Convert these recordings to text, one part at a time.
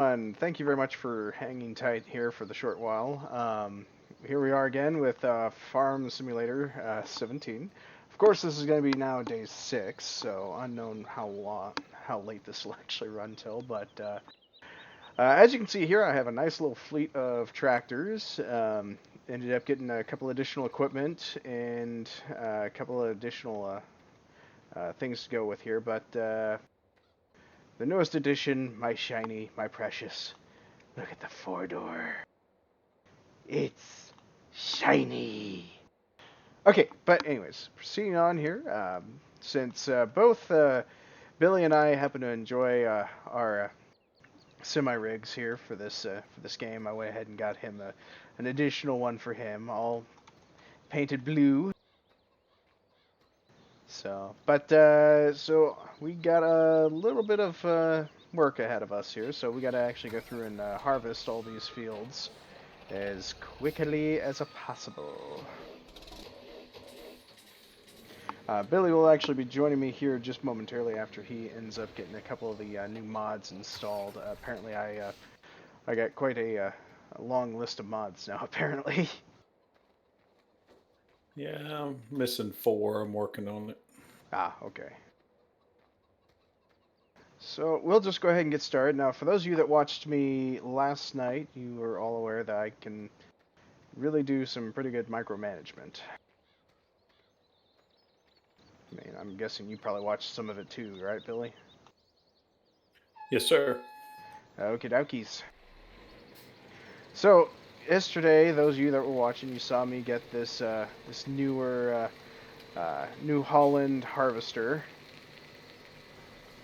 And thank you very much for hanging tight here for the short while. Here we are again with Farm Simulator 17. Of course, this is going to be now day 6, so unknown how late this will actually run till. But as you can see here, I have a nice little fleet of tractors. Ended up getting a couple additional equipment and a couple of additional things to go with here. But the newest edition, my shiny, my precious. Look at the four-door. It's shiny. Okay, but anyways, proceeding on here. Since both Billy and I happen to enjoy our semi rigs here for this game, I went ahead and got him an additional one for him, all painted blue. So we got a little bit of work ahead of us here. So we got to actually go through and harvest all these fields as quickly as possible. Billy will actually be joining me here just momentarily after he ends up getting a couple of the new mods installed. Apparently, I got quite a long list of mods now. Apparently. Yeah, I'm missing four. I'm working on it. Okay. So we'll just go ahead and get started. Now, for those of you that watched me last night, you were all aware that I can really do some pretty good micromanagement. I mean, I'm guessing you probably watched some of it too, right, Billy? Yes, sir. Okie dokies. So, yesterday, those of you that were watching, you saw me get this newer New Holland harvester.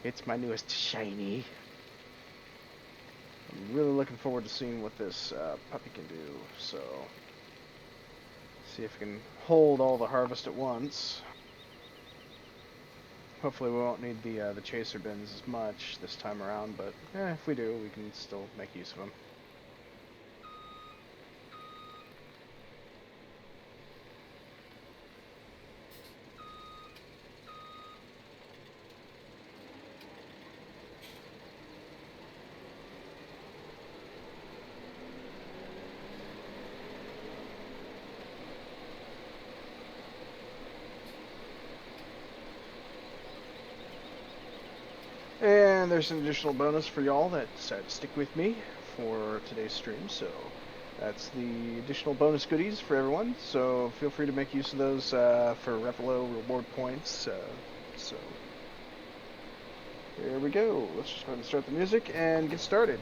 It's my newest shiny. I'm really looking forward to seeing what this puppy can do. So, see if we can hold all the harvest at once. Hopefully we won't need the chaser bins as much this time around, but if we do, we can still make use of them. And there's an additional bonus for y'all that decided to stick with me for today's stream, so that's the additional bonus goodies for everyone. So feel free to make use of those for Revelo reward points. So here we go. Let's just go ahead and start the music and get started.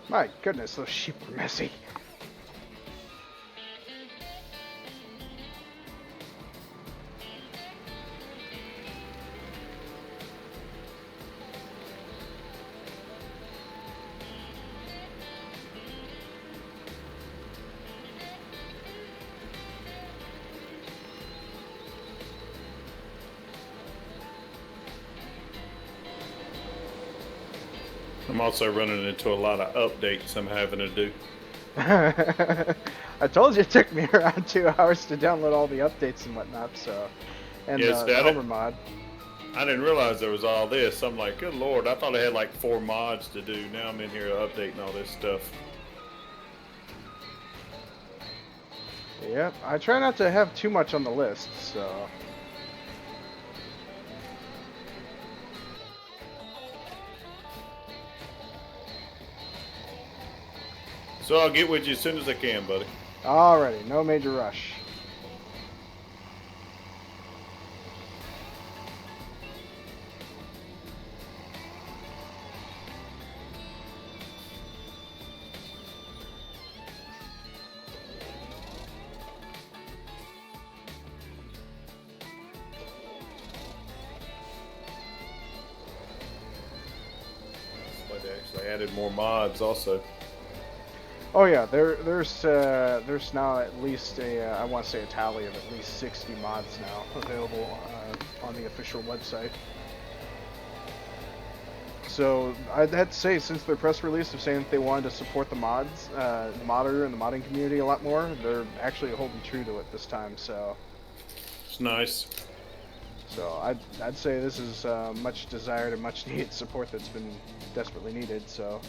My goodness, those sheep are messy. I'm also running into a lot of updates I'm having to do. I told you it took me around 2 hours to download all the updates and whatnot. So, and Yes, the Dad. Homer mod. I didn't realize there was all this. I'm like, good lord, I thought I had like 4 mods to do. Now I'm in here updating all this stuff. Yep, I try not to have too much on the list. So. So I'll get with you as soon as I can, buddy. Alrighty, no major rush. So they added more mods also. Oh yeah, there's now at least I want to say a tally of at least 60 mods now available on the official website. So I'd have to say, since their press release of saying that they wanted to support the mods, the modder and the modding community a lot more, they're actually holding true to it this time. So it's nice. So I'd say this is much desired and much needed support that's been desperately needed. So.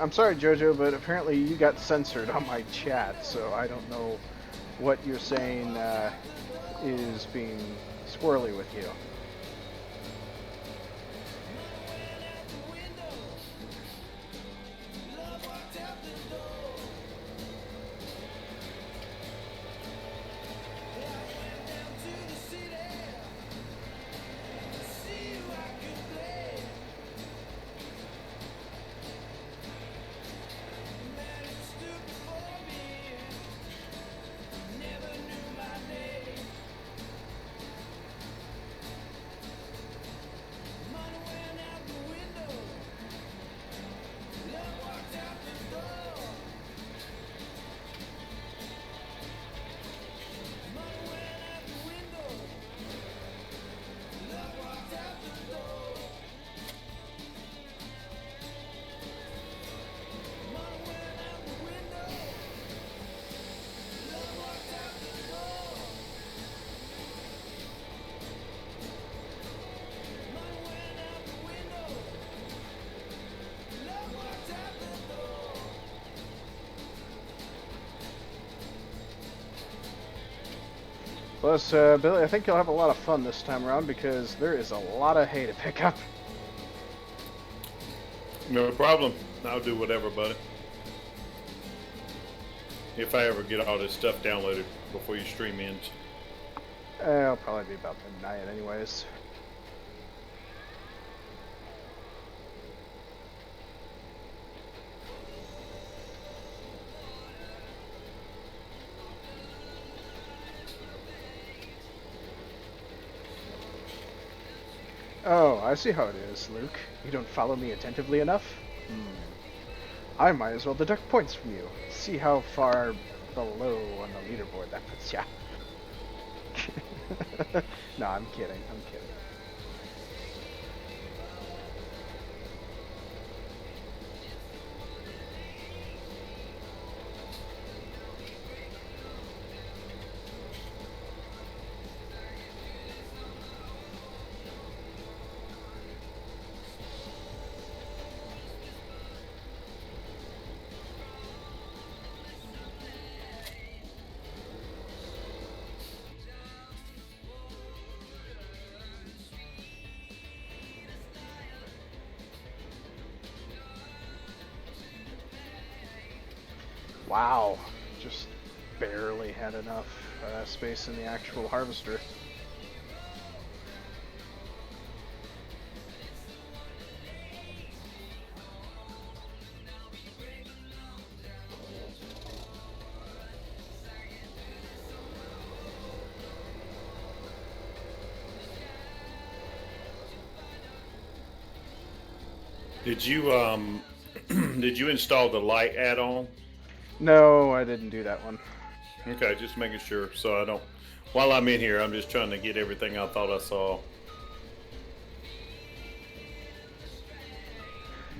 I'm sorry, Jojo, but apparently you got censored on my chat, so I don't know what you're saying is being squirrely with you. Plus, Billy, I think you'll have a lot of fun this time around because there is a lot of hay to pick up. No problem. I'll do whatever, buddy. If I ever get all this stuff downloaded before you stream ends. It'll probably be about midnight anyways. Oh, I see how it is, Luke. You don't follow me attentively enough? I might as well deduct points from you. See how far below on the leaderboard that puts ya. No, I'm kidding. I'm kidding. Wow, just barely had enough space in the actual harvester. Did you did you install the light add-on? No, I didn't do that one. Okay, just making sure so I don't. While I'm in here, I'm just trying to get everything I thought I saw.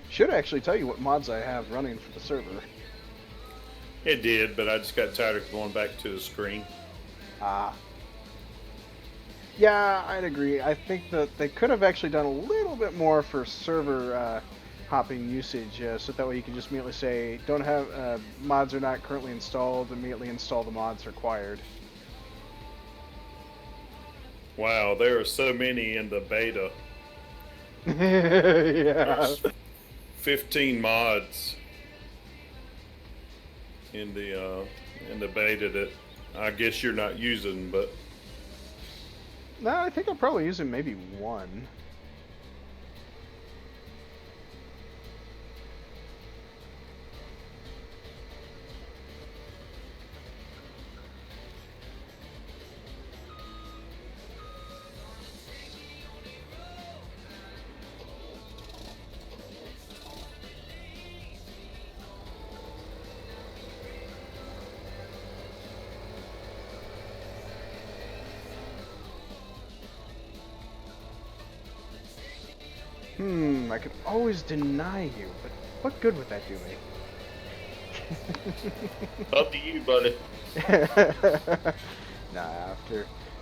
Should actually tell you what mods I have running for the server. It did, but I just got tired of going back to the screen. Ah. Yeah, I'd agree. I think that they could have actually done a little bit more for server hopping usage, so that way you can just immediately say, don't have mods are not currently installed, immediately install the mods required. Wow, there are so many in the beta. Yeah. There's 15 mods in the beta that I guess you're not using, but No, I think I'm probably using maybe one. I could always deny you, but what good would that do up to you, buddy. me? Nah,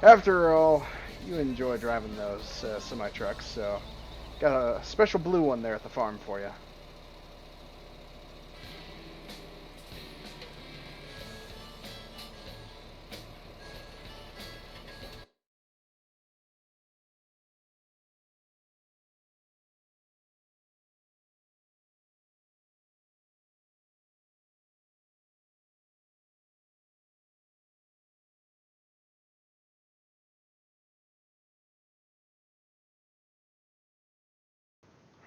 after all, you enjoy driving those semi trucks, so got a special blue one there at the farm for you.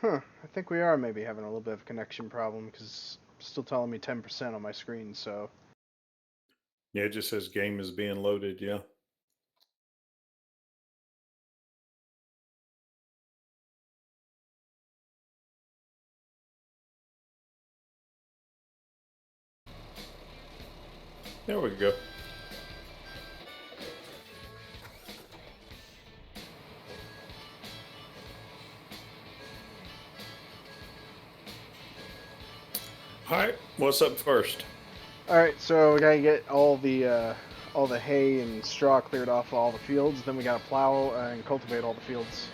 Huh, I think we are maybe having a little bit of a connection problem because it's still telling me 10% on my screen, so. Yeah, it just says game is being loaded. Yeah. There we go. All right, what's up first? Alright, so we gotta get all the hay and straw cleared off all the fields, then we gotta plow and cultivate all the fields.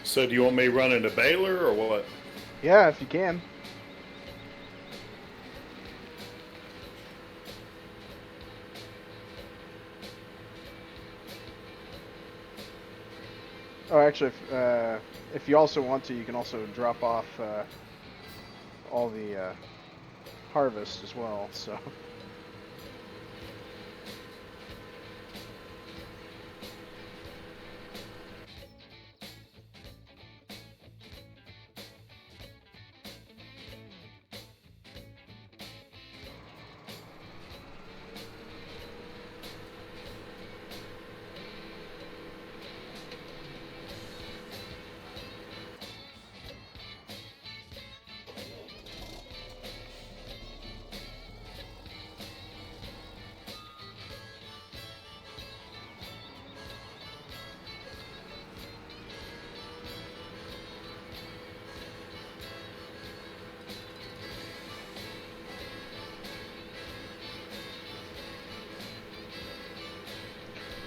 So, do you want me running a baler or what? Yeah, if you can. Oh, actually, if you also want to, you can also drop off all the harvest as well. So.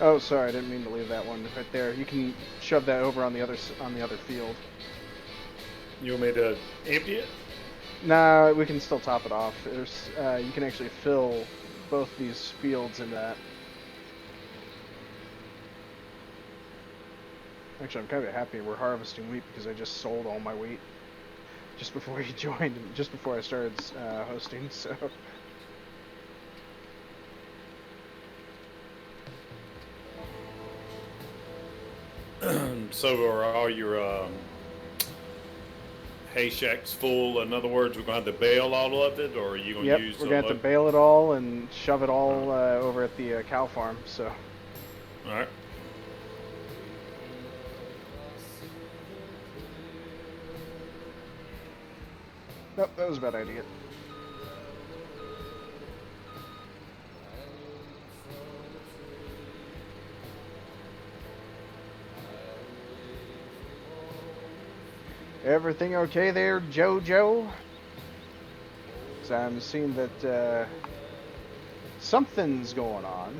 Oh, sorry, I didn't mean to leave that one right there. You can shove that over on the other field. You want me to empty it? Nah, we can still top it off. There's you can actually fill both these fields in that. Actually, I'm kind of happy we're harvesting wheat because I just sold all my wheat just before you joined, just before I started hosting. So. So are all your hay shacks full? In other words, we're going to have to bale all of it, or are you going to Yep, use we're a gonna have to bale it all and shove it all over at the cow farm. So. All right. Nope, that was a bad idea. Everything okay there, Jojo? So I'm seeing that something's going on.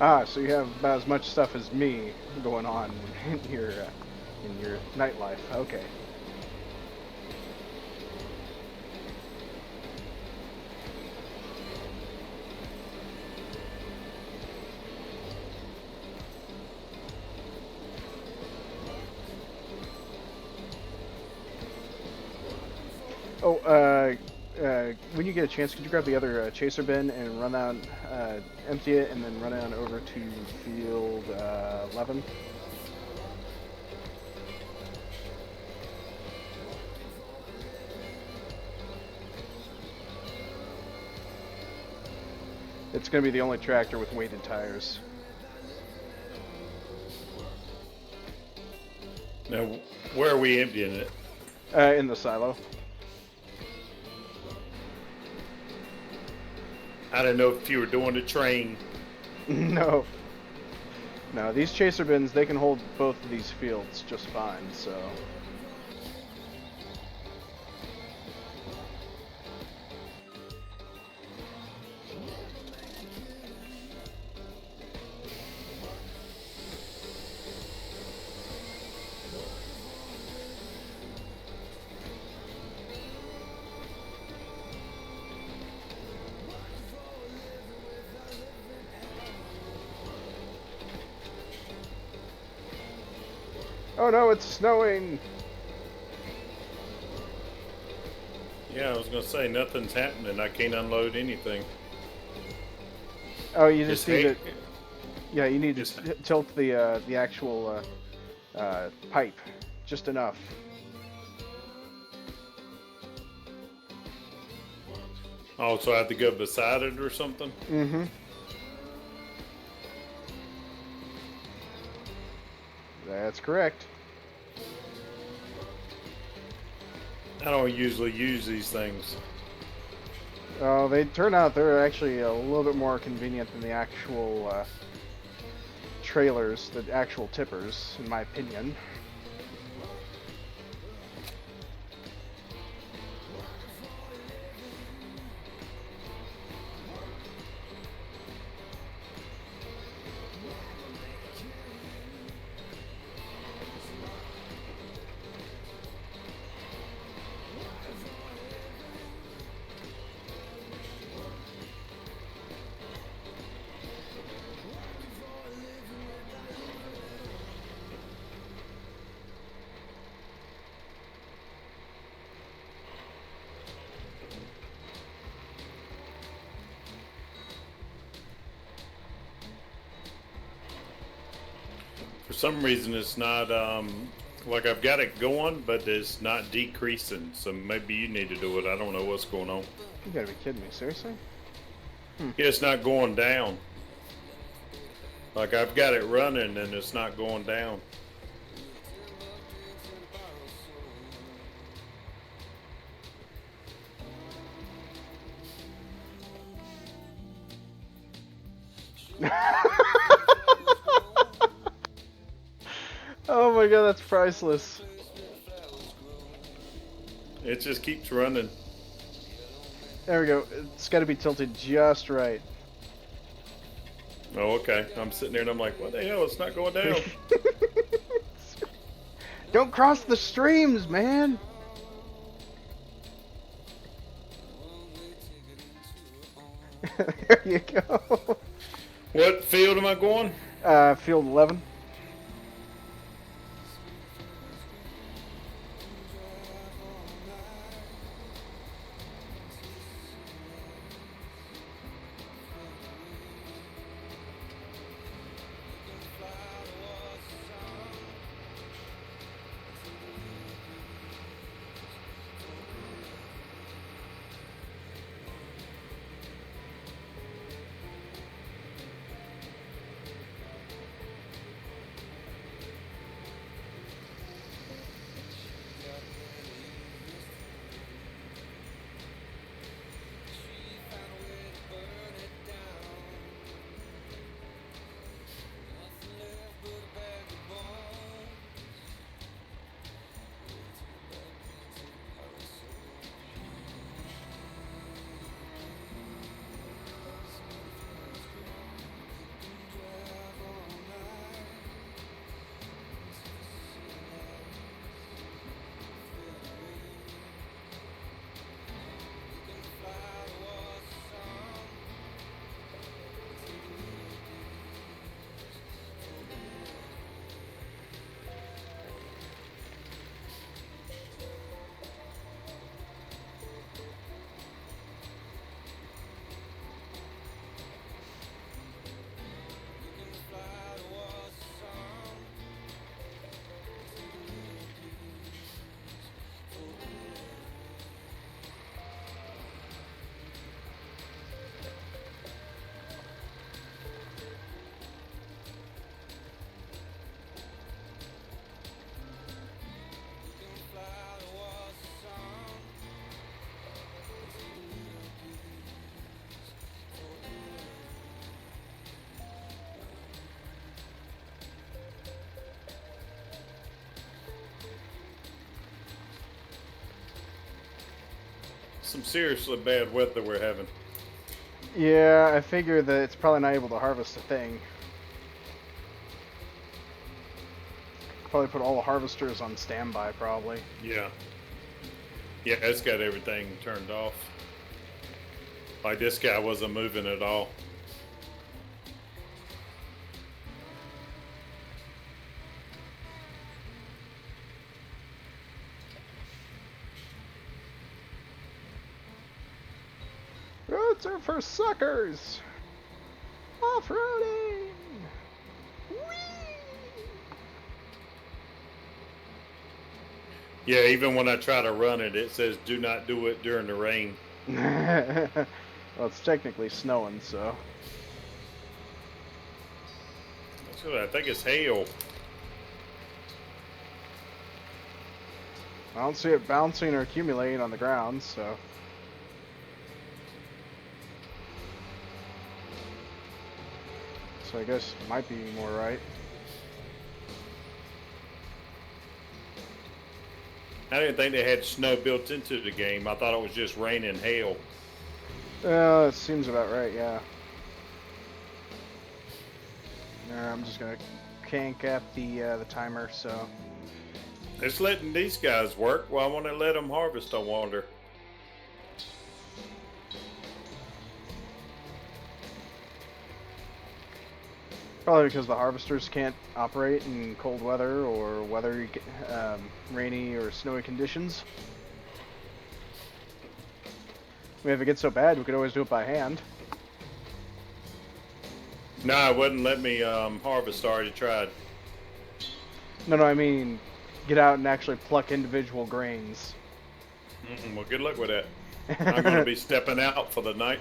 Ah, so you have about as much stuff as me going on in your nightlife. Okay. Oh, when you get a chance, could you grab the other chaser bin and run out, empty it, and then run on over to field 11? It's going to be the only tractor with weighted tires. Now, where are we emptying it? In the silo. I didn't know if you were doing the train. No. No, these chaser bins, they can hold both of these fields just fine, so... Oh no, it's snowing! Yeah, I was gonna say nothing's happening. I can't unload anything. Oh, you just Just need hate. to. Yeah, you need Just. to tilt the actual pipe just enough. Oh, so I have to go beside it or something? Mm-hmm. That's correct. I don't usually use these things. Oh, they turn out they're actually a little bit more convenient than the actual trailers, the actual tippers, in my opinion. For some reason, it's not like I've got it going, but it's not decreasing. So maybe you need to do it. I don't know what's going on. You gotta be kidding me, seriously? Yeah, it's not going down. Like I've got it running and it's not going down. Oh my god, that's priceless. It just keeps running. There we go. It's got to be tilted just right. Oh, okay. I'm sitting there and I'm like, what the hell? It's not going down. Don't cross the streams, man. There you go. What field am I going? Field 11. Some seriously bad weather we're having. Yeah, I figure that it's probably not able to harvest a thing. Probably put all the harvesters on standby, probably. Yeah. Yeah, it's got everything turned off. Like this guy wasn't moving at all. Boots are for suckers. Off-roading. Yeah, even when I try to run it, it says do not do it during the rain. Well, it's technically snowing, so. I think it's hail. I don't see it bouncing or accumulating on the ground, so. So I guess it might be more right. I didn't think they had snow built into the game. I thought it was just rain and hail. It seems about right, yeah. I'm just gonna crank up the timer, so. It's letting these guys work. Why won't it let them harvest, I wonder? Probably because the harvesters can't operate in cold weather or weather, rainy or snowy conditions. I mean, if it gets so bad, we could always do it by hand. No, it wouldn't let me harvest. I already tried. No, I mean, get out and actually pluck individual grains. Well, good luck with that. I'm going to be stepping out for the night.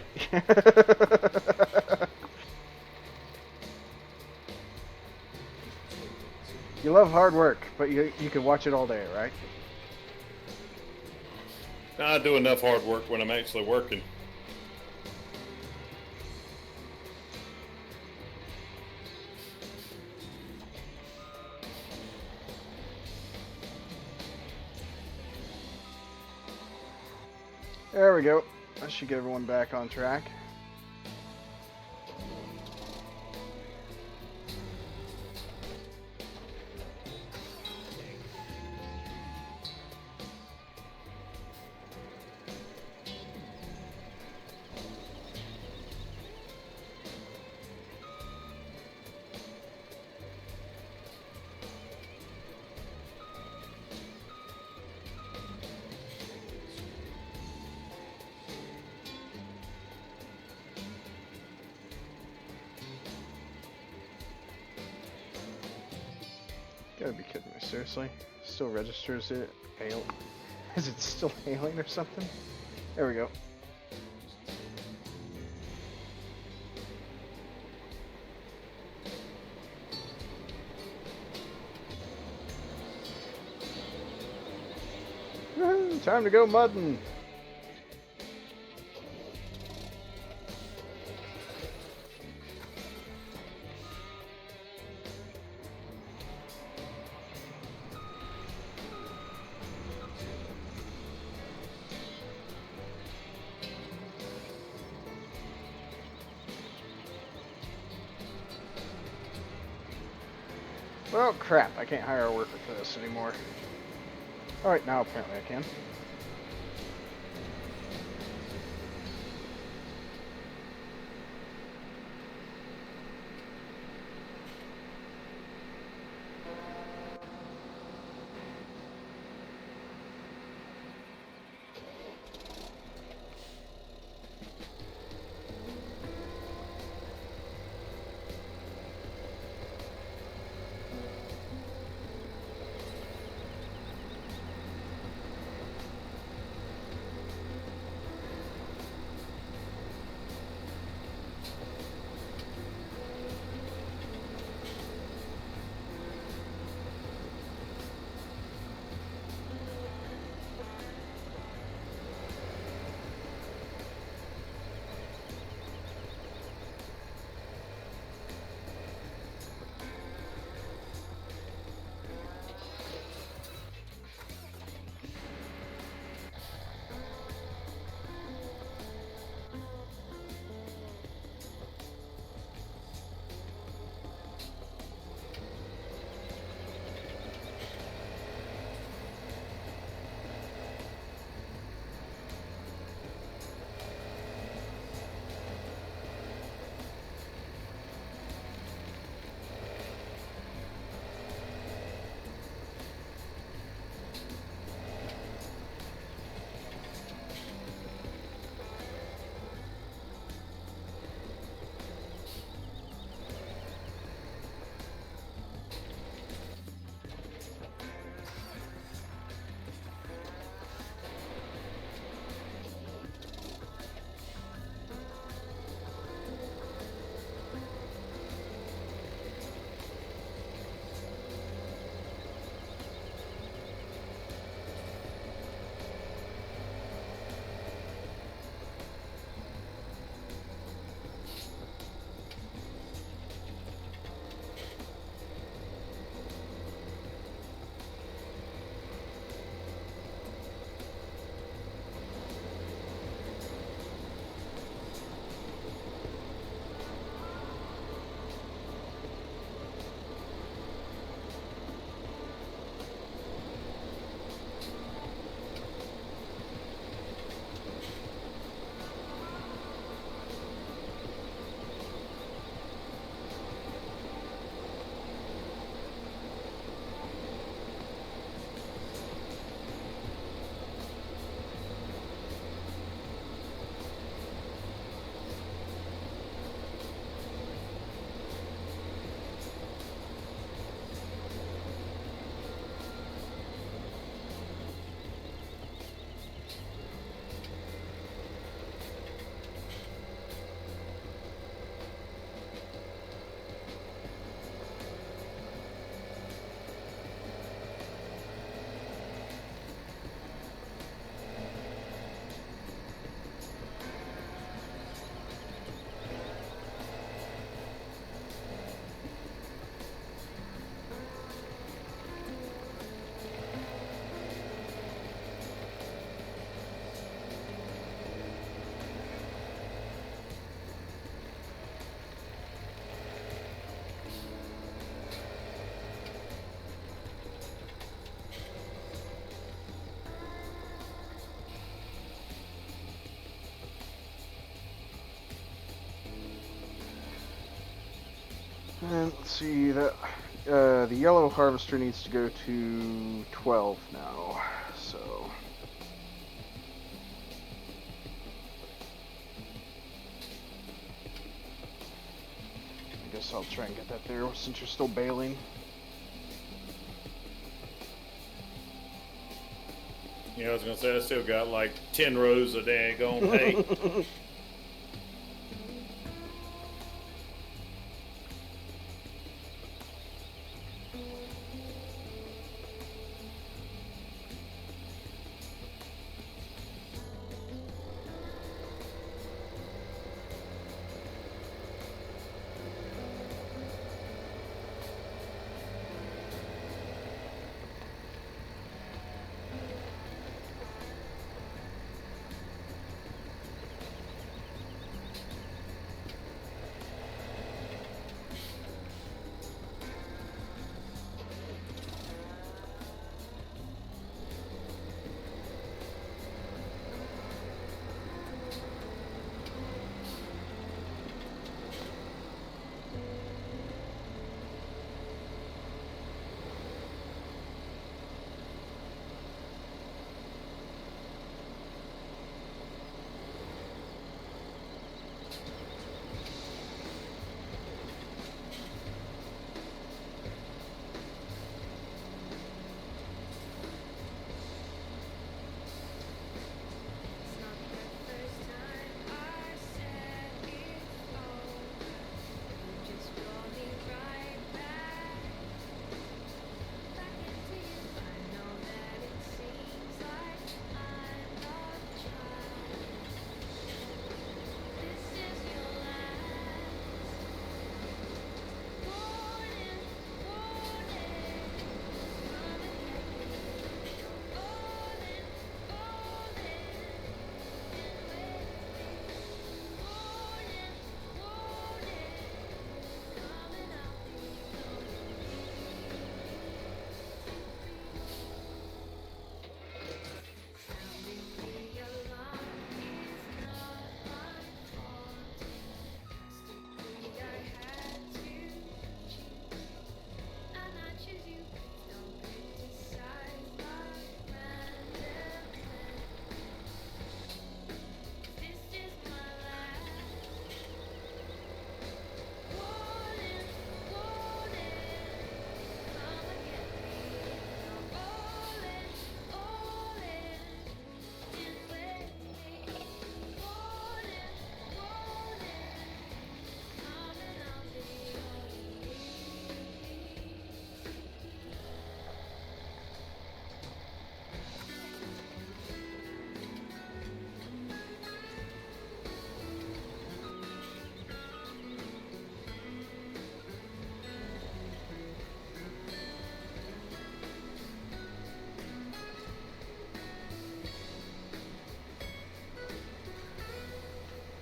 You love hard work, but you could watch it all day, right? I do enough hard work when I'm actually working. There we go. That should get everyone back on track. Gotta be kidding me, seriously? Still registers it hail? Is it still hailing or something? There we go. Time to go mudding. Well, crap, I can't hire a worker for this anymore. Alright, now apparently I can. And let's see, the yellow harvester needs to go to 12 now, so... I guess I'll try and get that there since you're still baling. Yeah, I was gonna say I still got like 10 rows of daggone hay.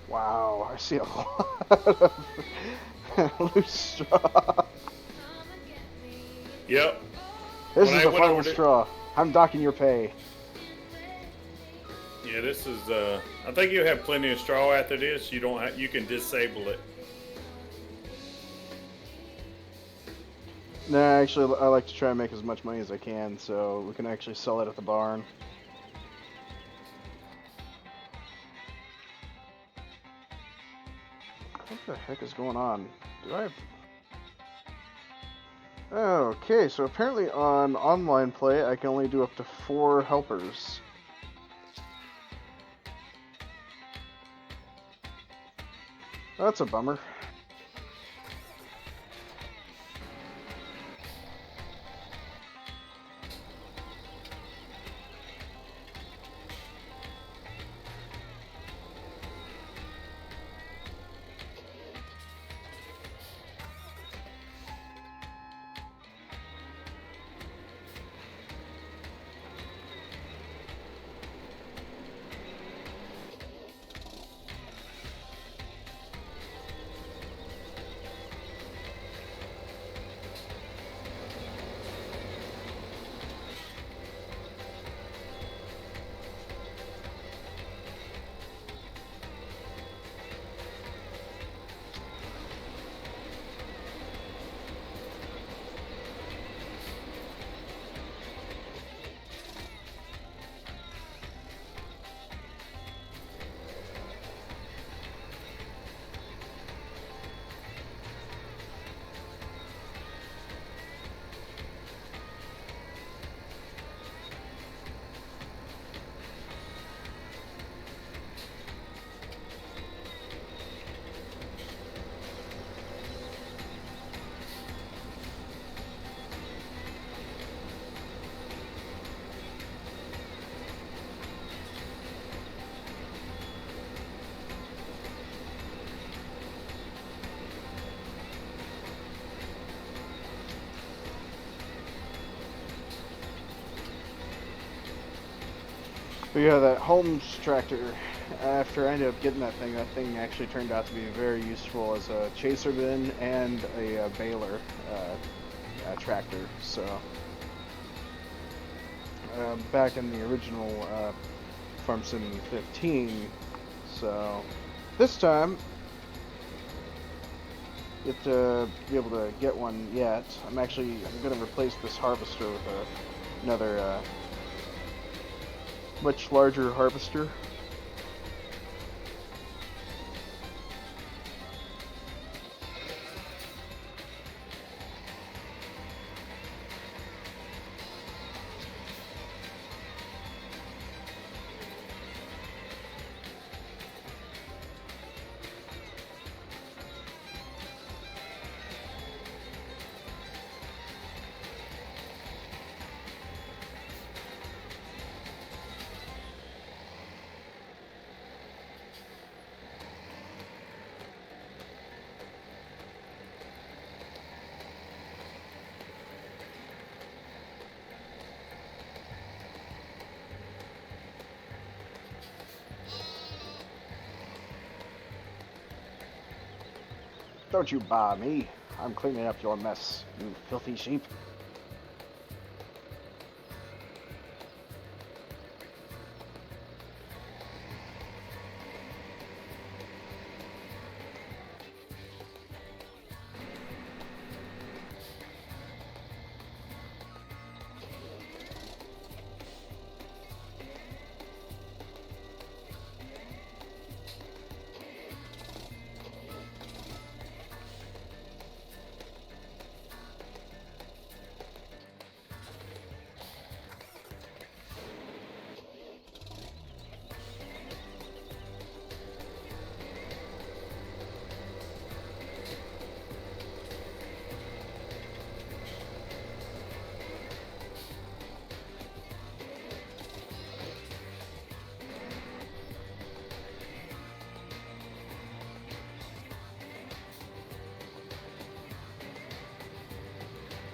Wow, I see a lot of loose straw. Yep. This When is I the went final over to- straw. I'm docking your pay. Yeah, this is. I think you have plenty of straw after this. You don't. You can disable it. Nah, actually, I like to try and make as much money as I can, so we can actually sell it at the barn. What the heck is going on? Do I have... Okay, so apparently on online play, I can only do up to 4 helpers. That's a bummer. But yeah, that Holmes tractor, after I ended up getting that thing actually turned out to be very useful as a chaser bin and a baler tractor. So back in the original Farm Sim 15, so this time, yet to be able to get one yet. I'm going to replace this harvester with another much larger harvester. Don't you bar me. I'm cleaning up your mess, you filthy sheep.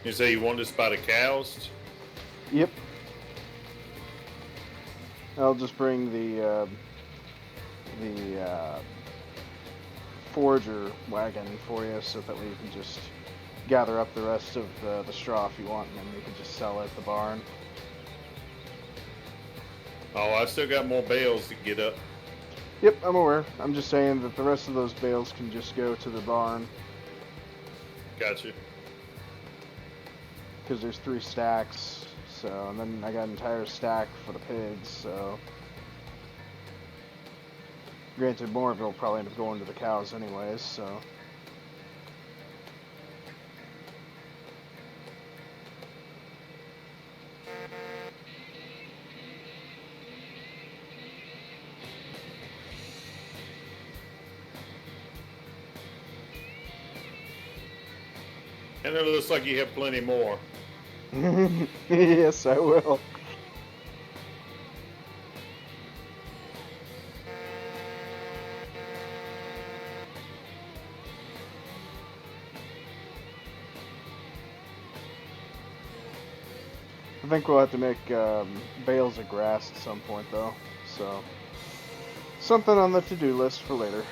You say you want this by the cows? Yep. I'll just bring the forager wagon for you so that way you can just gather up the rest of the straw if you want, and then you can just sell it at the barn. Oh, I still got more bales to get up. Yep, I'm aware. I'm just saying that the rest of those bales can just go to the barn. Gotcha. Because there's 3 stacks, so, and then I got an entire stack for the pigs, so. Granted, more of it will probably end up going to the cows anyways, so. And it looks like you have plenty more. Yes, I will. I think we'll have to make bales of grass at some point, though. So, something on the to-do list for later.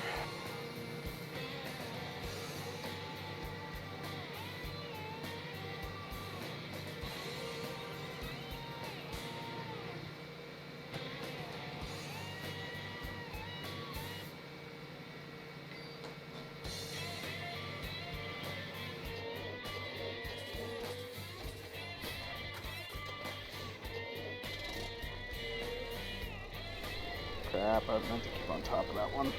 Crap, I meant to keep on top of that one.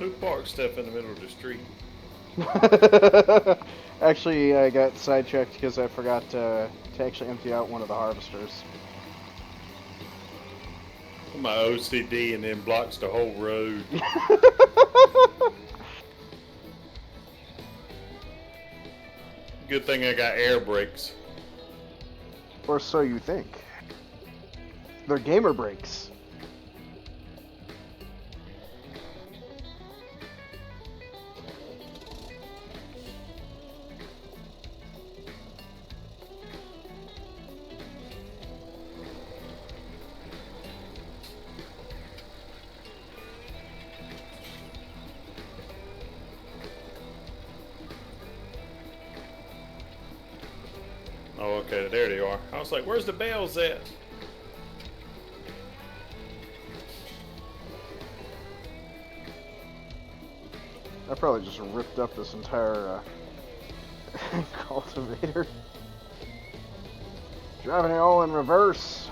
Who parks stuff in the middle of the street? Actually, I got sidetracked because I forgot to actually empty out one of the harvesters. My OCD and then blocks the whole road. Good thing I got air brakes. Or so you think. They're gamer brakes. Oh, okay, there they are. I was like, where's the bales at? I probably just ripped up this entire cultivator. Driving it all in reverse.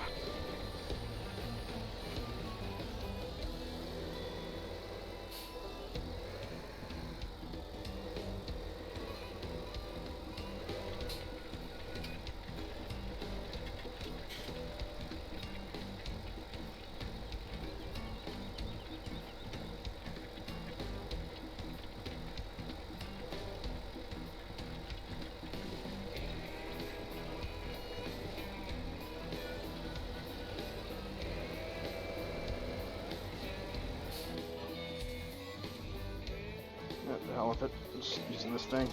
What the hell with it? I'm just using this thing.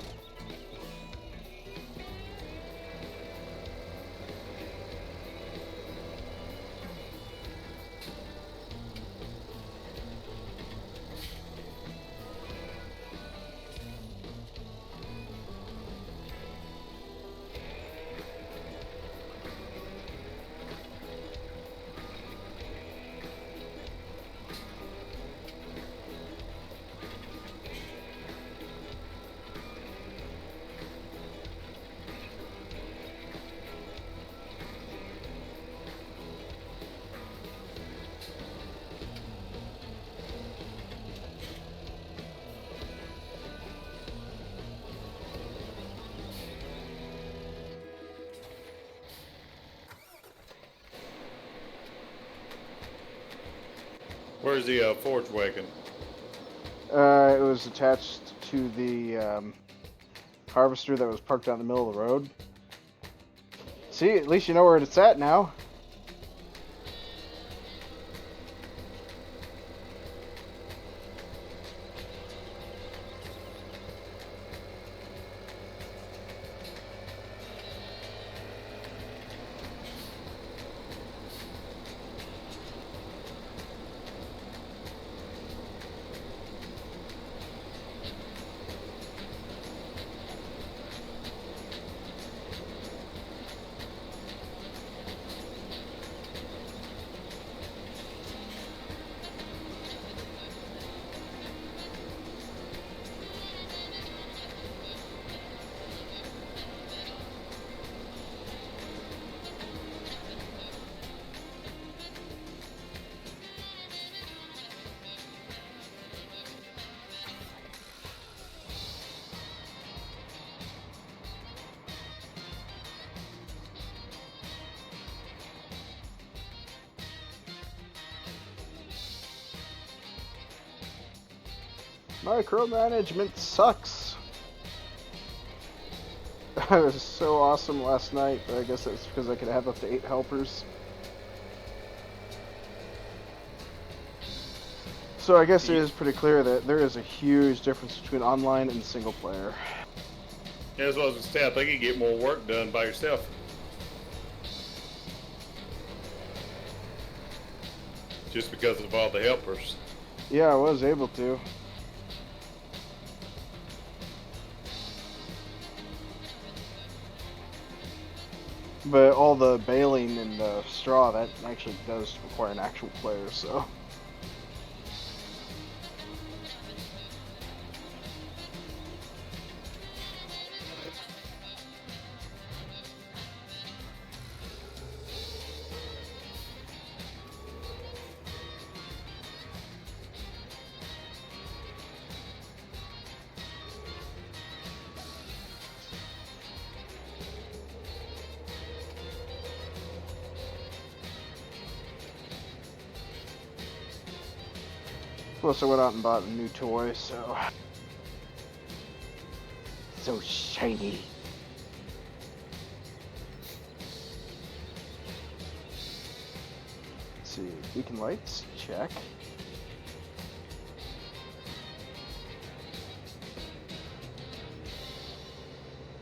Where's the forge wagon? It was attached to the harvester that was parked out in the middle of the road. See, at least you know where it's at now. Micromanagement sucks. It was so awesome last night, but I guess that's because I could have up to 8 helpers. So I guess it is pretty clear that there is a huge difference between online and single player. Yeah, as well as I say, I think you get more work done by yourself. Just because of all the helpers. Yeah, I was able to. But all the baling and the straw, that actually does require an actual player, so... Plus, I went out and bought a new toy, so shiny. Let's see, beacon lights, check.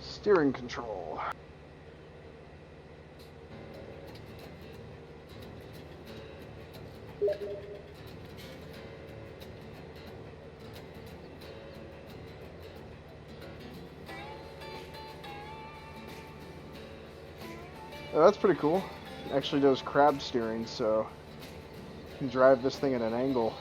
Steering control. Oh, that's pretty cool. It actually does crab steering, so you can drive this thing at an angle.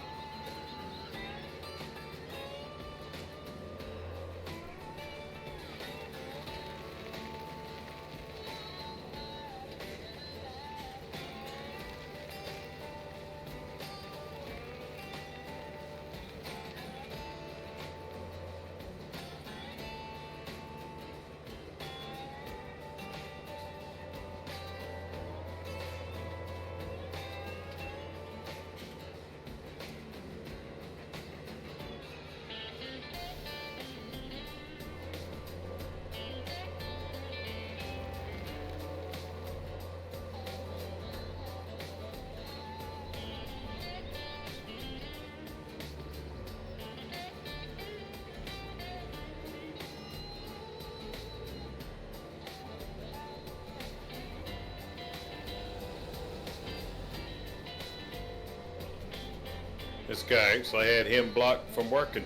This guy actually had him blocked from working.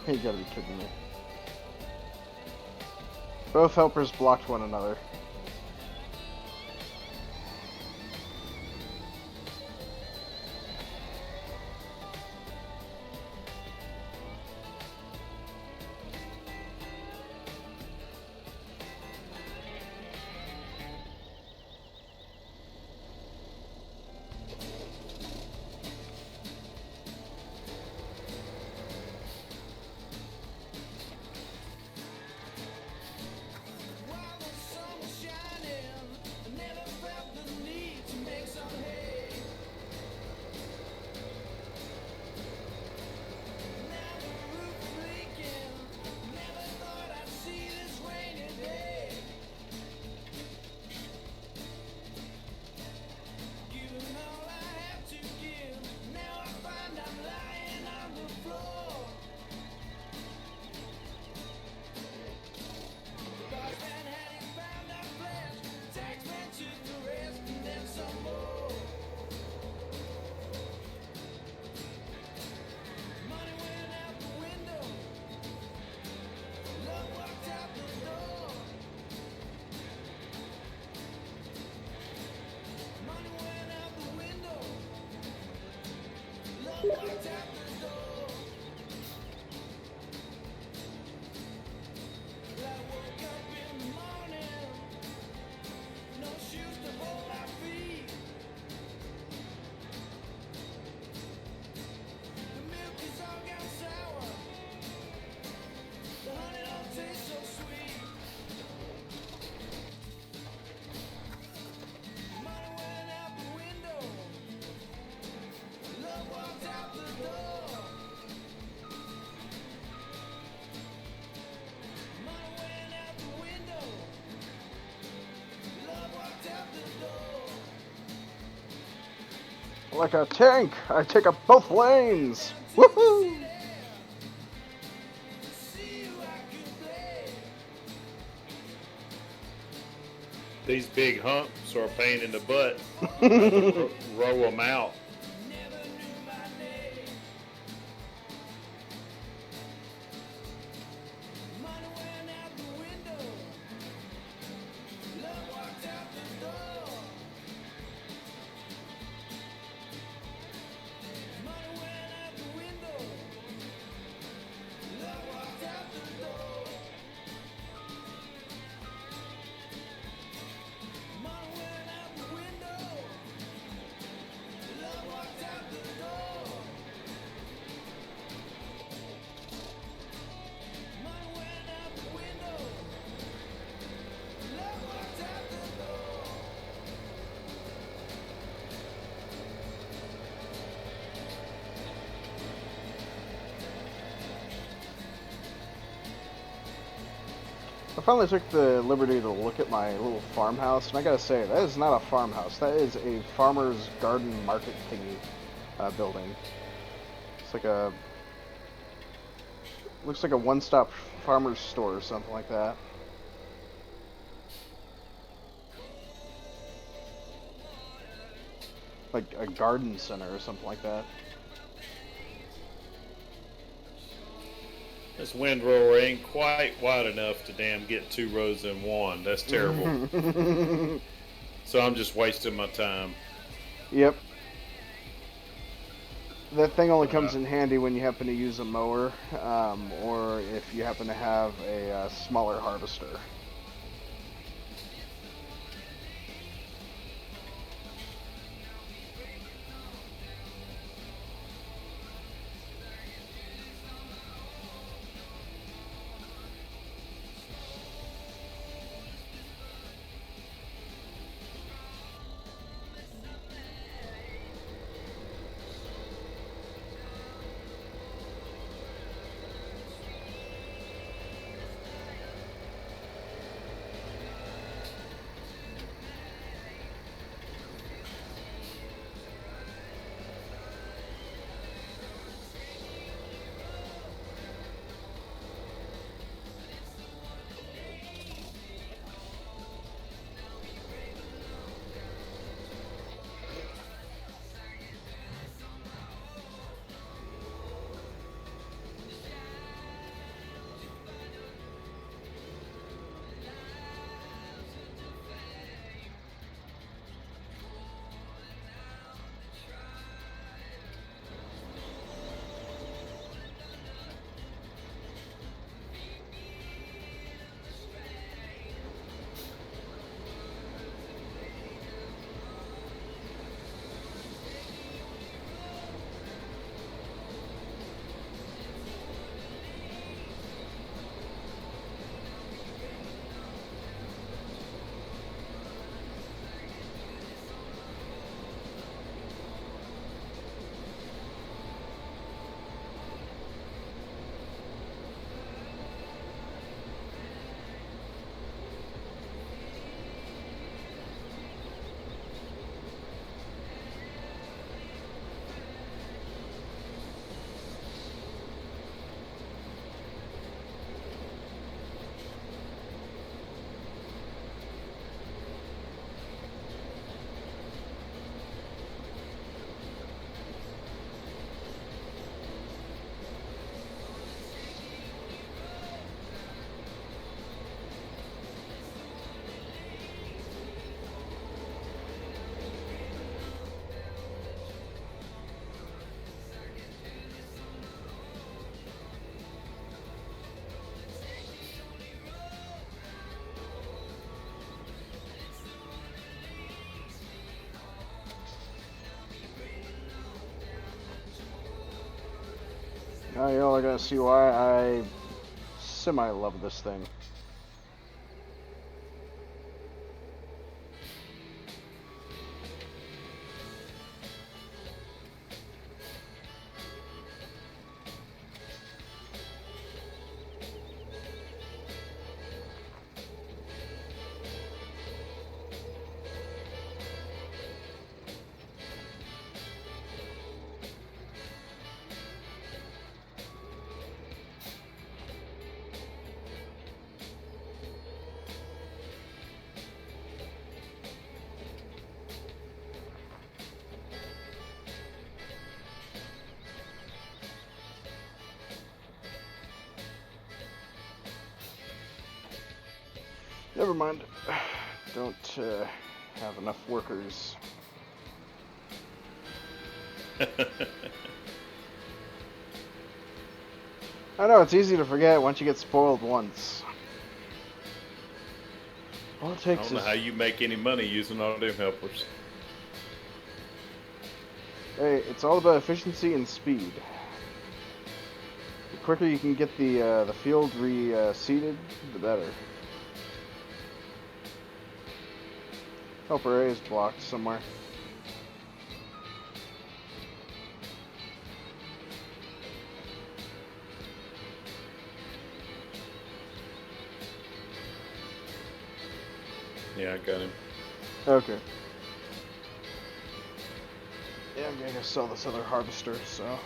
You gotta be kidding me. Both helpers blocked one another. Like a tank, I take up both lanes. Woohoo! these big humps are a pain in the butt. I have to row them out. I finally took the liberty to look at my little farmhouse, and I gotta say, that is not a farmhouse. That is a farmer's garden market thingy building. It's like a... looks like a one-stop farmer's store or something like that. Like a garden center or something like that. This windrower ain't quite wide enough to damn get 2 rows in one. That's terrible. So I'm just wasting my time. Yep. That thing only comes in handy when you happen to use a mower, or if you happen to have a smaller harvester. Now y'all are gonna see why I semi-love this thing. Never mind. Don't have enough workers. I know, it's easy to forget once you get spoiled once. All it I takes don't know is... how you make any money using all them helpers. Hey, it's all about efficiency and speed. The quicker you can get the field reseeded, the better. Helper A is blocked somewhere. Yeah, I got him. Okay. Yeah, I'm gonna go sell this other harvester, so...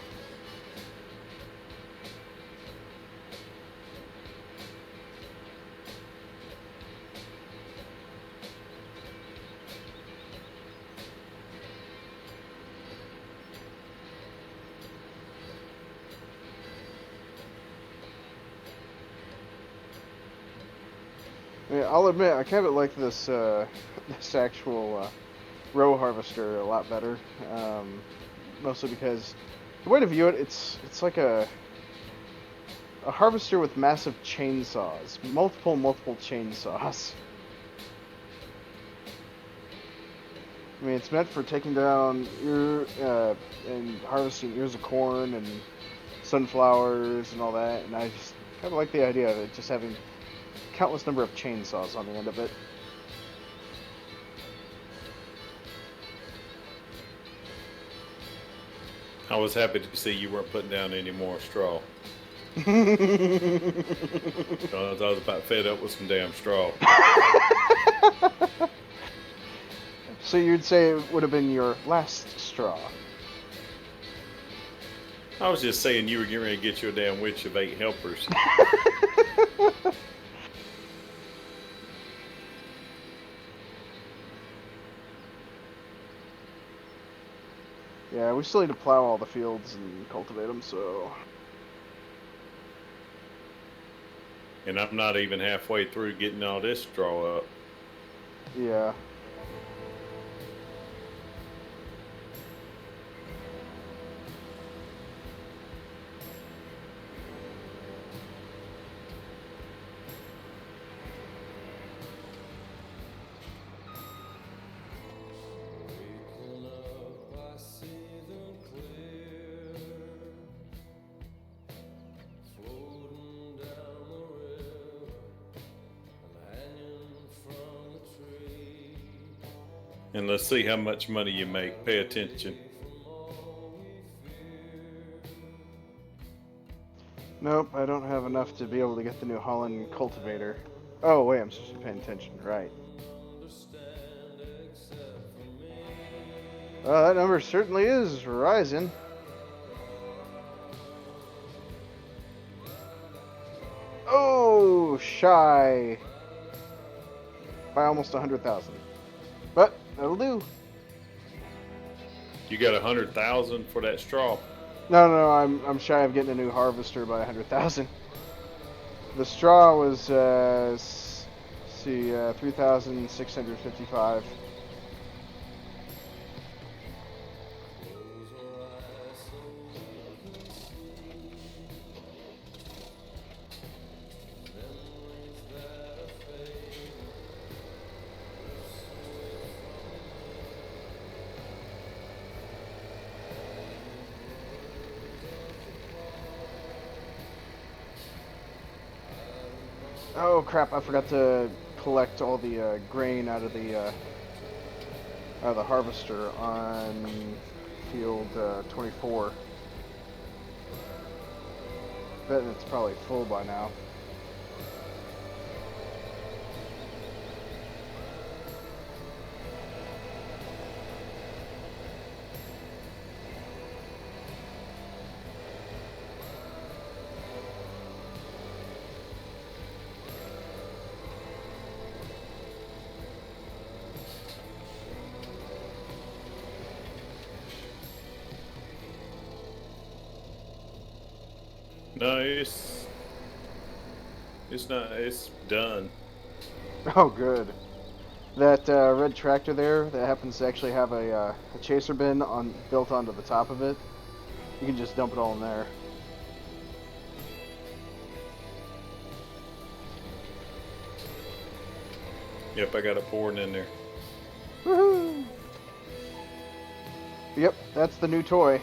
Yeah, I'll admit, I kind of like this this actual row harvester a lot better. Mostly because the way to view it, it's like a harvester with massive chainsaws, multiple chainsaws. I mean, it's meant for taking down and harvesting ears of corn and sunflowers and all that. And I just kind of like the idea of it just having countless number of chainsaws on the end of it. I was happy to see you weren't putting down any more straw. I was about fed up with some damn straw. So you'd say it would have been your last straw. I was just saying you were getting ready to get your damn witch of 8 helpers. Yeah, we still need to plow all the fields and cultivate them, so... And I'm not even halfway through getting all this straw up. Yeah. And let's see how much money you make. Pay attention. Nope, I don't have enough to be able to get the New Holland cultivator. Oh, wait, I'm supposed to be paying attention. Right. That number certainly is rising. Oh, shy by almost 100,000. But that'll do. You got 100,000 for that straw. No, I'm shy of getting a new harvester by 100,000. The straw was 3,655. Oh crap! I forgot to collect all the grain out of the harvester on field 24. Bet it's probably full by now. No, it's not. It's done. Oh, good. That red tractor there that happens to actually have a chaser bin built onto the top of it. You can just dump it all in there. Yep, I got it pouring in there. Woohoo! Yep, that's the new toy.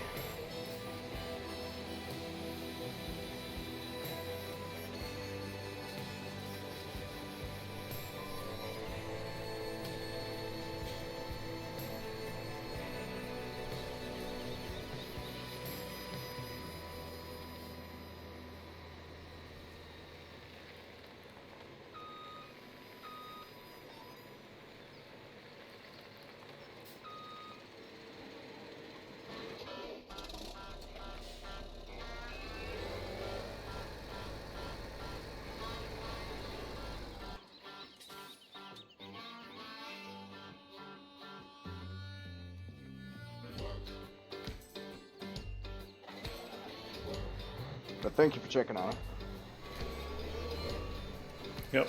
But thank you for checking on it. Yep.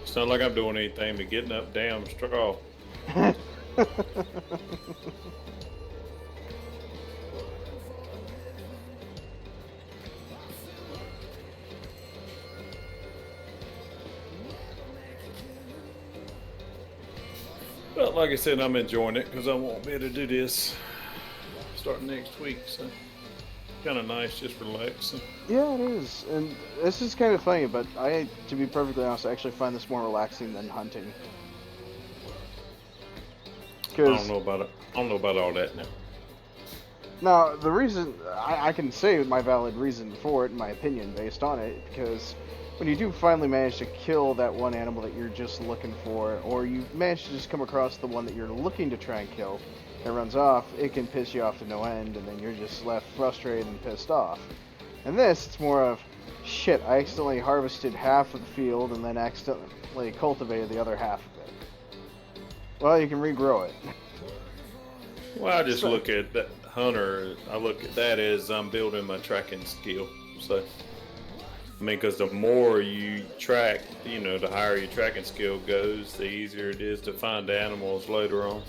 It's not like I'm doing anything but getting up damn straw. But like I said, I'm enjoying it because I won't be able to do this starting next week. So kind of nice, just relaxing. Yeah, it is. And this is kind of funny, but to be perfectly honest, I actually find this more relaxing than hunting. I don't know about it. I don't know about all that now. Now, the reason, I can say my valid reason for it, in my opinion, based on it, because when you do finally manage to kill that one animal that you're just looking for, or you manage to just come across the one that you're looking to try and kill, that runs off, it can piss you off to no end, and then you're just left frustrated and pissed off. And this, it's more of, shit, I accidentally harvested half of the field and then accidentally cultivated the other half of it. Well, you can regrow it. Well, I just look at that hunter. I look at that as I'm building my tracking skill. So, I mean, because the more you track, the higher your tracking skill goes, the easier it is to find animals later on.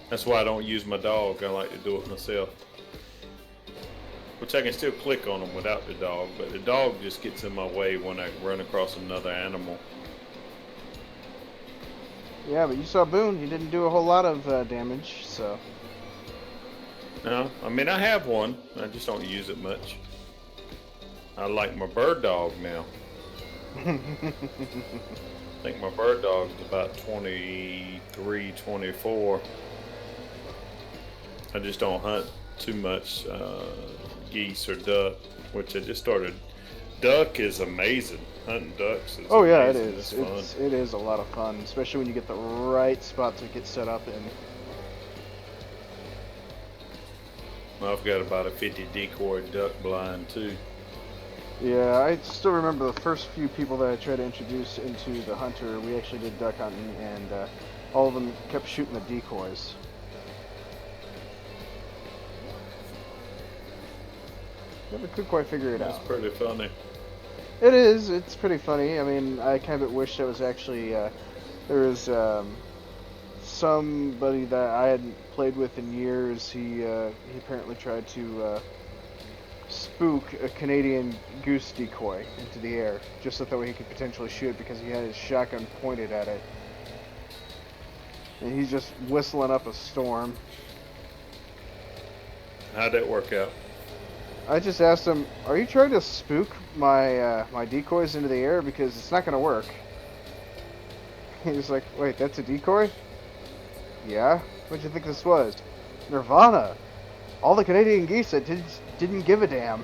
That's why I don't use my dog. I like to do it myself. Which I can still click on them without the dog, but the dog just gets in my way when I run across another animal. Yeah, but you saw Boone. He didn't do a whole lot of damage, so. No, I mean, I have one. I just don't use it much. I like my bird dog now. I think my bird dog's about 23, 24. I just don't hunt too much geese or duck, which I just started. Duck is amazing. Hunting ducks is oh yeah, amazing. it is. It is a lot of fun, especially when you get the right spot to get set up in. I've got about a 50 decoy duck blind too. Yeah, I still remember the first few people that I tried to introduce into the hunter. We actually did duck hunting, and all of them kept shooting the decoys. Never could quite figure it out. That's pretty funny. It is. It's pretty funny. I mean, I kind of wish there was actually there was somebody that I hadn't played with in years. He apparently tried to spook a Canadian goose decoy into the air, just so that way he could potentially shoot because he had his shotgun pointed at it, and he's just whistling up a storm. How'd that work out? I just asked him, "Are you trying to spook my my decoys into the air? Because it's not going to work." He was like, "Wait, that's a decoy?" "Yeah. What'd you think this was? Nirvana. All the Canadian geese that didn't give a damn."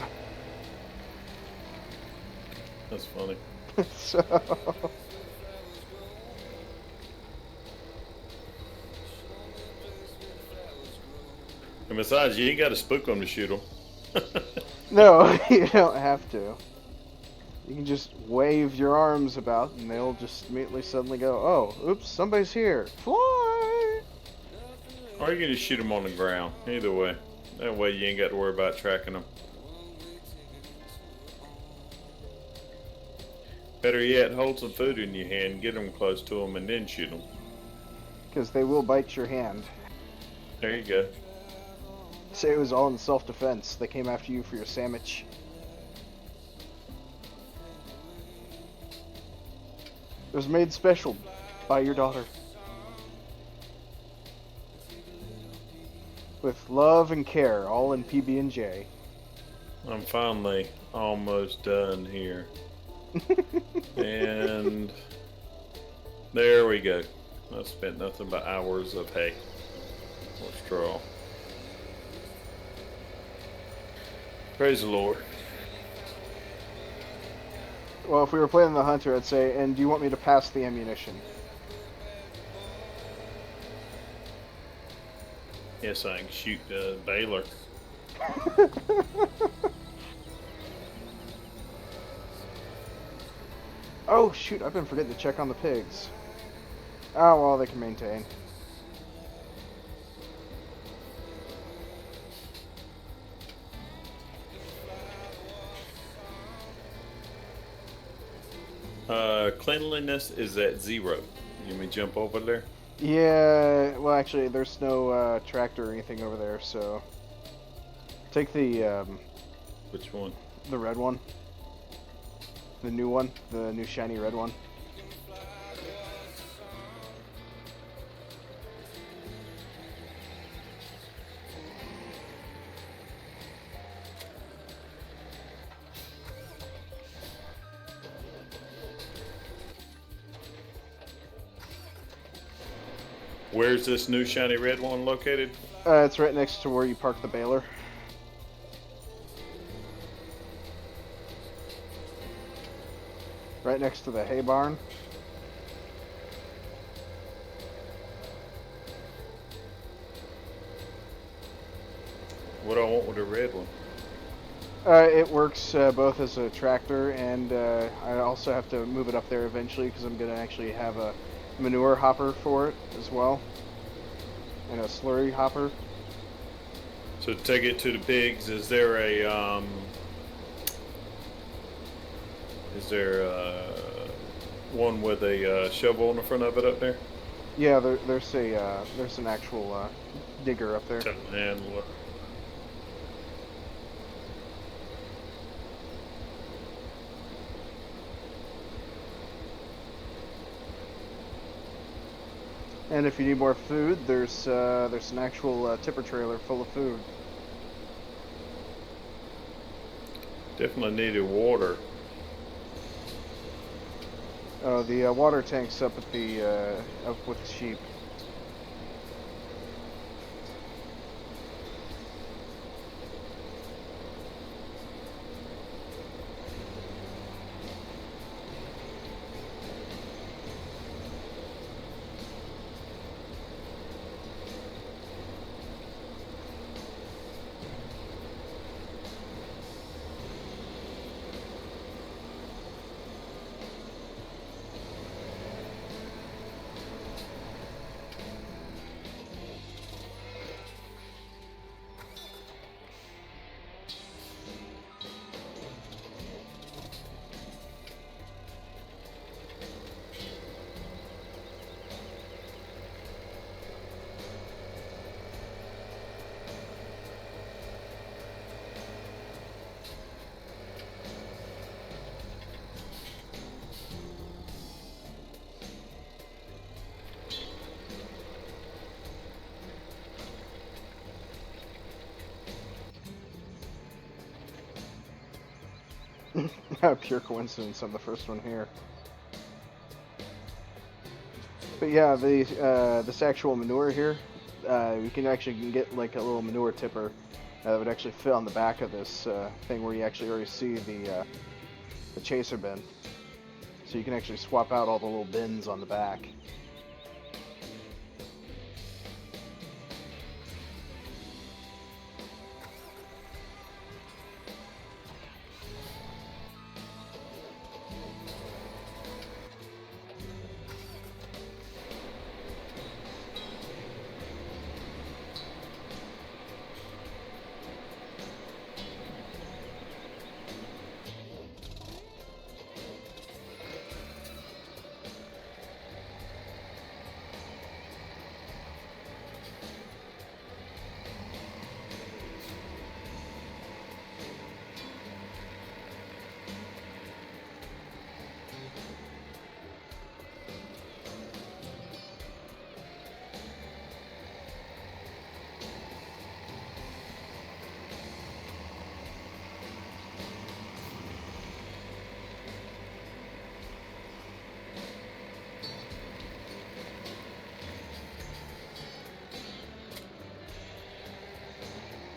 That's funny. So. And besides, you ain't got to spook them to shoot them. No, you don't have to. You can just wave your arms about and they'll just immediately suddenly go, "Oh, oops, somebody's here. Fly!" Or you can just shoot them on the ground. Either way. That way you ain't got to worry about tracking them. Better yet, hold some food in your hand, get them close to them, and then shoot them. Because they will bite your hand. There you go. Say it was all in self-defense. They came after you for your sandwich. It was made special by your daughter. With love and care, all in PB&J. I'm finally almost done here. And there we go. I spent nothing but hours of hay or straw. Praise the Lord. Well, if we were playing the hunter, I'd say, and do you want me to pass the ammunition? Yes, I can shoot the Baylor. Oh, shoot, I've been forgetting to check on the pigs. Oh, well, they can maintain. Cleanliness is at 0. You want me to jump over there? Yeah, well, actually, there's no tractor or anything over there, so... Take the, Which one? The red one. The new one. The new shiny red one. Where's this new shiny red one located? It's right next to where you park the baler. Right next to the hay barn. What do I want with the red one? It works both as a tractor, and I also have to move it up there eventually because I'm going to actually have a manure hopper for it as well, and a slurry hopper. So to take it to the pigs, is there a one with a shovel in the front of it up there? Yeah, there's an actual digger up there. Handler. And if you need more food, there's an actual tipper trailer full of food. Definitely needed water. Oh, the water tank's up at the up with the sheep. Pure coincidence, I'm the first one here. But yeah, this actual manure here, you can actually get like a little manure tipper that would actually fit on the back of this thing where you actually already see the chaser bin. So you can actually swap out all the little bins on the back.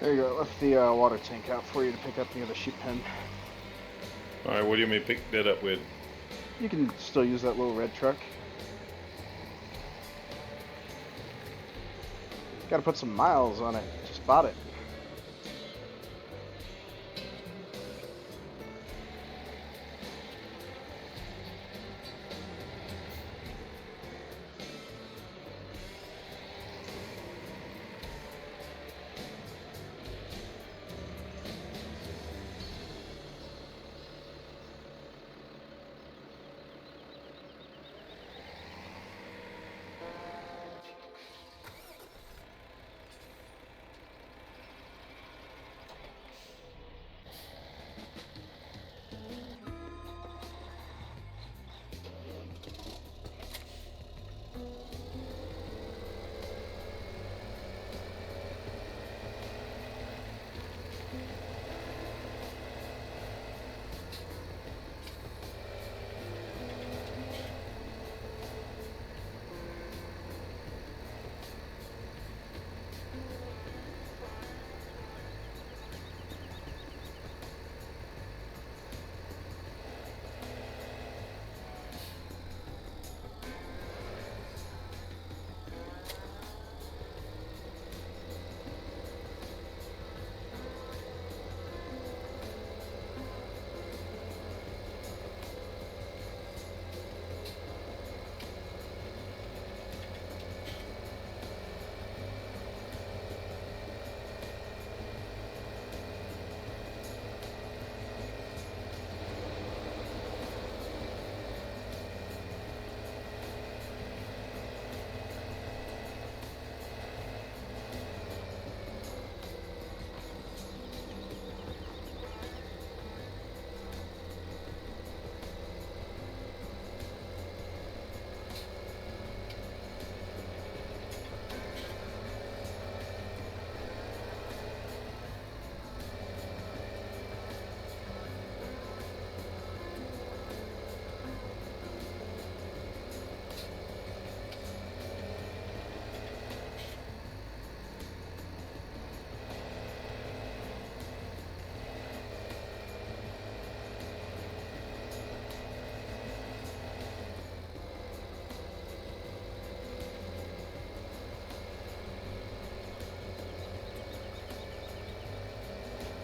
There you go. I left the water tank out for you to pick up near the sheep pen. Alright, what do you mean pick that up with? You can still use that little red truck. Gotta put some miles on it. Just bought it.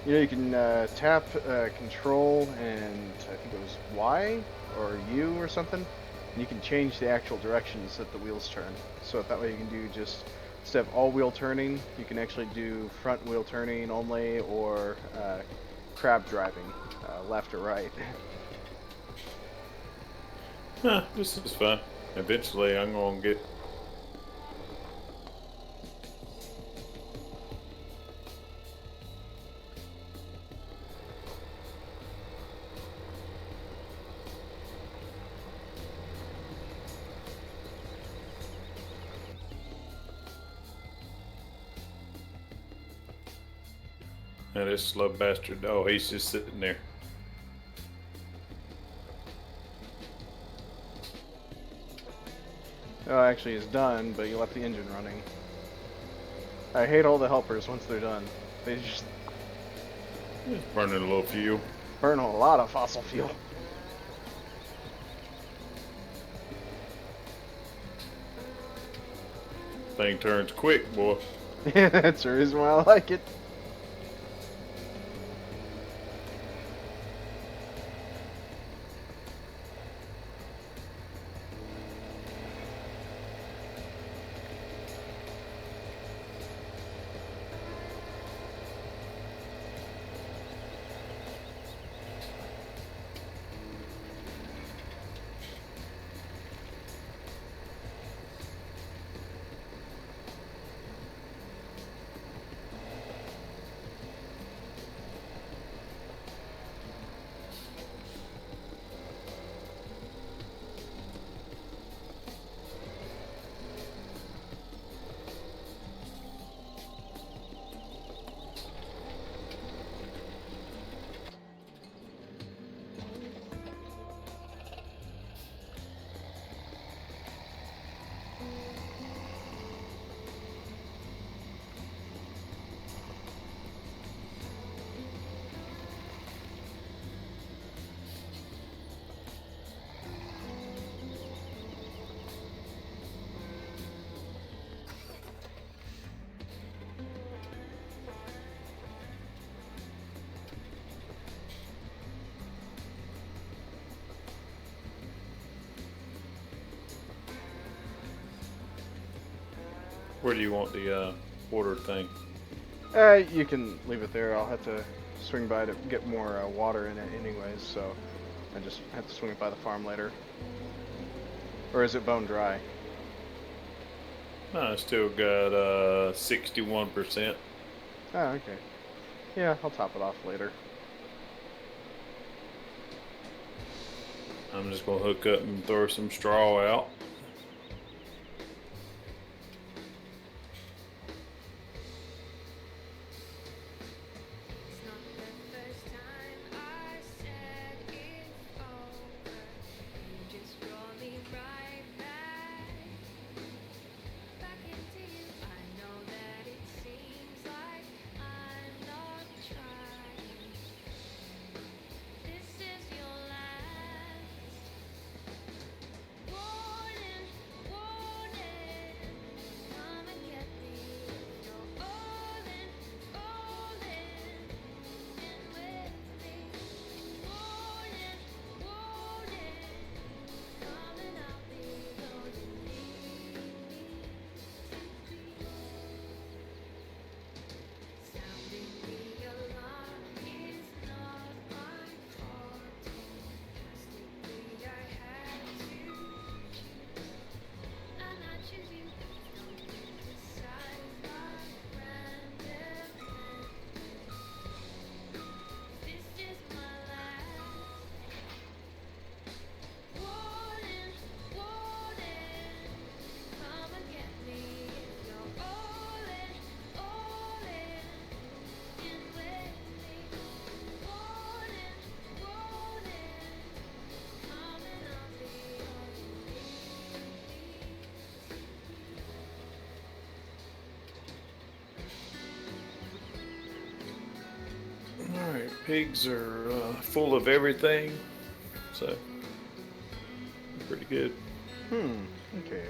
You know, you can tap Control and I think it was Y or U or something. And you can change the actual directions that the wheels turn. So that way you can do just, instead of all wheel turning, you can actually do front wheel turning only or crab driving, left or right. Huh, this is fun. Eventually I'm gonna get... Now this slow bastard, oh, he's just sitting there. Oh, actually it's done, but you left the engine running. I hate all the helpers once they're done. They just Burning a little fuel. burn a lot of fossil fuel. Thing turns quick, boy. Yeah, that's the reason why I like it. Where do you want the water thing? You can leave it there. I'll have to swing by to get more water in it anyways, so I just have to swing it by the farm later. Or is it bone dry? No, I still got 61%. Oh, okay. Yeah, I'll top it off later. I'm just gonna hook up and throw some straw out. Alright, pigs are full of everything, so pretty good. Okay.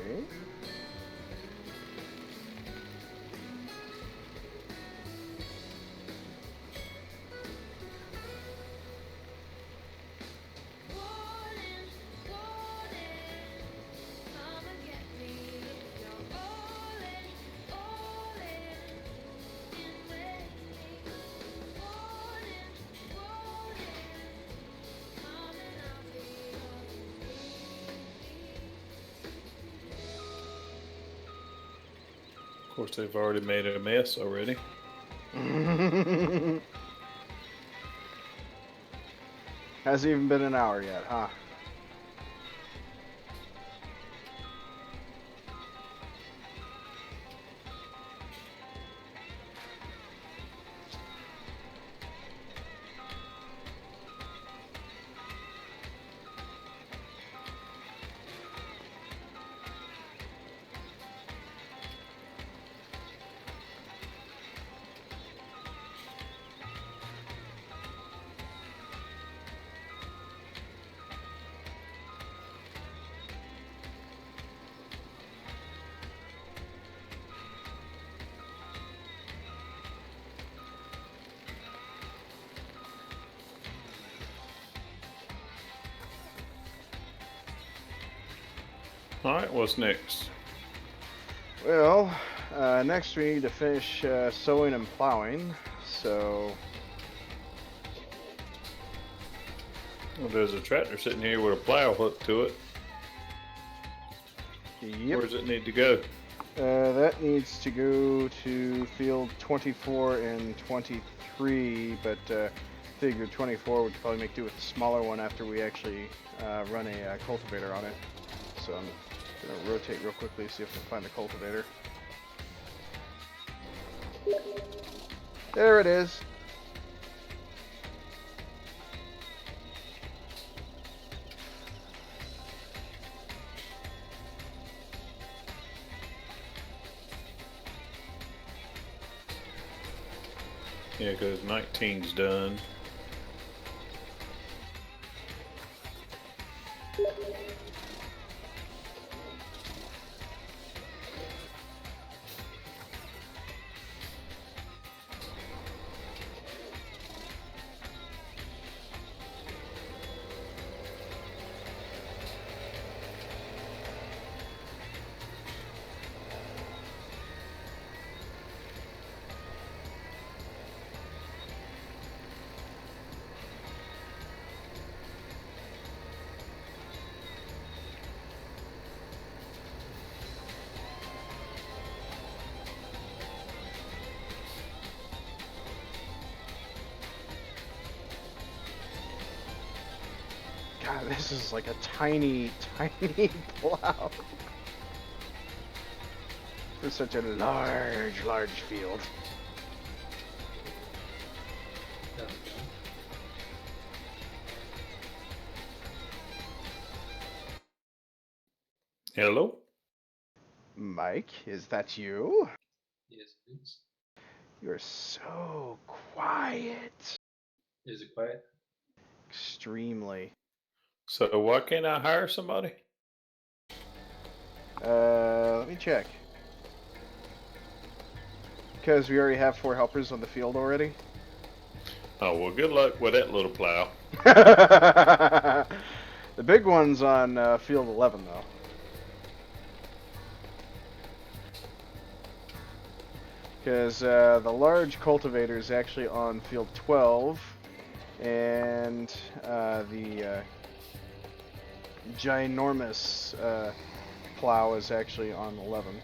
Of course, they've already made a mess already. Hasn't even been an hour yet, huh? Alright, what's next? Well, next we need to finish sowing and plowing, so... Well, there's a tractor sitting here with a plow hooked to it. Yep. Where does it need to go? That needs to go to field 24 and 23, but figure 24 would probably make do with the smaller one after we actually run a cultivator on it. So I'm gonna rotate real quickly, see if we can find the cultivator. There it is. Yeah, because 19's done. this is like a tiny, tiny plow for such a large field. Hello? Mike, is that you? Yes, please. You're so quiet. Is it quiet? Extremely. So why can't I hire somebody? Let me check. Because we already have 4 helpers on the field already. Oh, well, good luck with that little plow. The big one's on field 11, though. Because the large cultivator is actually on field 12, and the ginormous plow is actually on 11.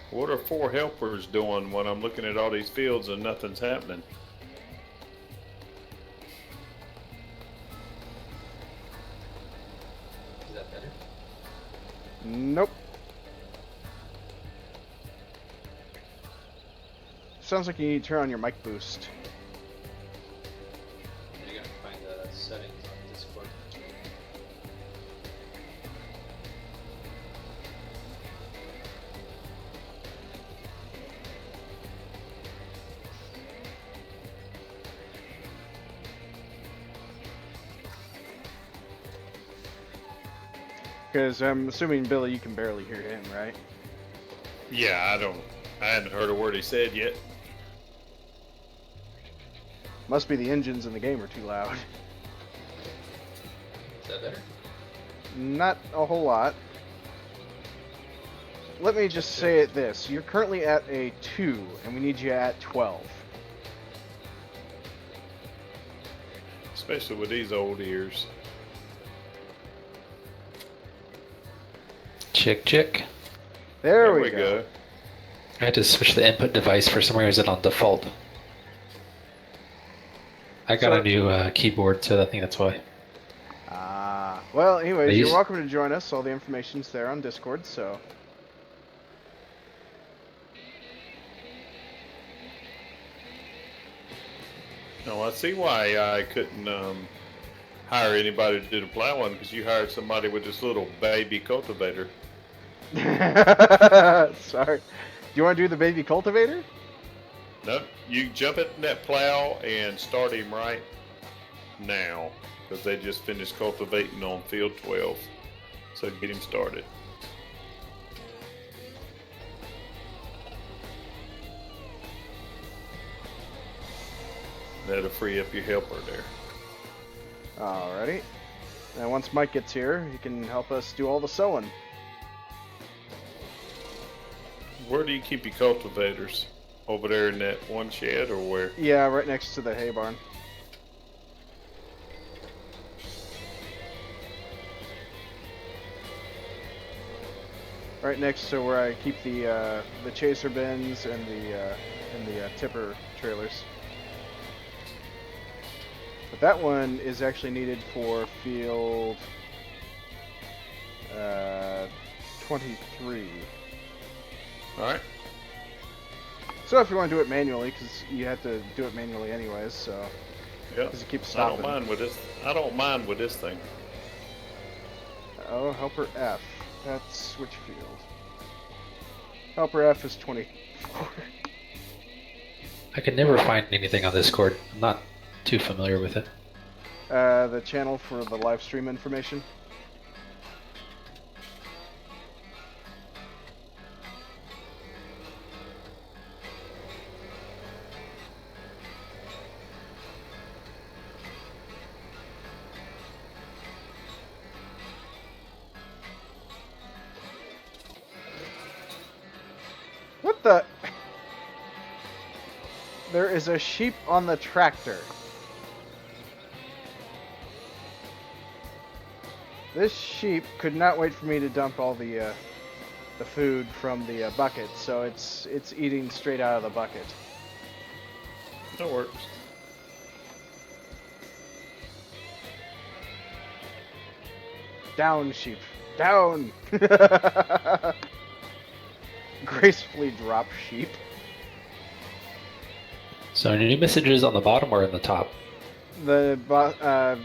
What are 4 helpers doing when I'm looking at all these fields and nothing's happening? Is that better? Nope. Sounds like you need to turn on your mic boost. You're gonna find the settings on Discord. Because I'm assuming, Billy, you can barely hear him, right? Yeah, I hadn't heard a word he said yet. Must be the engines in the game are too loud. Is that better? Not a whole lot. Let me just say it this. You're currently at a 2, and we need you at 12. Especially with these old ears. Check, check. There we go. I had to switch the input device for some reason on default. I got a new keyboard, so I think that's why. Well, anyways, you're welcome to join us. All the information's there on Discord, so... No, I see why I couldn't hire anybody to do the plowing, because you hired somebody with this little baby cultivator. Sorry. Do you want to do the baby cultivator? No, you jump in that plow and start him right now, because they just finished cultivating on field 12. So get him started. That'll free up your helper there. Alrighty. And once Mike gets here, he can help us do all the sowing. Where do you keep your cultivators? Over there in that one shed, or where? Yeah, right next to the hay barn. Right next to where I keep the chaser bins and the tipper trailers. But that one is actually needed for field 23. Alright. So if you want to do it manually, because you have to do it manually anyways, so... Yeah. Because it keeps stopping. I don't mind with this thing. Oh, helper F. That's which field? Helper F is 24. I can never find anything on Discord. I'm not too familiar with it. The channel for the live stream information. What the? There is a sheep on the tractor. This sheep could not wait for me to dump all the food from the bucket, so it's eating straight out of the bucket. That works. Down, sheep. Down! Gracefully drop sheep. So any new messages on the bottom or in the top? The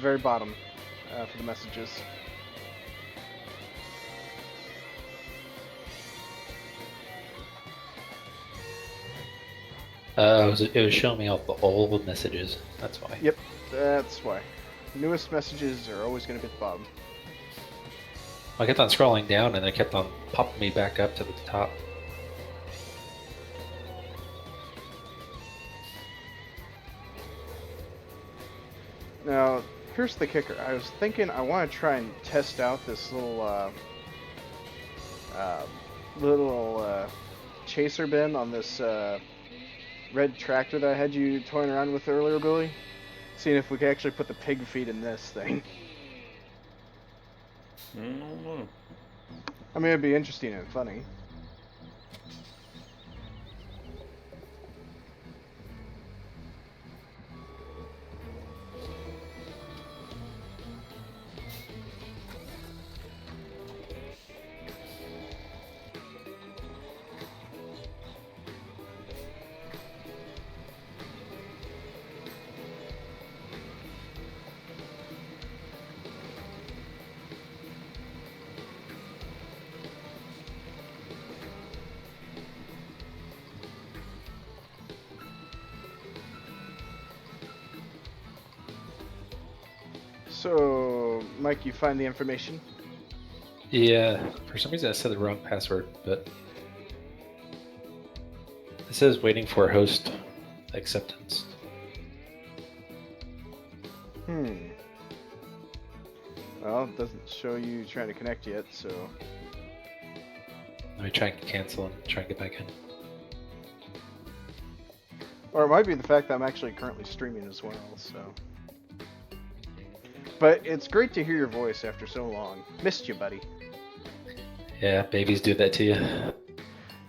very bottom for the messages. It was showing me all the old messages. That's why. Yep, that's why. Newest messages are always going to be at the bottom. I kept on scrolling down and it kept on popping me back up to the top. Now, here's the kicker. I was thinking I want to try and test out this little chaser bin on this red tractor that I had you toying around with earlier, Billy. Seeing if we could actually put the pig feed in this thing. I mean, it'd be interesting and funny. So, Mike, you find the information? Yeah, for some reason I said the wrong password, but it says waiting for host acceptance. Well, it doesn't show you trying to connect yet, so... Let me try and cancel and try and get back in. Or it might be the fact that I'm actually currently streaming as well, so... But it's great to hear your voice after so long. Missed you, buddy. Yeah, babies do that to you.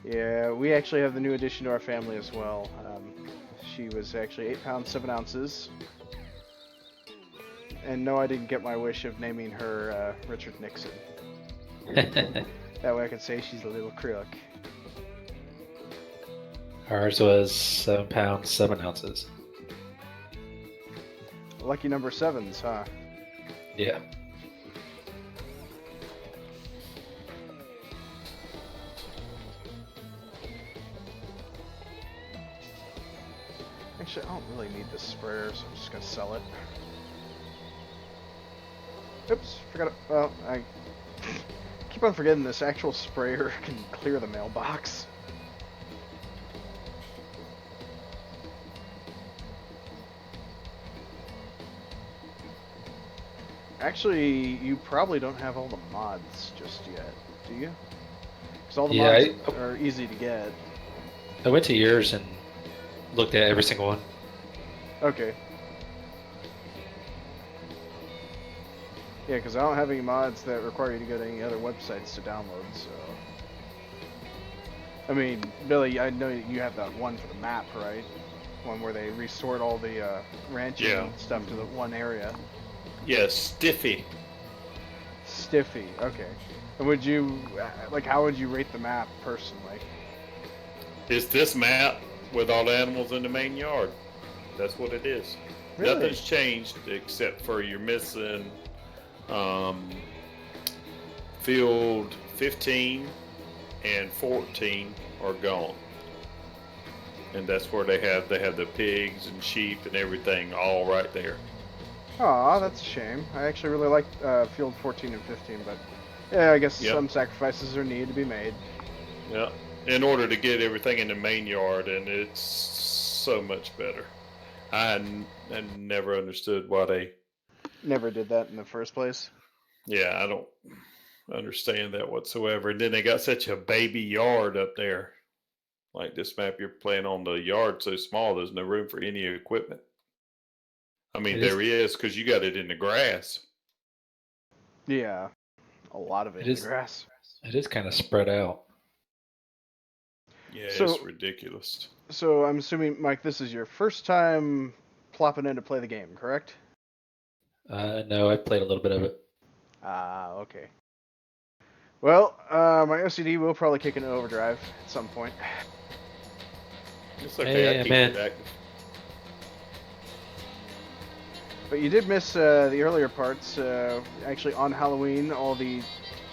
Yeah, we actually have the new addition to our family as well. She was actually 8 pounds 7 ounces. And no, I didn't get my wish of naming her Richard Nixon. That way I can say she's a little crook. Ours was 7 pounds 7 ounces. Lucky number 7s, huh? Yeah. Actually, I don't really need this sprayer, so I'm just gonna sell it. Oops, forgot it. Well, I keep on forgetting this actual sprayer can clear the mailbox. Actually, you probably don't have all the mods just yet, do you? Because all the mods are easy to get. I went to yours and looked at every single one. Okay. Yeah, because I don't have any mods that require you to go to any other websites to download, so... I mean, Billy, I know you have that one for the map, right? One where they resort all the ranching and stuff to the one area. Yeah, Stiffy. Stiffy, okay. And would you, like, how would you rate the map personally? It's this map with all the animals in the main yard. That's what it is. Really? Nothing's changed except for you're missing field 15 and 14 are gone. And that's where they have the pigs and sheep and everything all right there. Aw, that's a shame. I actually really like field 14 and 15, but yeah, I guess some sacrifices are needed to be made. Yeah, in order to get everything in the main yard, and it's so much better. I never understood why they never did that in the first place. Yeah, I don't understand that whatsoever. And then they got such a baby yard up there. Like this map you're playing on, the yard so small, there's no room for any equipment. I mean, there is because you got it in the grass. Yeah, a lot of it in the grass. It is kind of spread out. Yeah, it's ridiculous. So I'm assuming, Mike, this is your first time plopping in to play the game, correct? No, I played a little bit of it. Ah, okay. Well, my OCD will probably kick into overdrive at some point. It's okay. Hey, I keep man. it active. But you did miss the earlier parts. Actually, on Halloween, all the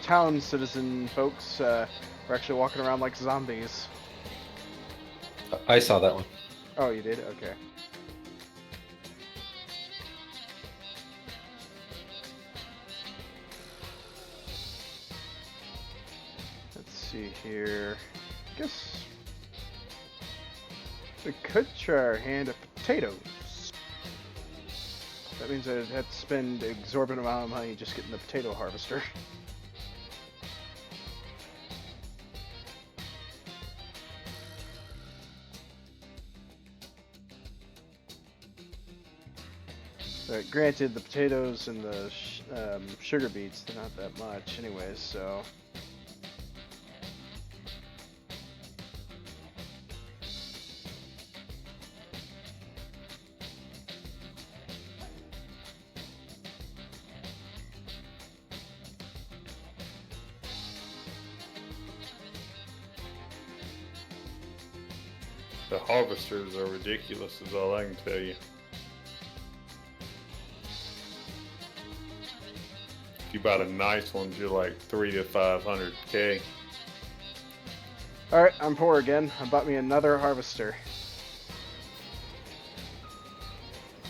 town citizen folks were actually walking around like zombies. I saw that one. Oh, you did? Okay. Let's see here. Guess we could try our hand at potatoes. That means I'd have to spend an exorbitant amount of money just getting the potato harvester. But granted, the potatoes and the sugar beets, they're not that much anyways, so... The harvesters are ridiculous, is all I can tell you. If you buy the nice ones, you're like 300 to 500K. Alright, I'm poor again. I bought me another harvester.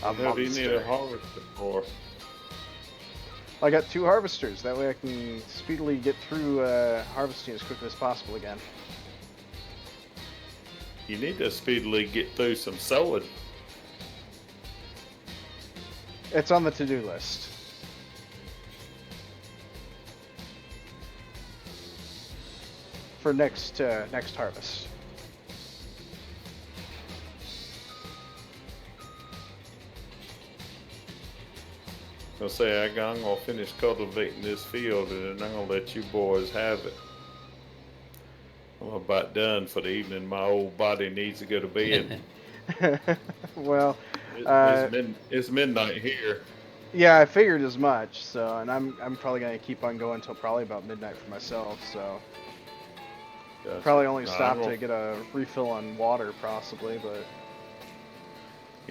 What do you need a harvester for? I got 2 harvesters. That way I can speedily get through harvesting as quickly as possible again. You need to speedily get through some sowing. It's on the to-do list. For next harvest. I'll say I'm gonna finish cultivating this field and then I'm gonna let you boys have it. I'm about done for the evening. My old body needs to go to bed. Well, It's midnight here. yeah, I figured as much. So, and I'm probably gonna keep on going until probably about midnight for myself. So, Gotcha. probably only No, stop I'm to gonna- get a refill on water, possibly. But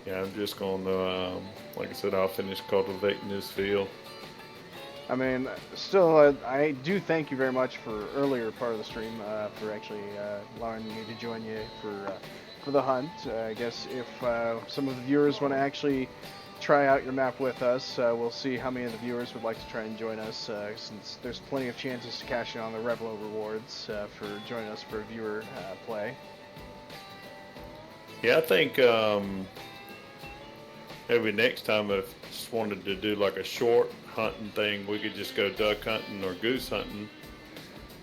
Yeah, I'm just gonna, like I said, I'll finish cultivating this field. I mean, still, I do thank you very much for earlier part of the stream for actually allowing me to join you for the hunt. I guess if some of the viewers want to actually try out your map with us, we'll see how many of the viewers would like to try and join us, since there's plenty of chances to cash in on the Revlo rewards for joining us for a viewer play. Yeah, I think maybe next time if I just wanted to do like a short hunting thing, we could just go duck hunting or goose hunting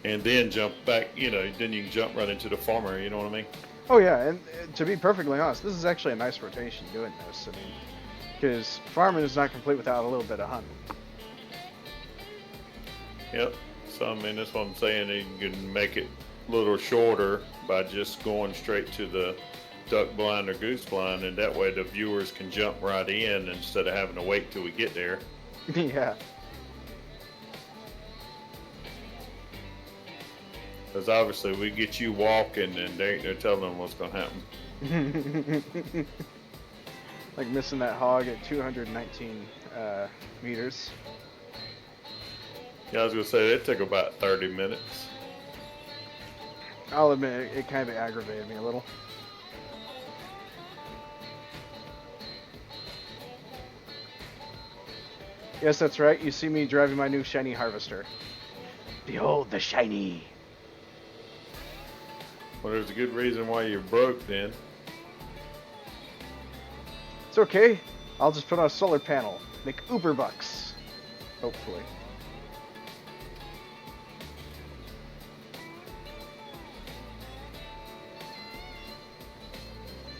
and then jump back, then you can jump right into the farmer, you know what I mean? Oh yeah, and to be perfectly honest, this is actually a nice rotation doing this. I mean, because farming is not complete without a little bit of hunting. Yep. So, I mean, that's what I'm saying. You can make it a little shorter by just going straight to the duck blind or goose blind, and that way the viewers can jump right in instead of having to wait till we get there. Yeah. Because obviously we get you walking and there ain't no telling what's going to happen. Like missing that hog at 219 meters. Yeah, I was going to say, that took about 30 minutes. I'll admit, it kind of aggravated me a little. Yes, that's right. You see me driving my new shiny harvester. Behold the shiny! Well, there's a good reason why you're broke then. It's okay. I'll just put on a solar panel. Make Uber bucks. Hopefully.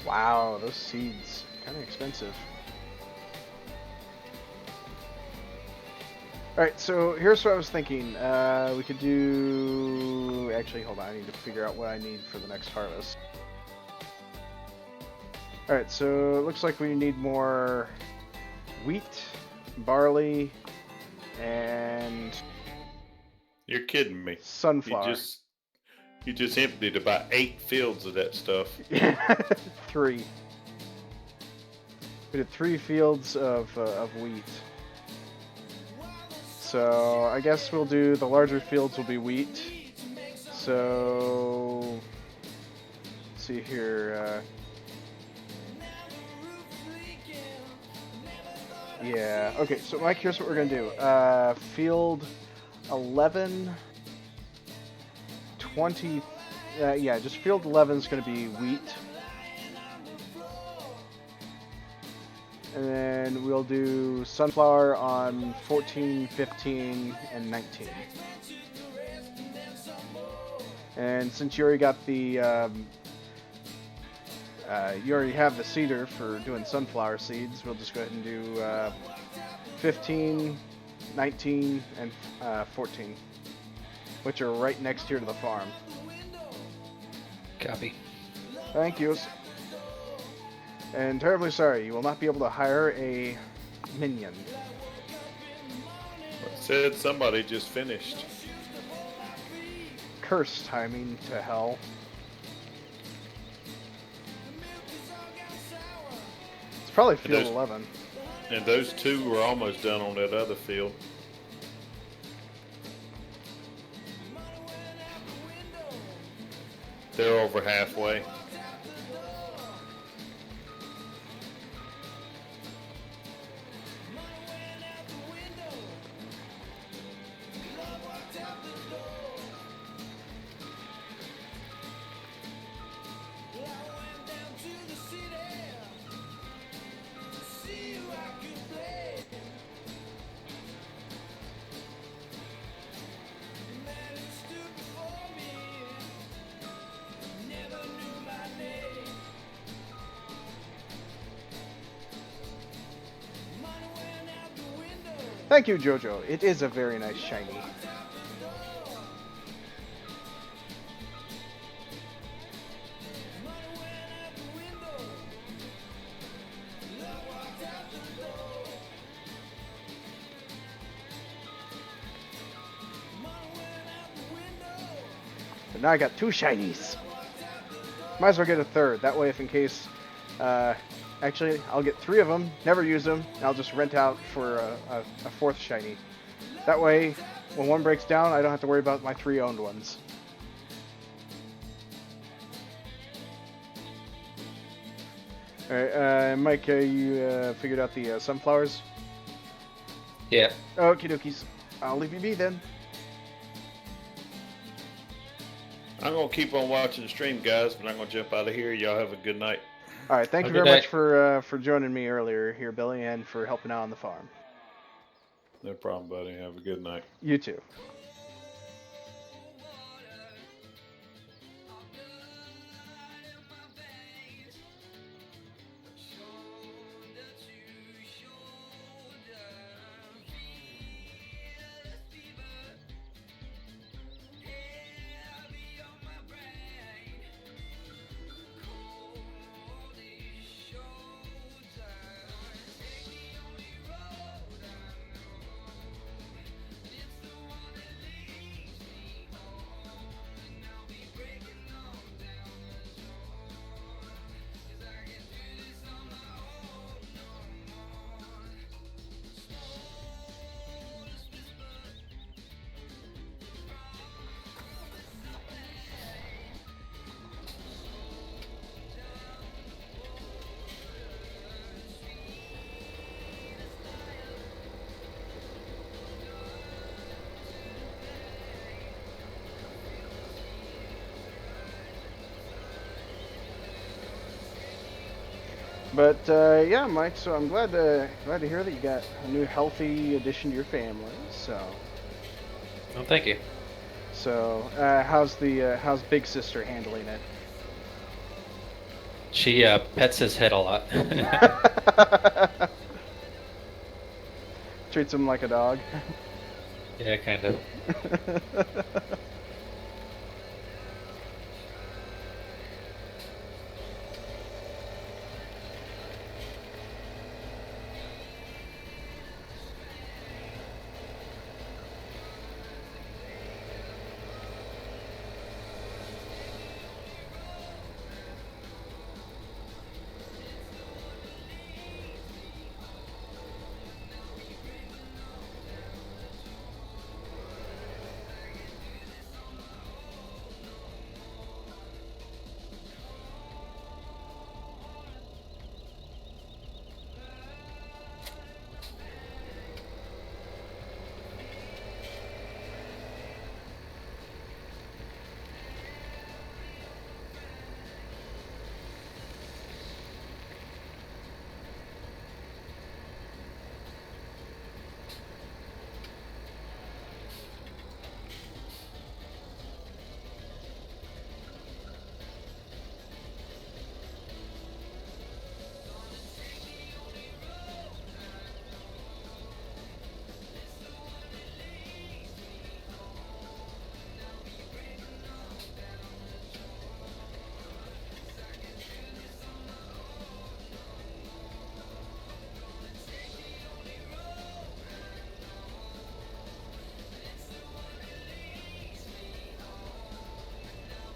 Wow, those seeds. Kind of expensive. Alright, so here's what I was thinking. We could do... Actually, hold on. I need to figure out what I need for the next harvest. Alright, so it looks like we need more wheat, barley, and You're kidding me. sunflower. You just emptied about 8 fields of that stuff. 3. We did 3 fields of wheat. So I guess we'll do the larger fields will be wheat. So let's see here. Yeah. Okay. So Mike, here's what we're gonna do. Field 11, 20. Yeah, just field 11 is gonna be wheat. And then we'll do sunflower on 14, 15, and 19. And since you already got the, you already have the seeder for doing sunflower seeds, we'll just go ahead and do 15, 19, and 14, which are right next here to the farm. Copy. Thank you. And terribly sorry, you will not be able to hire a minion. Said somebody just finished. Curse timing to hell. It's probably field 11. And those 2 were almost done on that other field. They're over halfway. Thank you, Jojo. It is a very nice shiny. But now I got 2 shinies. Might as well get a third. That way, if in case... actually, I'll get 3 of them, never use them, and I'll just rent out for a 4th shiny. That way, when one breaks down, I don't have to worry about my 3 owned ones. Alright, Mike, you figured out the sunflowers? Yeah. Okie dokies. I'll leave you be then. I'm going to keep on watching the stream, guys, but I'm going to jump out of here. Y'all have a good night. All right, thank you very much for joining me earlier here, Billy, and for helping out on the farm. No problem, buddy. Have a good night. You too. But yeah, Mike. So I'm glad to hear that you got a new healthy addition to your family. So. Well, thank you. So how's Big Sister handling it? She pets his head a lot. Treats him like a dog. Yeah, kind of.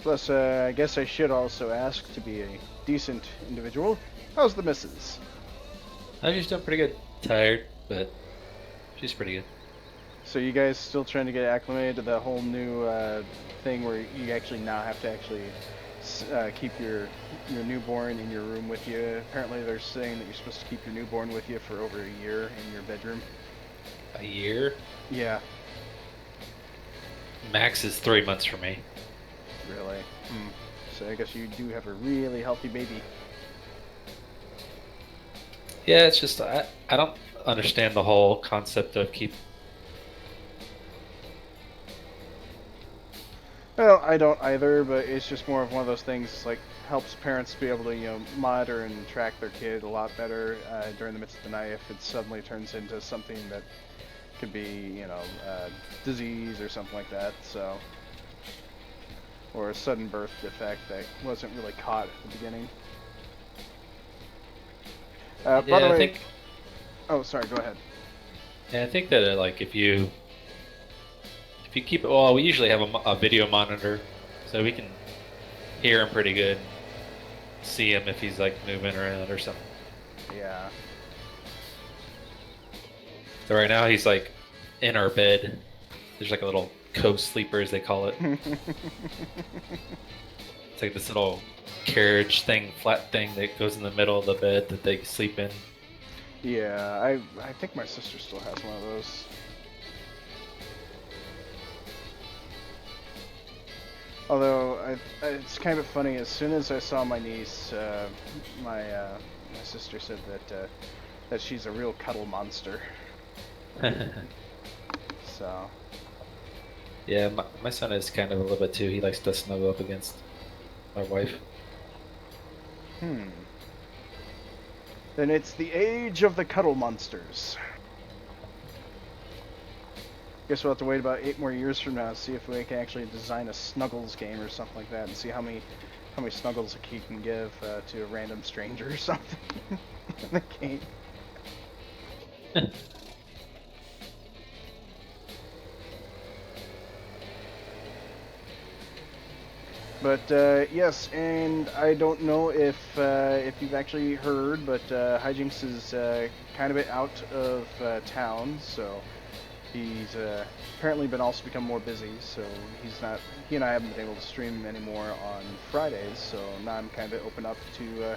Plus, I guess I should also ask, to be a decent individual, how's the missus? She's doing pretty good. Tired, but she's pretty good. So you guys still trying to get acclimated to the whole new thing where you actually now have to actually keep your newborn in your room with you? Apparently they're saying that you're supposed to keep your newborn with you for over a year in your bedroom. A year? Yeah. Max is 3 months for me. Really? So I guess you do have a really healthy baby. Yeah, it's just I don't understand the whole concept of keep. Well, I don't either, but it's just more of one of those things, like, helps parents be able to, monitor and track their kid a lot better during the midst of the night if it suddenly turns into something that could be, disease or something like that, so. Or a sudden birth defect that wasn't really caught at the beginning. By the way, I think. Oh, sorry, go ahead. Yeah, I think that like if you keep it, well, we usually have a video monitor, so we can hear him pretty good, see him if he's like moving around or something. Yeah. So right now he's like in our bed. There's like a little co-sleeper, as they call it. It's like this little carriage thing, flat thing that goes in the middle of the bed that they sleep in. Yeah, I think my sister still has one of those. Although, it's kind of funny, as soon as I saw my niece, my sister said that she's a real cuddle monster. So. Yeah, my son is kind of a little bit too. He likes to snuggle up against my wife. Then it's the age of the cuddle monsters. Guess we'll have to wait about 8 more years from now to see if we can actually design a Snuggles game or something like that, and see how many Snuggles a key can give to a random stranger or something in the game. But yes, and I don't know if you've actually heard, but Hijinks is kind of bit out of town, so he's apparently also become more busy. So he and I haven't been able to stream anymore on Fridays. So now I'm kind of open up to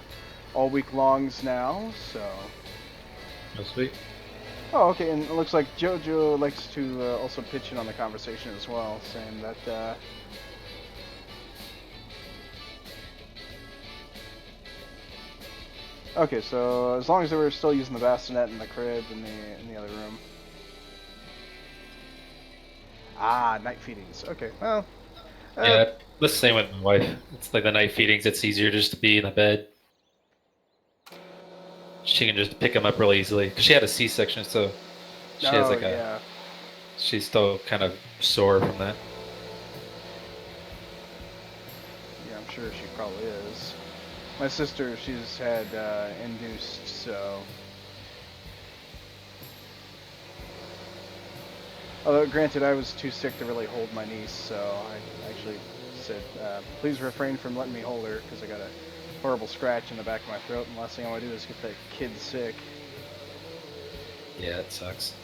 all week longs now. So. Oh, sweet. Oh, okay, and it looks like JoJo likes to also pitch in on the conversation as well, saying that. Okay, so as long as they were still using the bassinet in the crib in the other room. Ah, night feedings. Okay, well. Yeah, the same with my wife. It's like the night feedings. It's easier just to be in the bed. She can just pick him up really easily because she had a C-section, so she has like yeah. She's still kind of sore from that. Yeah, I'm sure she probably is. My sister, she's had induced, so. Although, granted, I was too sick to really hold my niece, so I actually said, please refrain from letting me hold her, because I got a horrible scratch in the back of my throat, and the last thing I want to do is get that kid sick. Yeah, it sucks.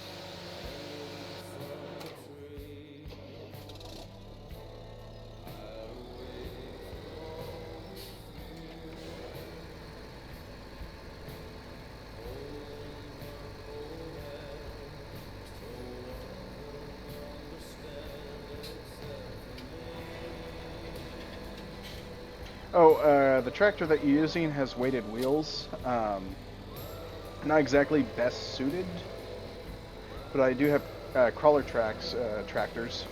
Oh, the tractor that you're using has weighted wheels. Not exactly best suited, but I do have crawler tractors.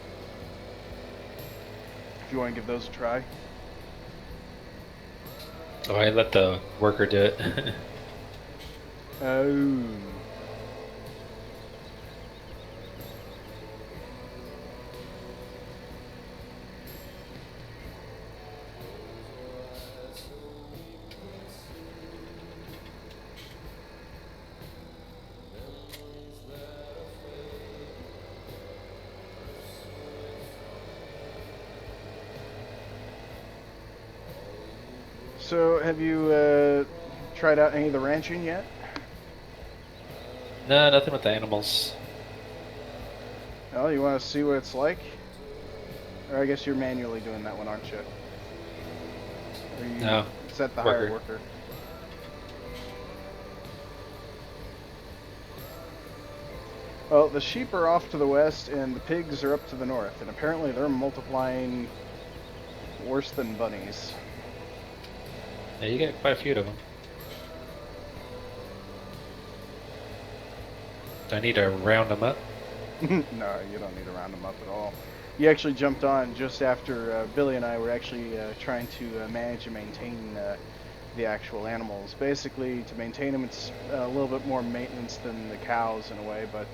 If you want to give those a try. Oh, I let the worker do it. Oh. So, have you tried out any of the ranching yet? No, nothing with the animals. Well, you want to see what it's like? Or I guess you're manually doing that one, aren't you? Or you No. set the hired Worker. worker. Well, the sheep are off to the west, and the pigs are up to the north, and apparently they're multiplying worse than bunnies. Yeah, you get quite a few of them. Do I need to round them up? No, you don't need to round them up at all. You actually jumped on just after Billy and I were actually trying to manage and maintain the actual animals. Basically, to maintain them, it's a little bit more maintenance than the cows in a way, but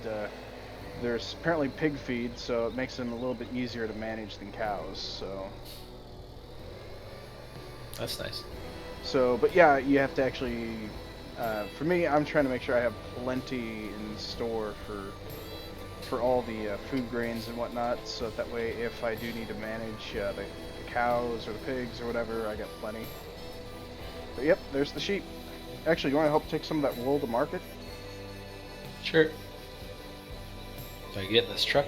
there's apparently pig feed, so it makes them a little bit easier to manage than cows. That's nice. But yeah, you have to actually. For me, I'm trying to make sure I have plenty in store for all the food grains and whatnot, so that way if I do need to manage the cows or the pigs or whatever, I got plenty. But yep, there's the sheep. Actually, you want to help take some of that wool to market? Sure. Do I get in this truck?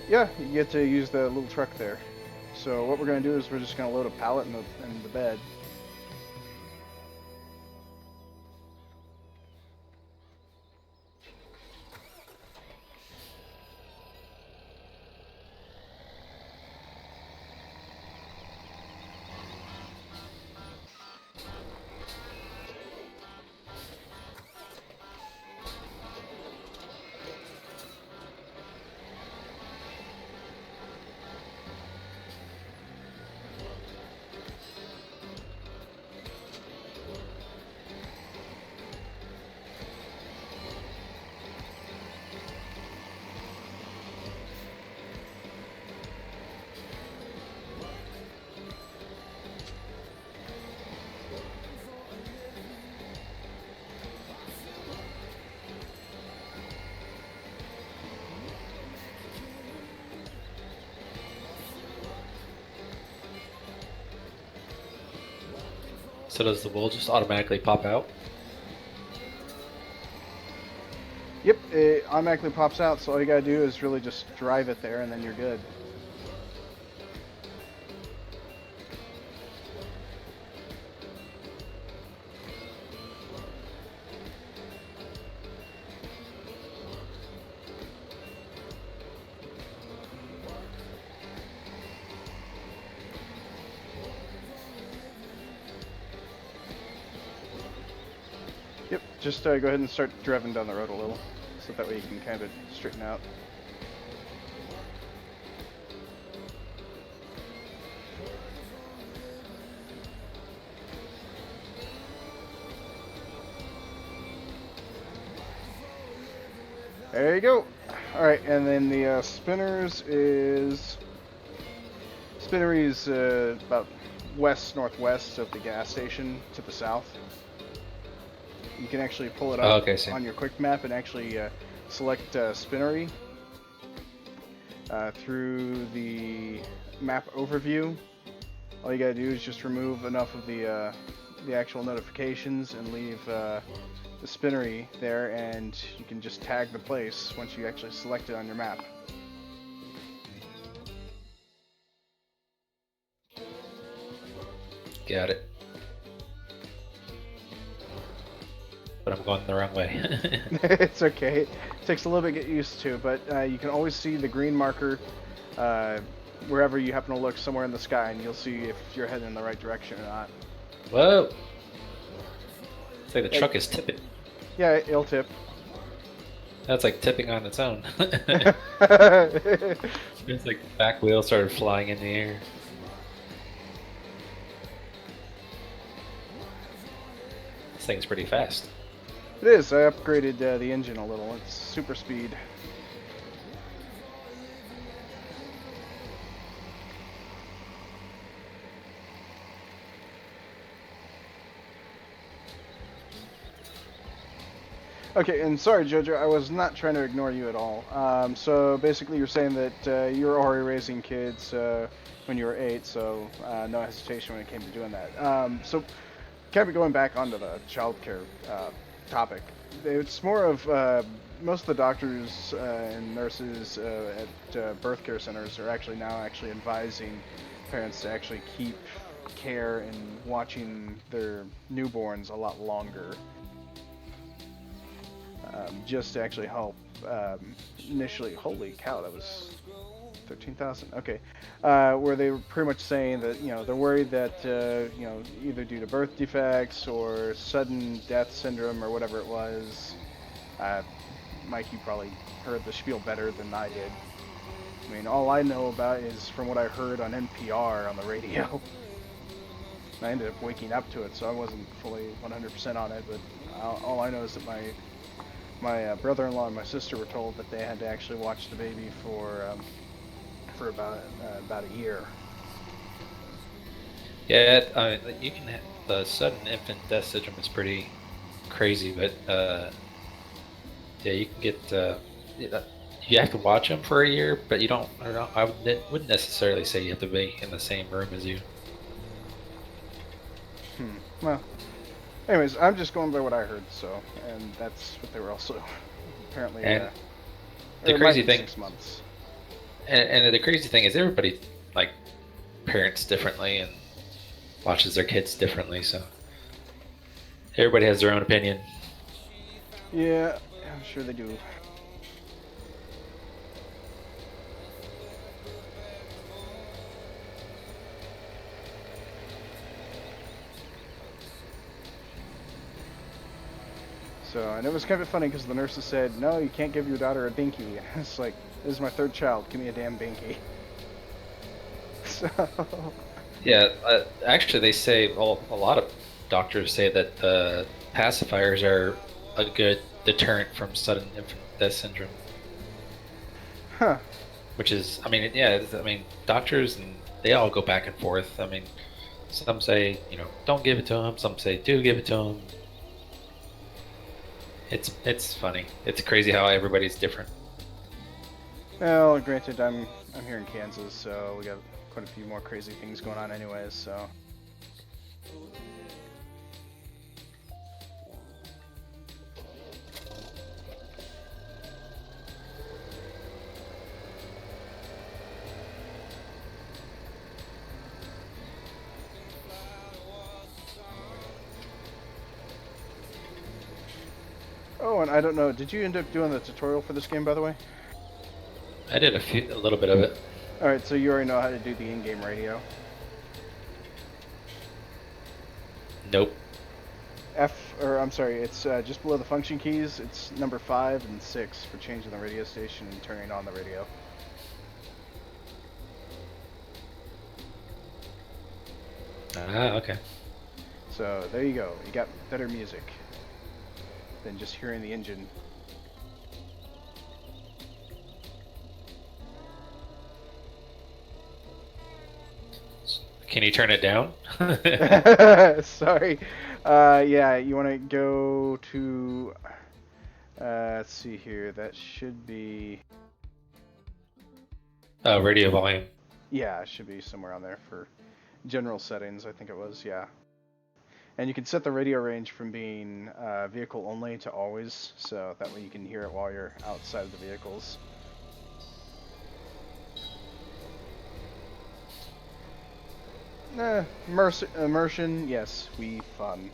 Yeah, you get to use the little truck there. So what we're going to do is we're just going to load a pallet in the bed. So does the wool just automatically pop out? Yep, it automatically pops out, so all you gotta do is really just drive it there and then you're good. Yep, just go ahead and start driving down the road a little, so that way you can kind of straighten out. There you go. Alright, and then the spinners is... Spinnery's about west-northwest of the gas station to the south. You can actually pull it up on your quick map and actually select Spinnery through the map overview. All you gotta do is just remove enough of the actual notifications and leave the Spinnery there, and you can just tag the place once you actually select it on your map. Got it. But I'm going the wrong way. It's okay. It takes a little bit to get used to, but you can always see the green marker wherever you happen to look somewhere in the sky, and you'll see if you're heading in the right direction or not. Whoa! It's like the truck is tipping. Yeah, it'll tip. That's like tipping on its own. It's like the back wheel started flying in the air. This thing's pretty fast. It is. I upgraded the engine a little. It's super speed. Okay, and sorry, Jojo, I was not trying to ignore you at all. So basically, you're saying that you were already raising kids when you were 8, so no hesitation when it came to doing that. So, kind of going back onto the childcare topic, it's more of most of the doctors and nurses at birth care centers are actually now actually advising parents to actually keep care and watching their newborns a lot longer. Just to actually help initially. Holy cow, that was 13,000. Okay, where they were pretty much saying that they're worried that either due to birth defects or sudden death syndrome or whatever it was. Mike, you probably heard the spiel better than I did. I mean, all I know about is from what I heard on NPR on the radio. I ended up waking up to it, so I wasn't fully 100% on it. But all I know is that my brother-in-law and my sister were told that they had to actually watch the baby for about a year. Yeah, I mean, you can the sudden infant death syndrome is pretty crazy, but yeah, you can get you have to watch them for a year, but you don't. I wouldn't necessarily say you have to be in the same room as you. Well, anyways, I'm just going by what I heard, so, and that's what they were also apparently. And the crazy thing, 6 months. And the crazy thing is, everybody like parents differently and watches their kids differently, so everybody has their own opinion. Yeah, I'm sure they do. So, and it was kind of funny because the nurses said, no, you can't give your daughter a binky. It's like, this is my 3rd child, give me a damn binky. So... Yeah, actually they say, well, a lot of doctors say that pacifiers are a good deterrent from sudden infant death syndrome. Huh. Which is, I mean, yeah, I mean, doctors, and they all go back and forth. I mean, some say, don't give it to him. Some say, do give it to him. It's funny. It's crazy how everybody's different. Well, granted, I'm here in Kansas, so we got quite a few more crazy things going on anyways, so... Oh, and I don't know, did you end up doing the tutorial for this game, by the way? I did a little bit of it. Alright, so you already know how to do the in-game radio. Nope. I'm sorry, it's just below the function keys. It's number 5 and 6 for changing the radio station and turning on the radio. Ah, okay. So there you go. You got better music than just hearing the engine. Can you turn it down? Sorry. Yeah, you want to go to... let's see here. That should be... Radio volume. Yeah, it should be somewhere on there for general settings, I think it was, yeah. And you can set the radio range from being vehicle only to always, so that way you can hear it while you're outside of the vehicles. Immersion, yes, we fun.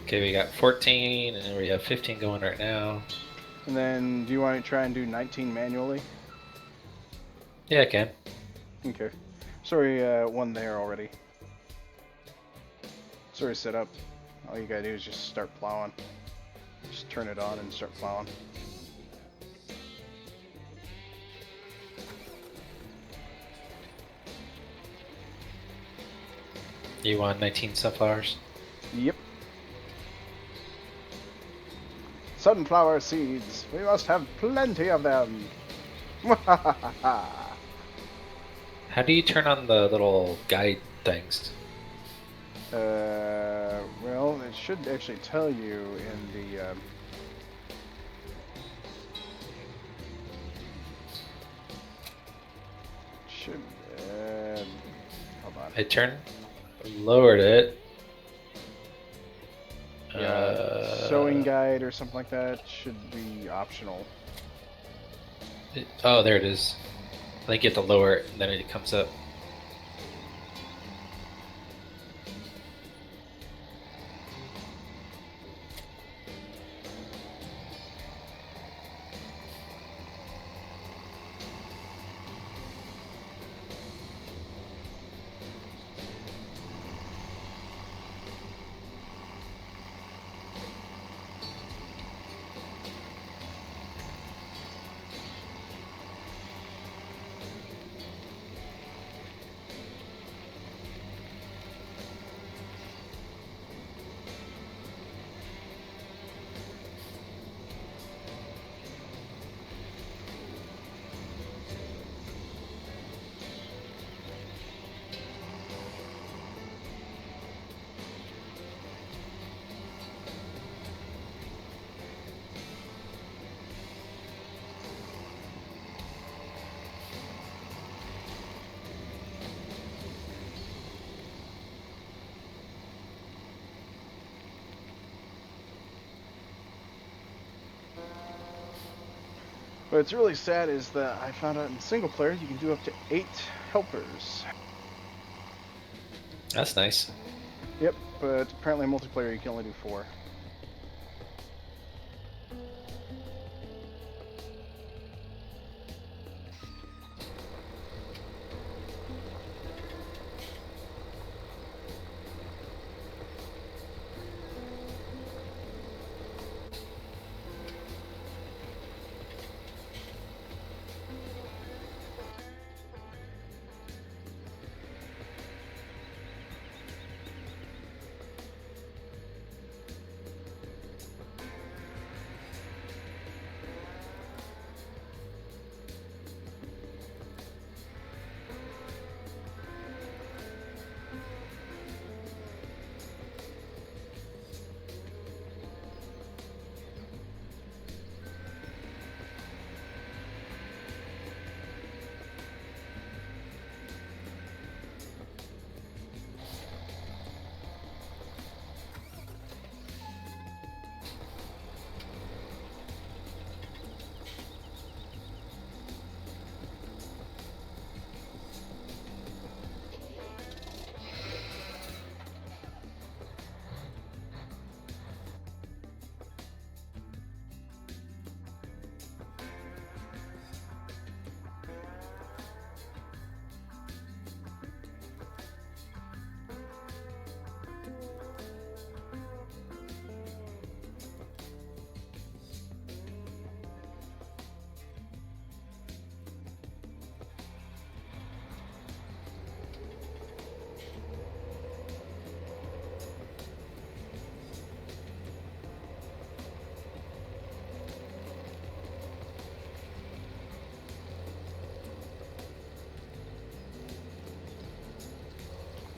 Okay, we got 14, and then we have 15 going right now. And then, do you want to try and do 19 manually? Yeah, I can. Okay. Sorry, one there already. It's already set up. All you gotta do is just start plowing. Just turn it on and start plowing. You want 19 sunflowers? Yep. Sunflower seeds. We must have plenty of them. How do you turn on the little guide things? Well, it should actually tell you in the. Should. Hold on. Lowered it. Sewing guide or something like that should be optional. Oh, there it is. I think you have to lower it, and then it comes up. What's really sad is that I found out in single player you can do up to 8 helpers. That's nice. Yep, but apparently in multiplayer you can only do 4.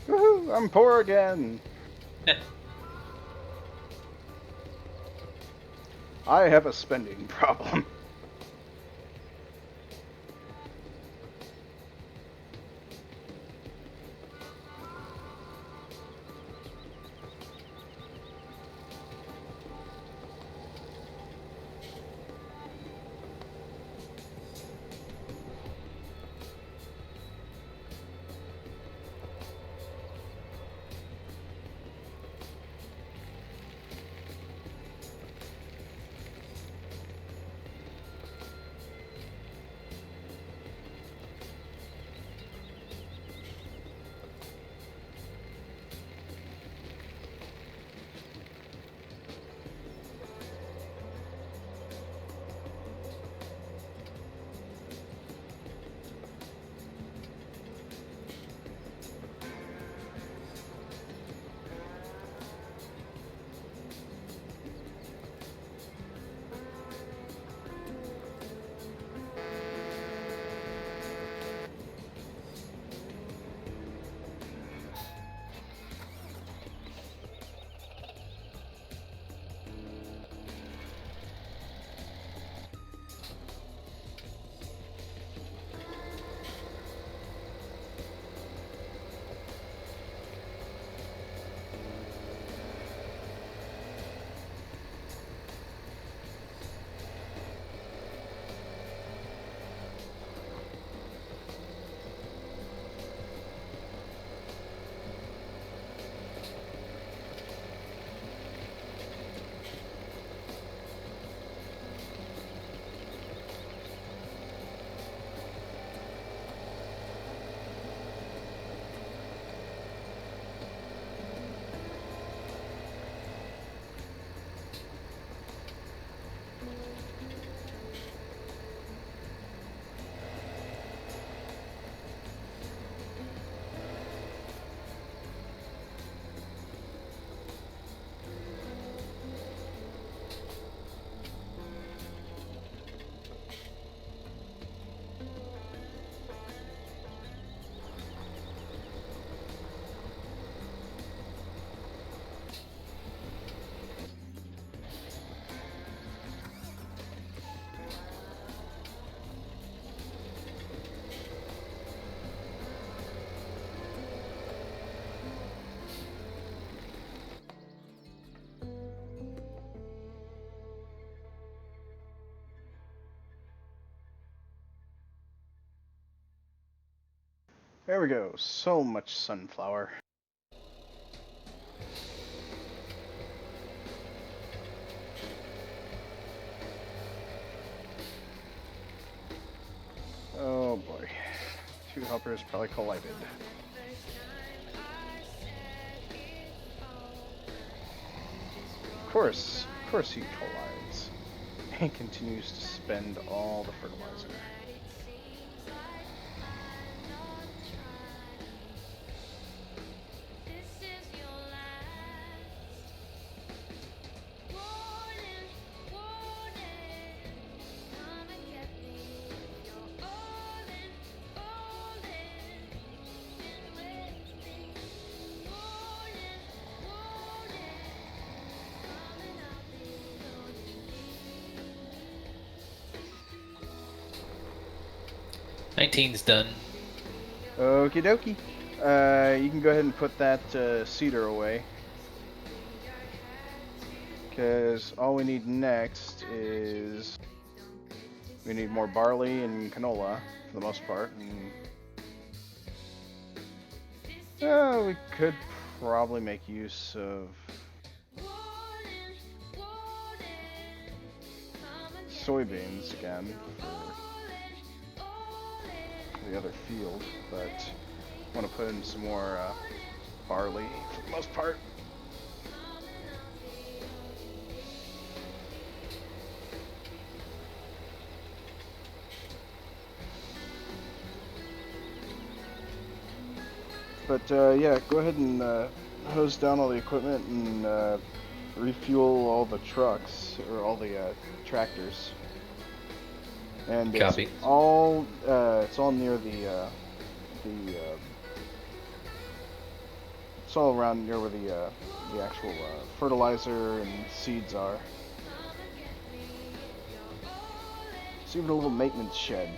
Woohoo! I'm poor again! I have a spending problem. There we go. So much sunflower. Oh boy. Two hoppers probably collided. Of course he collides. And continues to spend all the fertilizer. Nineteen's done. Okie dokie. You can go ahead and put that cedar away. Because all we need next is... we need more barley and canola, for the most part. And we could probably make use of soybeans again for the other field, but I want to put in some more barley for the most part. But yeah, go ahead and hose down all the equipment and refuel all the trucks, or all the tractors. And Copy. it's all near the it's all around near where the actual fertilizer and seeds are. It's even a little maintenance shed.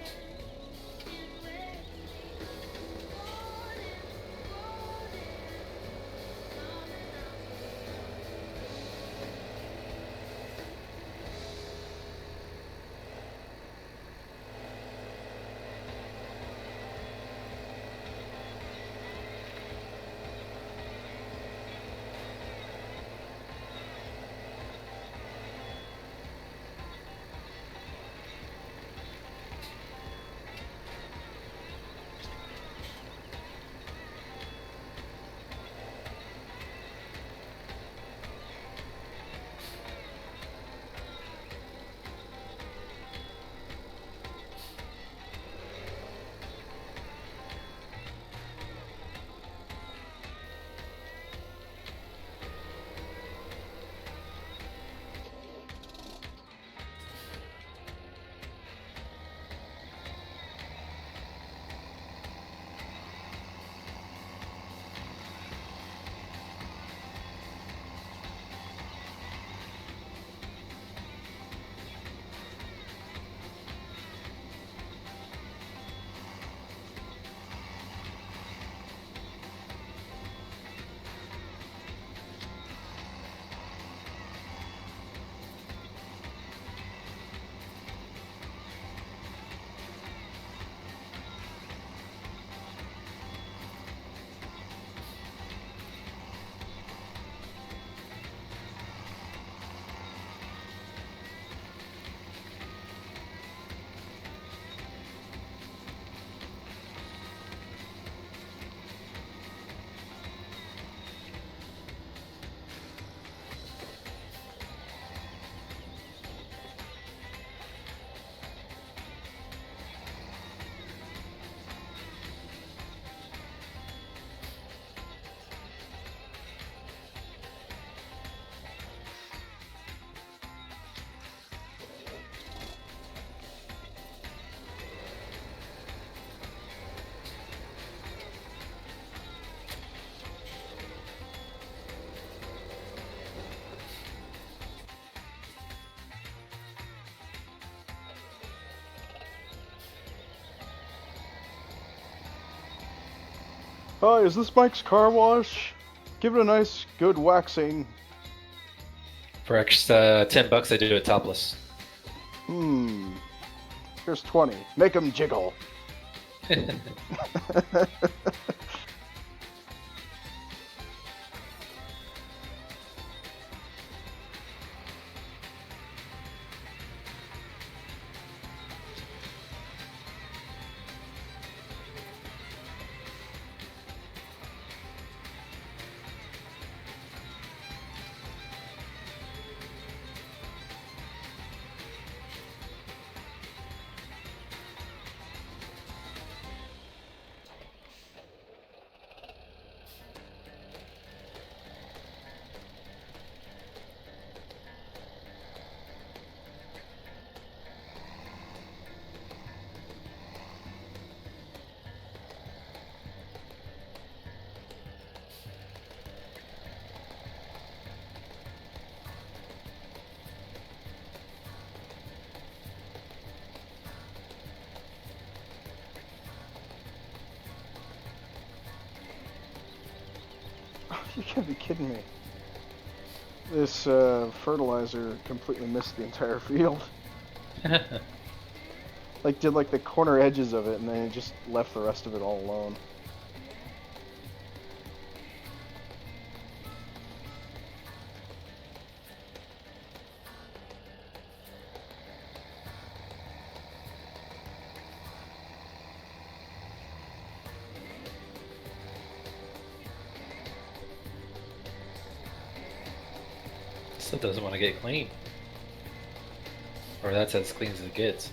Hi, is this Mike's car wash? Give it a nice, good waxing. For extra $10, I do it topless. Here's 20. Make 'em jiggle. You can't be kidding me. This fertilizer completely missed the entire field. Like, did like the corner edges of it, and then it just left the rest of it all alone. Still doesn't want to get clean. Or that's as clean as it gets.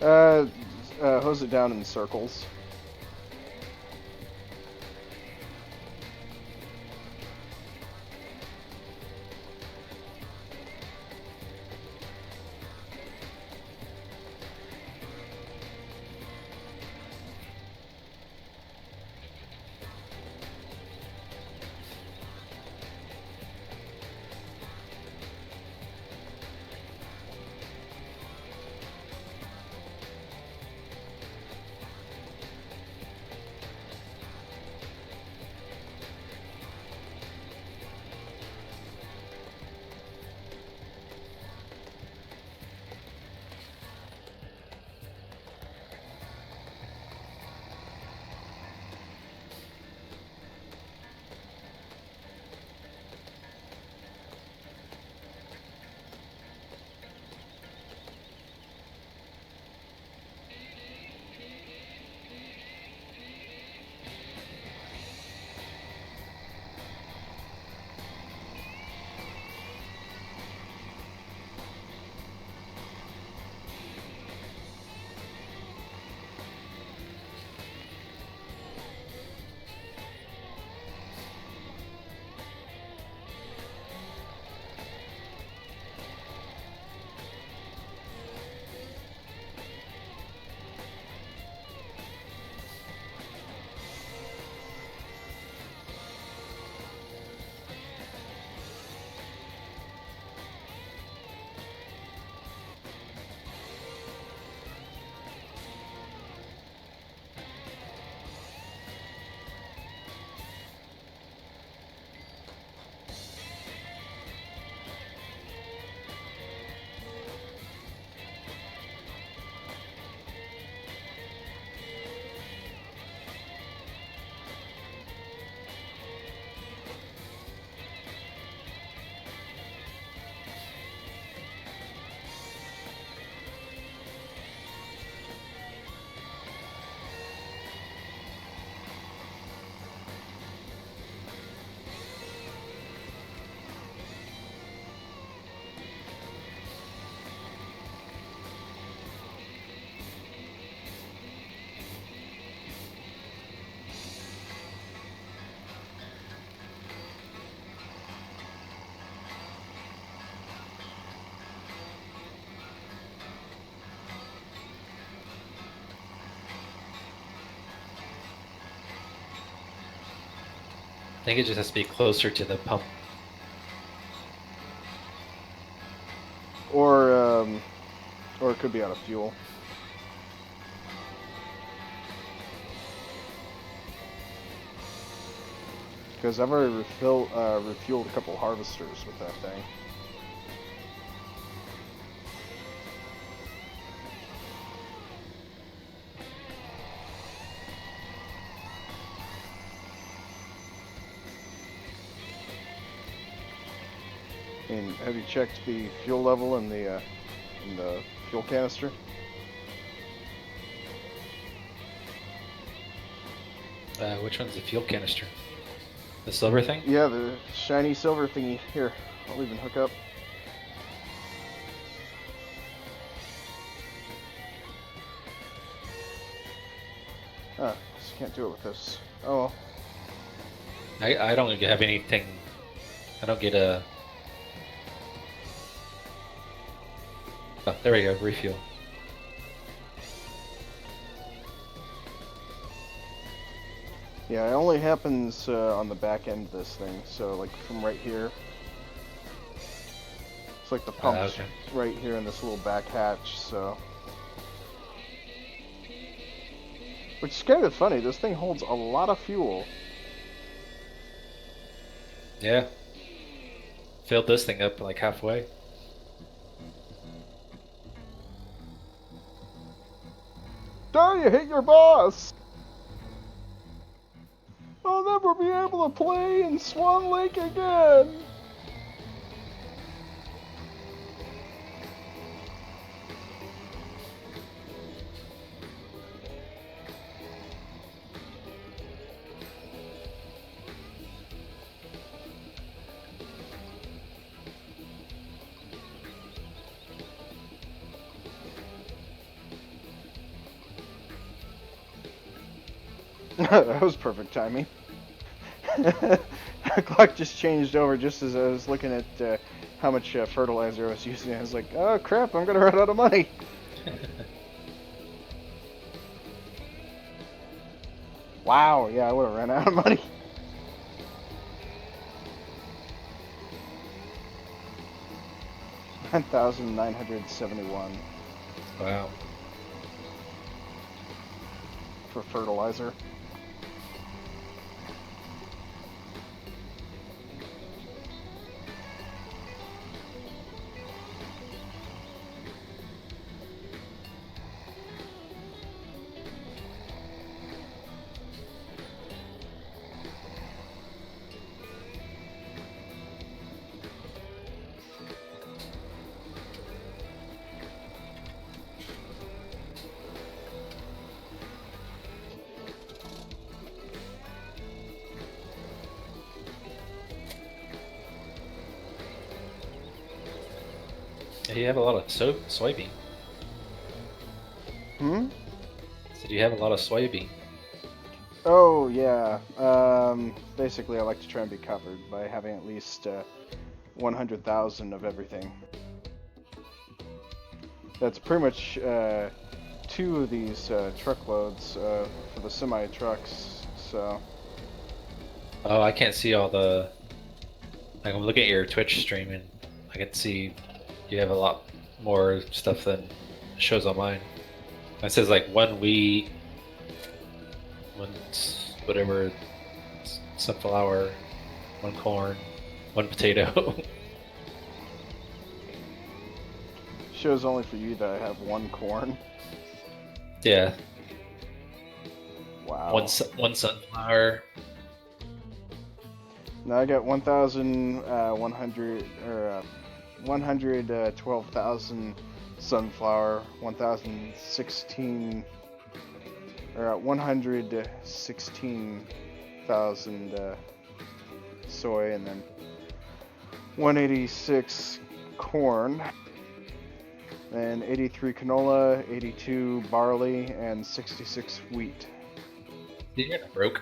Hose it down in circles. I think it just has to be closer to the pump. Or it could be out of fuel. Because I've already refueled a couple harvesters with that thing. mean, have you checked the fuel level in the fuel canister? Which one's the fuel canister? The silver thing? Yeah, the shiny silver thingy. Here, I'll even hook up. Just can't do it with this. Oh well. I don't have anything. I don't get a. Oh, there we go. Refuel. Yeah, it only happens on the back end of this thing, so like from right here. It's like the pump's okay. right here in this little back hatch, so. Which is kind of funny, this thing holds a lot of fuel. Yeah. Filled this thing up like halfway. Darn, you hit your boss! I'll never be able to play in Swan Lake again! That was perfect timing. The clock just changed over just as I was looking at how much fertilizer I was using. I was like, oh crap, I'm gonna run out of money. Wow, yeah, I would have run out of money. $9,971 Wow. for fertilizer. You have a lot of soybean. Hmm? So do you have a lot of soybean? Oh, yeah. Basically, I like to try and be covered by having at least 100,000 of everything. That's pretty much 2 of these truckloads for the semi-trucks, so... Oh, I can't see all the. Like, I'm looking at your Twitch stream and I can see you have a lot more stuff than shows on mine. It says like 1 wheat, 1 whatever, sunflower, 1 corn, 1 potato. Shows only for you that I have 1 corn. Yeah, Wow. 1 sunflower. Now I got 1,100 or 112,000 sunflower, 1,016 or 116,000 soy, and then 186 corn, and 83 canola, 82 barley, and 66 wheat. You're not broke.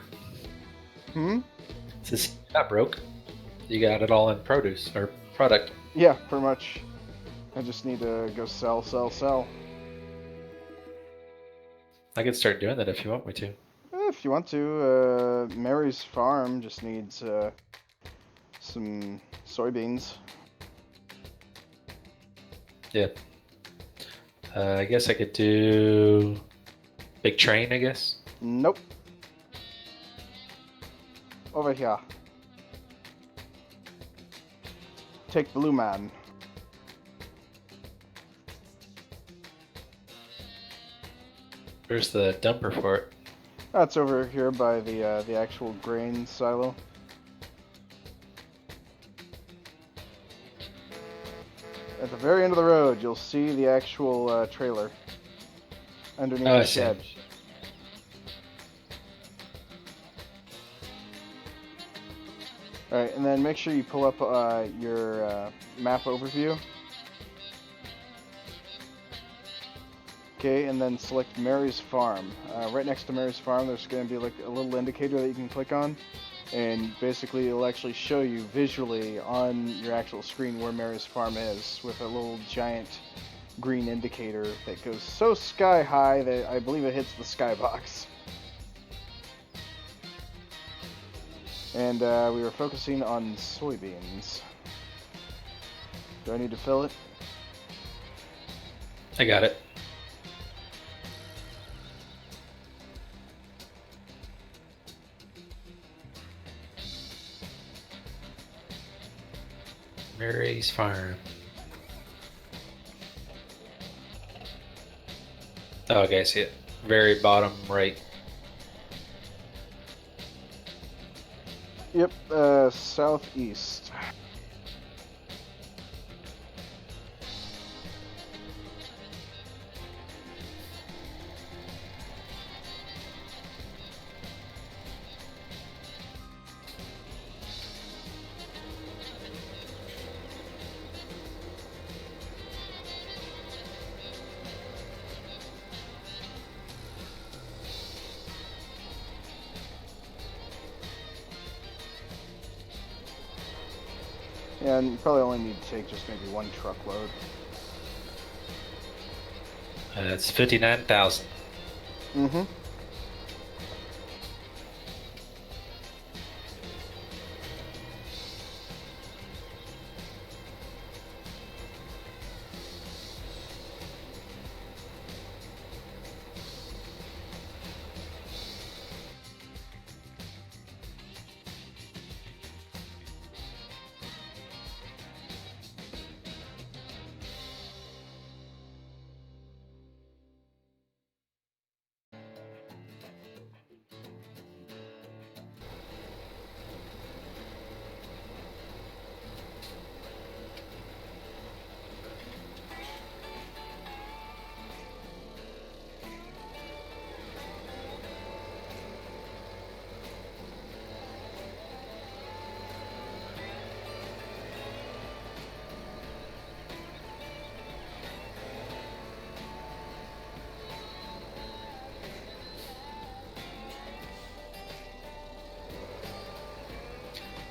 Hmm? It says you're not broke. You got it all in produce or product. Yeah, pretty much. I just need to go sell. I could start doing that if you want me to. If you want to, Mary's farm just needs some soybeans. Yeah. I guess I could do big train, I guess. Nope. Over here. Take Blue Man. Where's the dumper for it? That's over here by the actual grain silo. very end of the road, you'll see the actual trailer underneath Oh, I the see. shed. Alright, and then make sure you pull up your map overview. Okay, and then select Mary's Farm. Right next to Mary's Farm, there's going to be like a little indicator that you can click on, and basically it'll actually show you visually on your actual screen where Mary's Farm is, with a little giant green indicator that goes so sky high that I believe it hits the skybox. And we were focusing on soybeans. Do I need to fill it? I got it. Mary's Farm. Oh, okay, I see it. Very bottom right. Yep, southeast. And you probably only need to take just maybe one truckload. It's 59,000. Mm-hmm.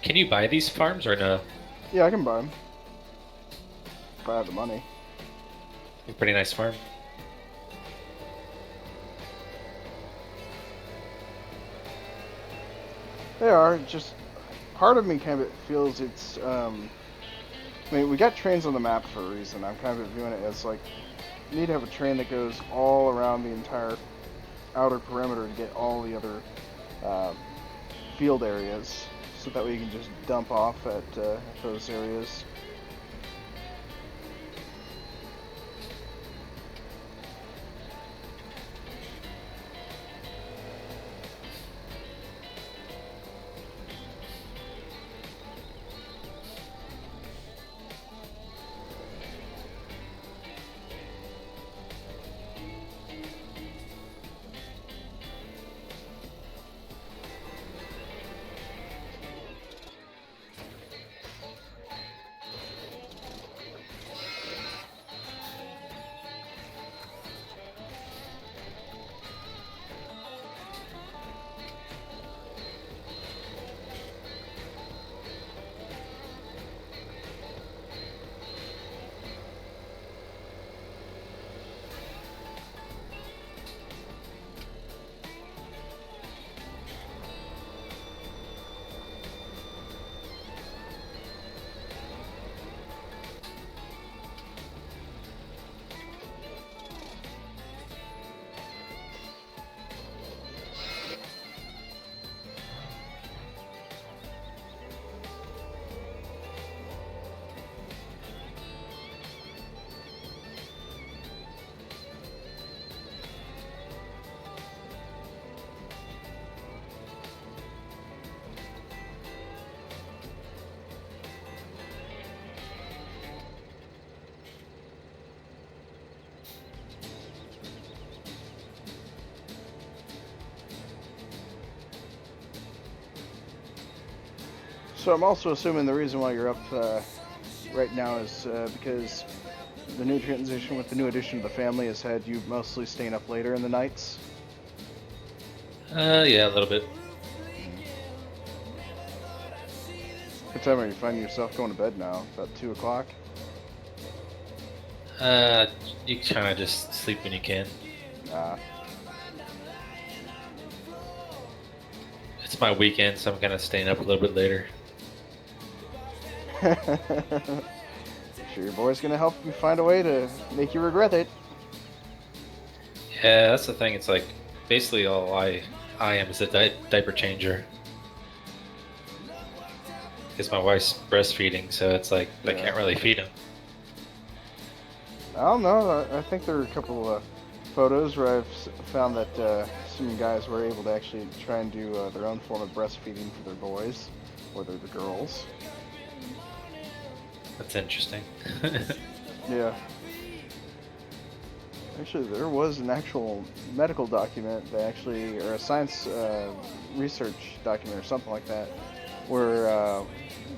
Can you buy these farms or no? Yeah, I can buy them. If I have the money. A pretty nice farm. They are, just part of me kind of feels it's, I mean, we got trains on the map for a reason. I'm kind of viewing it as like, you need to have a train that goes all around the entire outer perimeter to get all the other field areas, so that way you can just dump off at those areas. So I'm also assuming the reason why you're up right now is because the new transition with the new addition to the family has had you mostly staying up later in the nights. Yeah, a little bit. What time are you finding yourself going to bed now? About 2 o'clock? You kind of just sleep when you can. Ah. It's my weekend, so I'm kind of staying up a little bit later. Sure, your boy's gonna help you find a way to make you regret it. Yeah, that's the thing. It's like basically all I am is a diaper changer. Because my wife's breastfeeding, so it's like I Yeah. can't really feed him. I don't know. I think there are a couple of photos where I've found that some guys were able to actually try and do their own form of breastfeeding for their boys, or the girls. That's interesting. Yeah. Actually, there was an actual medical document that actually, or a science research document or something like that, where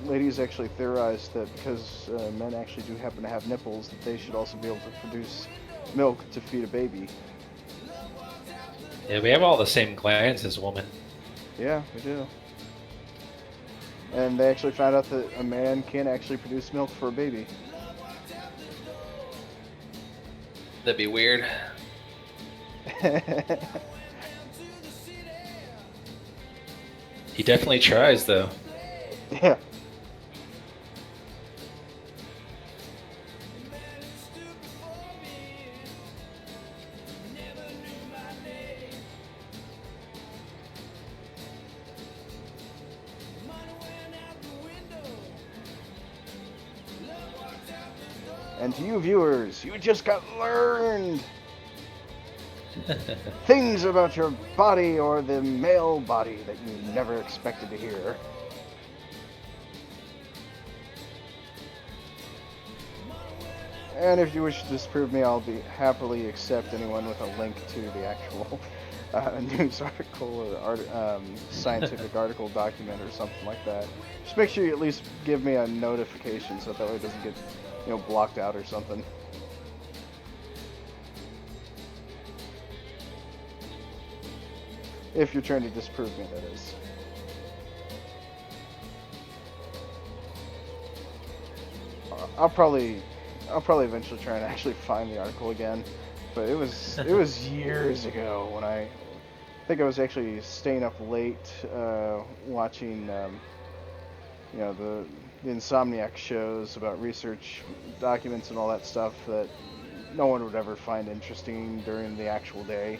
ladies actually theorized that because men actually do happen to have nipples, that they should also be able to produce milk to feed a baby. Yeah, we have all the same glands as women. Yeah, we do. And they actually found out that a man can actually produce milk for a baby. That'd be weird. He definitely tries, though. Yeah. And to you viewers, you just got learned things about your body or the male body that you never expected to hear. And if you wish to disprove me, I'll be happily accept anyone with a link to the actual news article or scientific article document or something like that. Just make sure you at least give me a notification so that way it doesn't get, blocked out or something. If you're trying to disprove me, that is. I'll probably eventually try and actually find the article again, but it was years ago when I think I was actually staying up late watching the Insomniac shows about research documents and all that stuff that no one would ever find interesting during the actual day.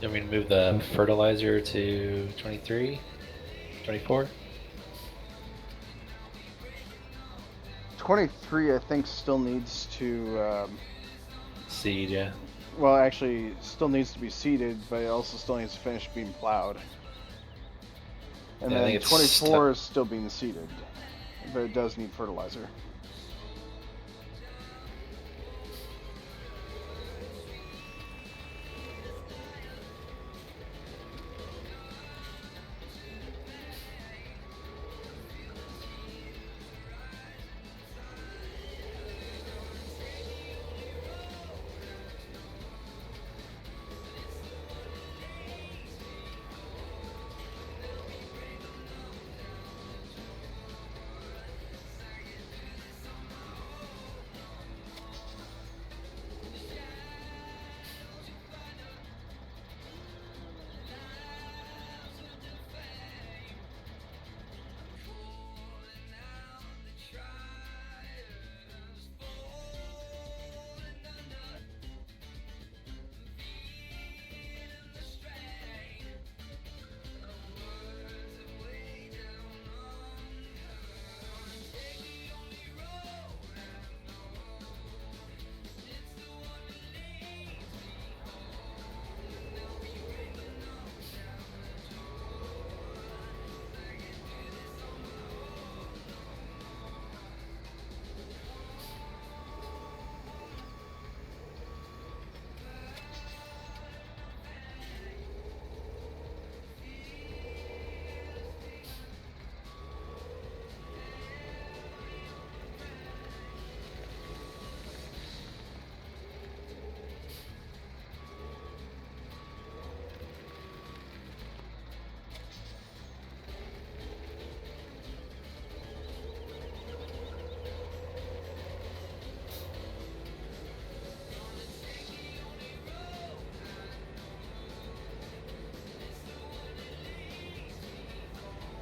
You want me to move the fertilizer to 23? 24? 23, I think, still needs to Seed, yeah. well, actually, still needs to be seeded, but it also still needs to finish being plowed. And Yeah, I then think it's 24 is still being seeded, but it does need fertilizer.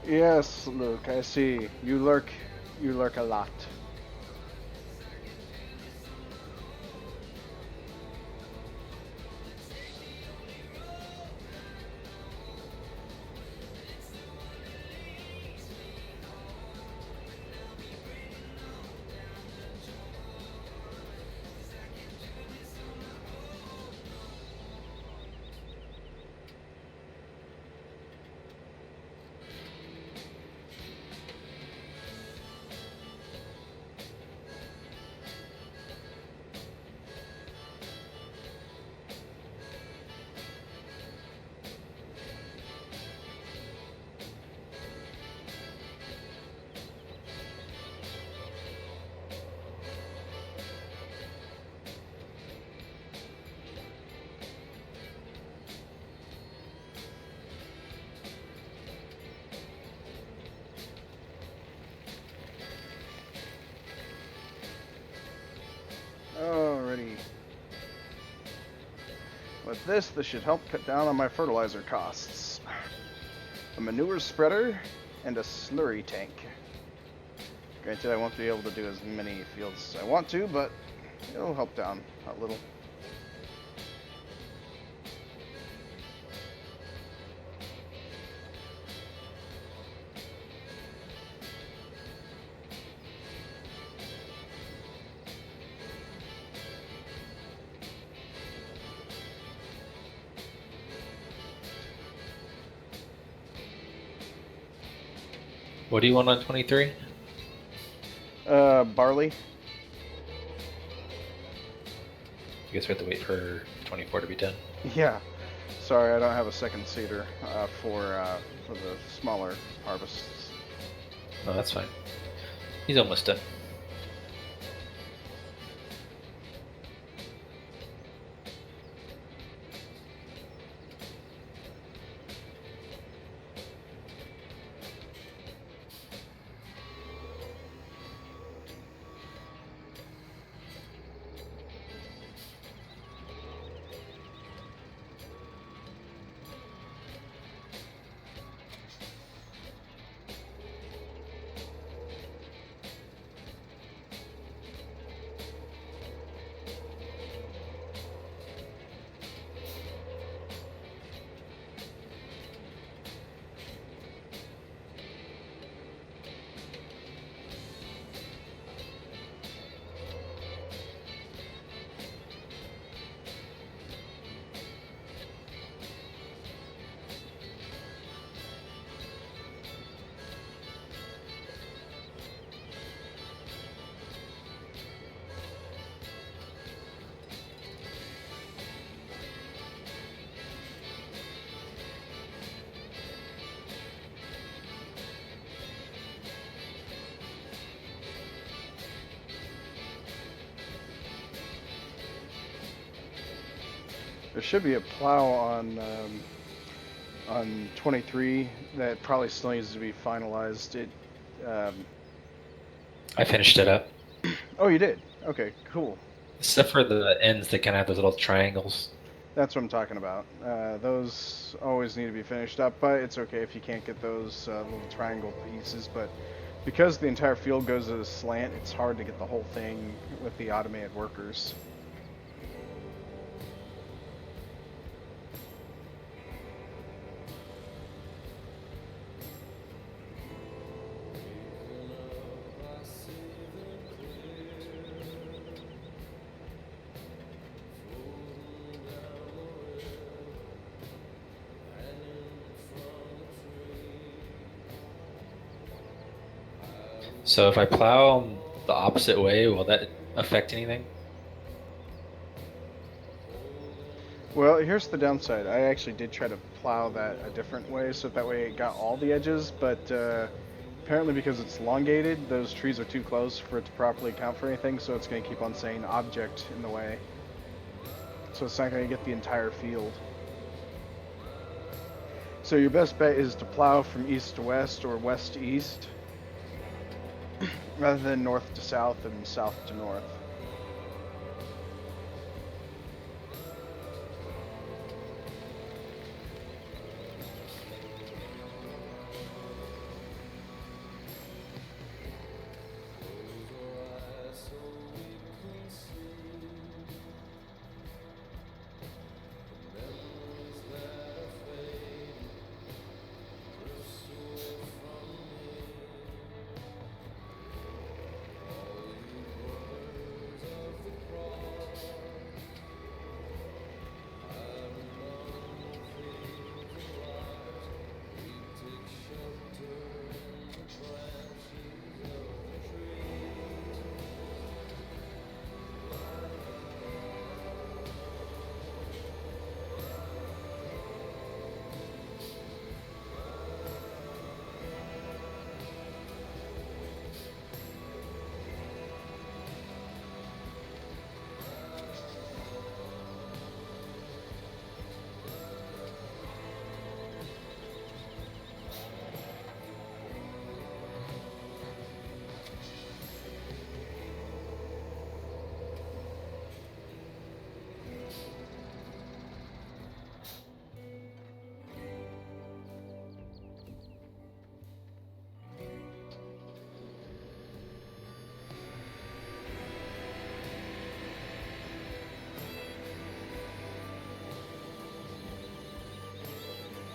Yes, Luke, I see. You lurk a lot. Alrighty. With this should help cut down on my fertilizer costs. A manure spreader and a slurry tank. Granted, I won't be able to do as many fields as I want to, but it'll help down a little. What do you want on 23? Barley. I guess we have to wait for 24 to be done. Yeah. Sorry, I don't have a second seeder for the smaller harvests. No, that's fine. He's almost done. There should be a plow on 23 that probably still needs to be finalized. I finished it up. Oh, you did? Okay, cool. Except for the ends that kind of have those little triangles. That's what I'm talking about. Those always need to be finished up, but it's okay if you can't get those little triangle pieces. But because the entire field goes at a slant, it's hard to get the whole thing with the automated workers. So if I plow the opposite way, will that affect anything? Well, here's the downside. I actually did try to plow that a different way, so that way it got all the edges, but apparently because it's elongated, those trees are too close for it to properly account for anything, so it's going to keep on saying object in the way. So it's not going to get the entire field. So your best bet is to plow from east to west or west to east, rather than north to south and south to north.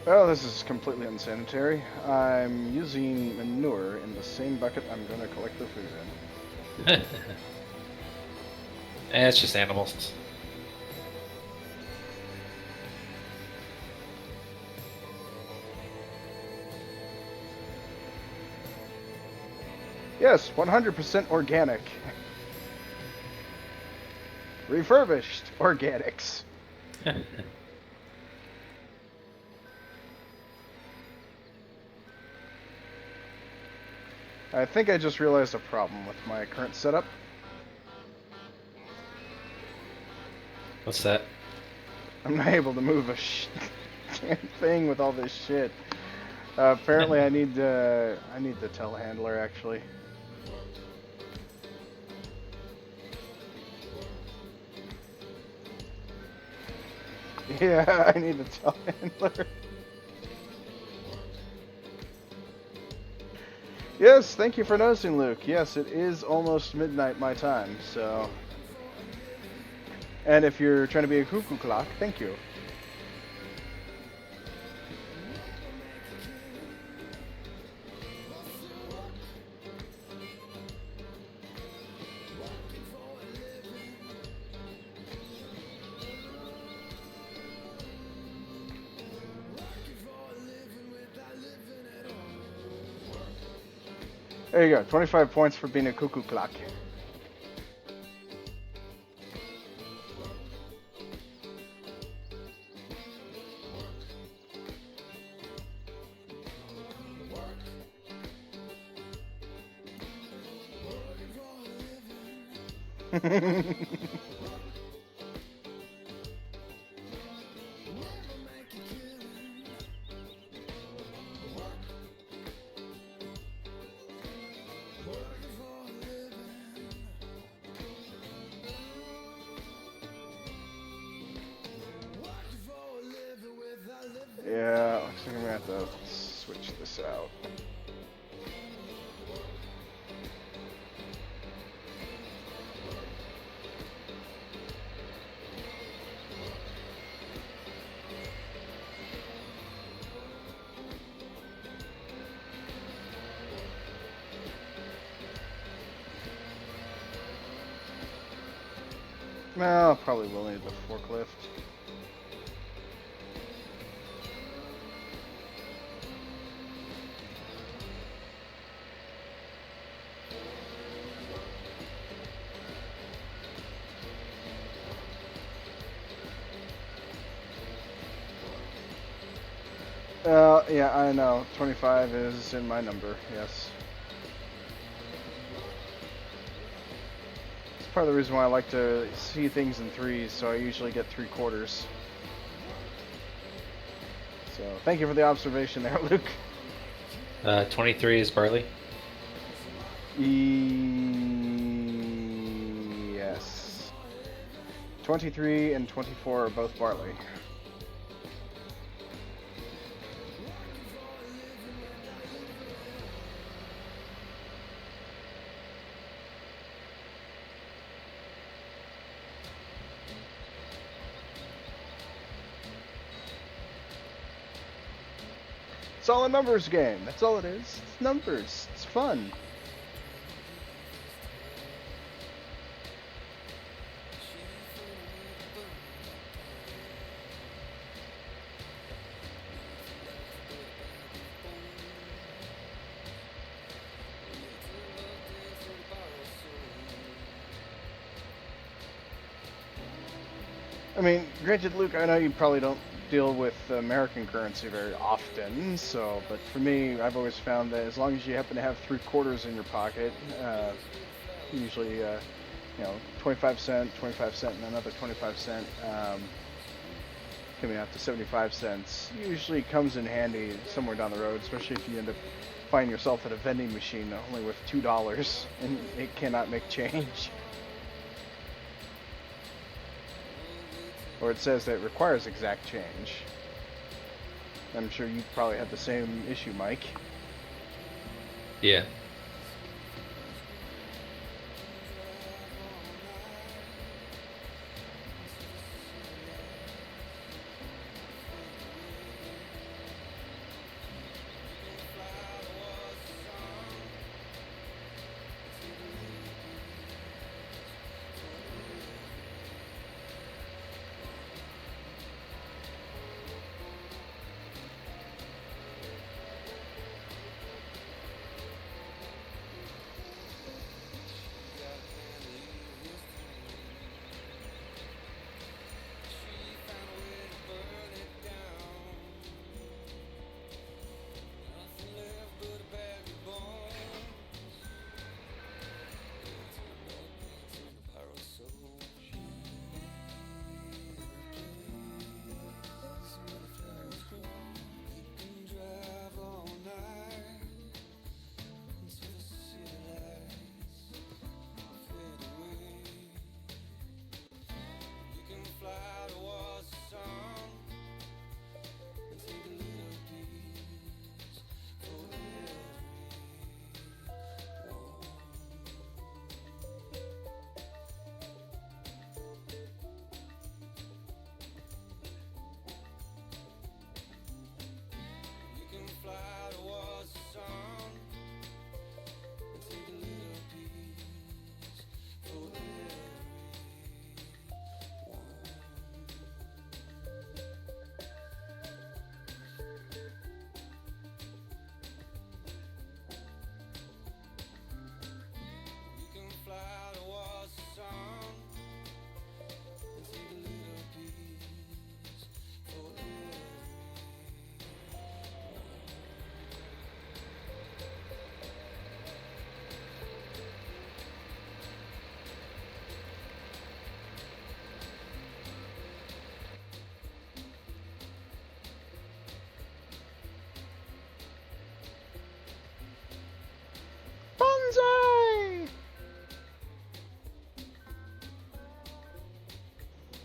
Well, this is completely unsanitary. I'm using manure in the same bucket I'm going to collect the food in. It's just animals. Yes, 100% organic. Refurbished organics. I think I just realized a problem with my current setup. What's that? I'm not able to move a damn thing with all this shit. Apparently, I need the telehandler actually. Yeah, I need the telehandler. Yes, thank you for noticing, Luke. Yes, it is almost midnight my time, so. And if you're trying to be a cuckoo clock, thank you. There you go, 25 points for being a cuckoo clock. Yeah, looks like I'm gonna have to switch this out. Well, probably will need the forklift. Yeah, I know. 25 is in my number, yes. It's part of the reason why I like to see things in threes, so I usually get 3/4. So, thank you for the observation there, Luke. 23 is barley. Yes. 23 and 24 are both barley. It's all a numbers game. That's all it is. It's numbers. It's fun. I mean, granted, Luke, I know you probably don't deal with American currency very often, so, but for me, I've always found that as long as you happen to have 3/4 in your pocket, usually, 25 cent, and another 25 cent, coming out to 75 cents, usually comes in handy somewhere down the road, especially if you end up finding yourself at a vending machine only with $2 and it cannot make change. Or it says that it requires exact change. I'm sure you probably had the same issue, Mike. Yeah.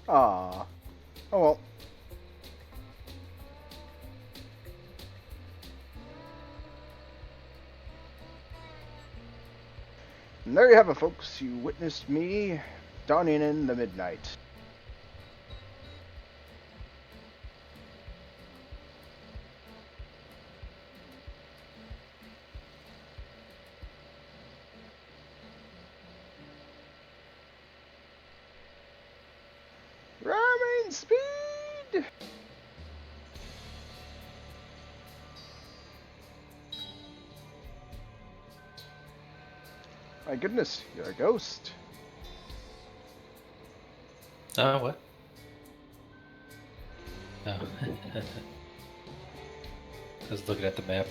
Ah. Oh well. And there you have it, folks. You witnessed me dawning in the midnight. Ramming speed! My goodness, you're a ghost. Oh, what? Oh. I was looking at the map.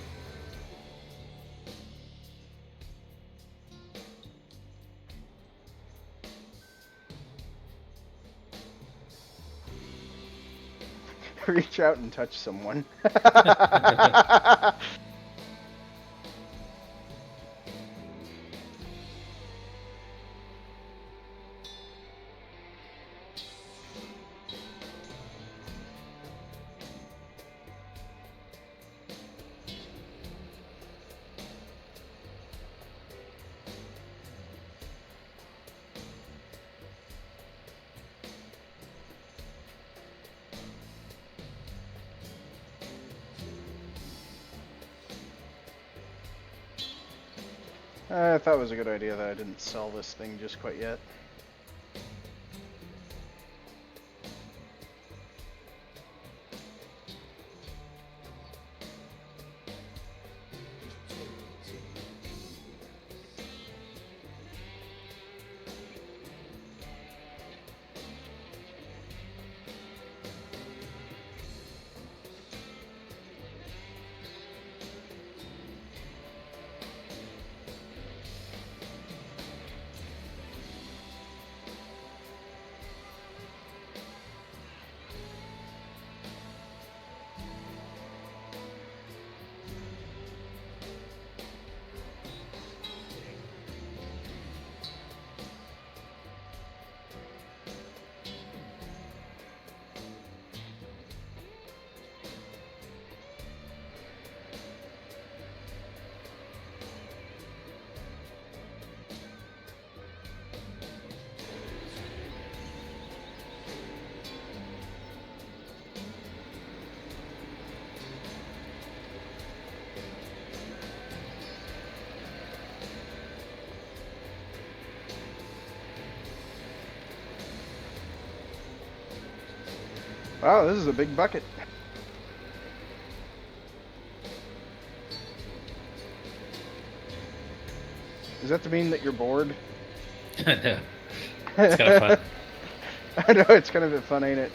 Reach out and touch someone. I thought it was a good idea that I didn't sell this thing just quite yet. Wow, this is a big bucket. Does that mean that you're bored? No. It's kind of fun. I know, it's kind of a bit fun, ain't it?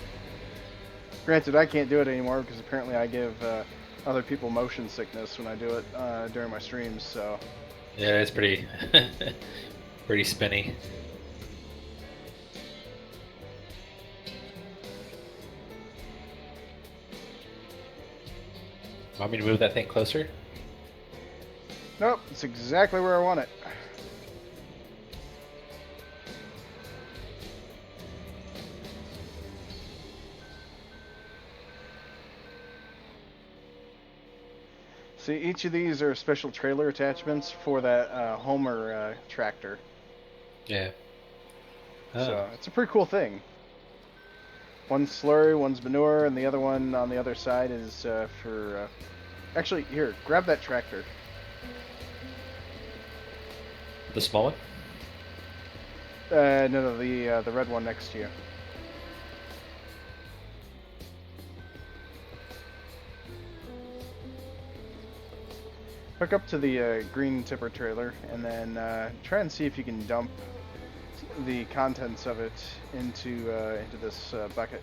Granted, I can't do it anymore because apparently I give other people motion sickness when I do it during my streams, so... Yeah, it's pretty, pretty spinny. Want me to move that thing closer? Nope, it's exactly where I want it. See, each of these are special trailer attachments for that Homer tractor. Yeah. Oh. So it's a pretty cool thing. One's slurry, one's manure, and the other one on the other side is for... Actually, here, grab that tractor. The small one? No, the red one next to you. Hook up to the green tipper trailer, and then try and see if you can dump the contents of it into this bucket.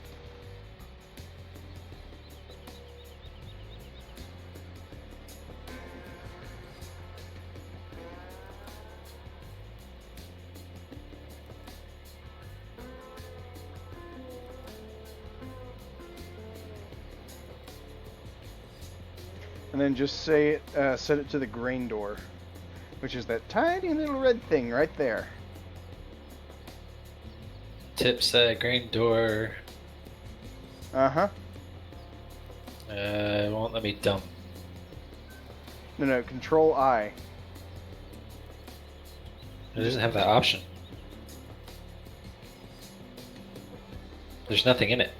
And then just set it to the grain door, which is that tiny little red thing right there. Tip set, grain door. Uh-huh. It won't let me dump. No, Control I. It doesn't have that option. There's nothing in it.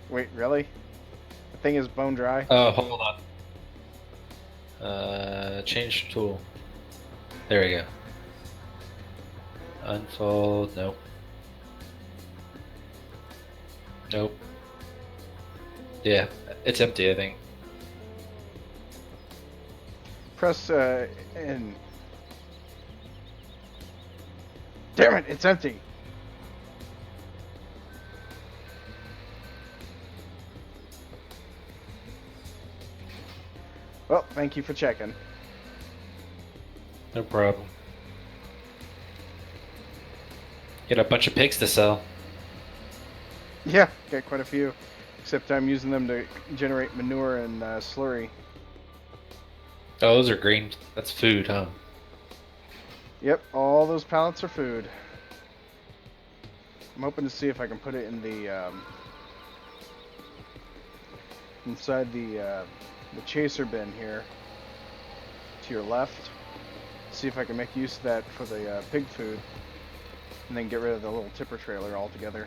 Wait, really? The thing is bone dry? Oh, hold on. Change tool. There we go. Unfold. Nope. Nope. Yeah, it's empty, I think. Press, in. Damn it, it's empty! Well, thank you for checking. No problem. Get a bunch of pigs to sell. Yeah, got quite a few. Except I'm using them to generate manure and slurry. Oh, those are green. That's food, huh? Yep, all those pallets are food. I'm hoping to see if I can put it in the inside the chaser bin here to your left. See if I can make use of that for the pig food, and then get rid of the little tipper trailer altogether.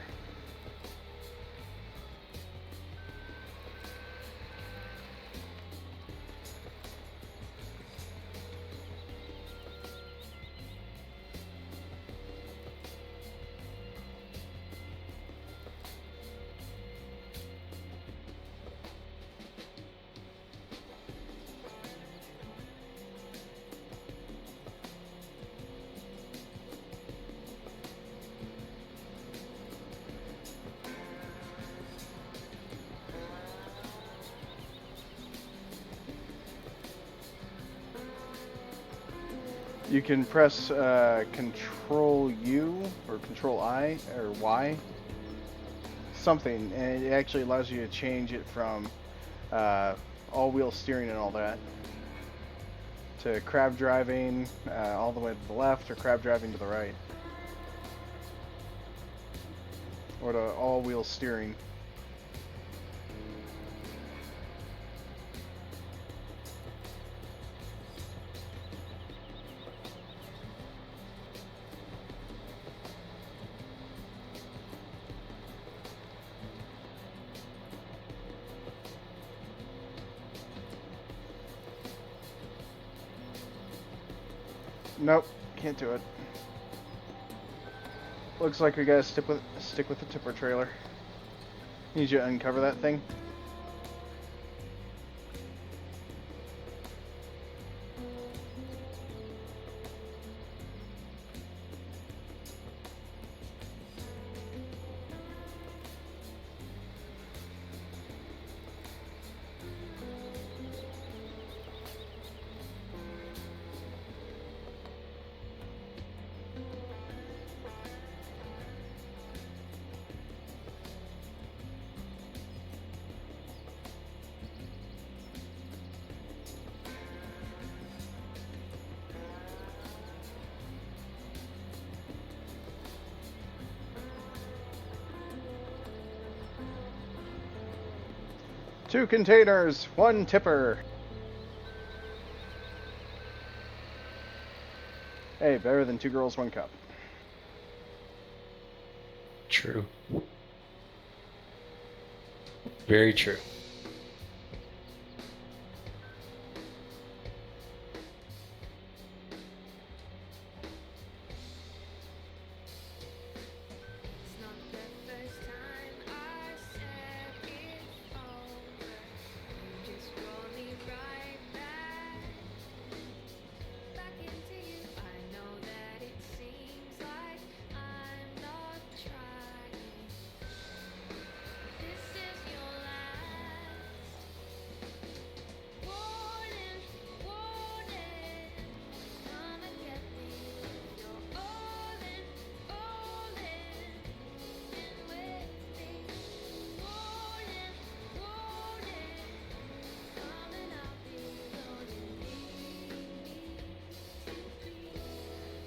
You can press Control U or Control I or Y, something, and it actually allows you to change it from all-wheel steering and all that to crab driving all the way to the left, or crab driving to the right, or to all-wheel steering. Nope, can't do it. Looks like we gotta stick with the tipper trailer. Need you to uncover that thing. Two containers, one tipper. Hey, better than two girls, one cup. True. Very true.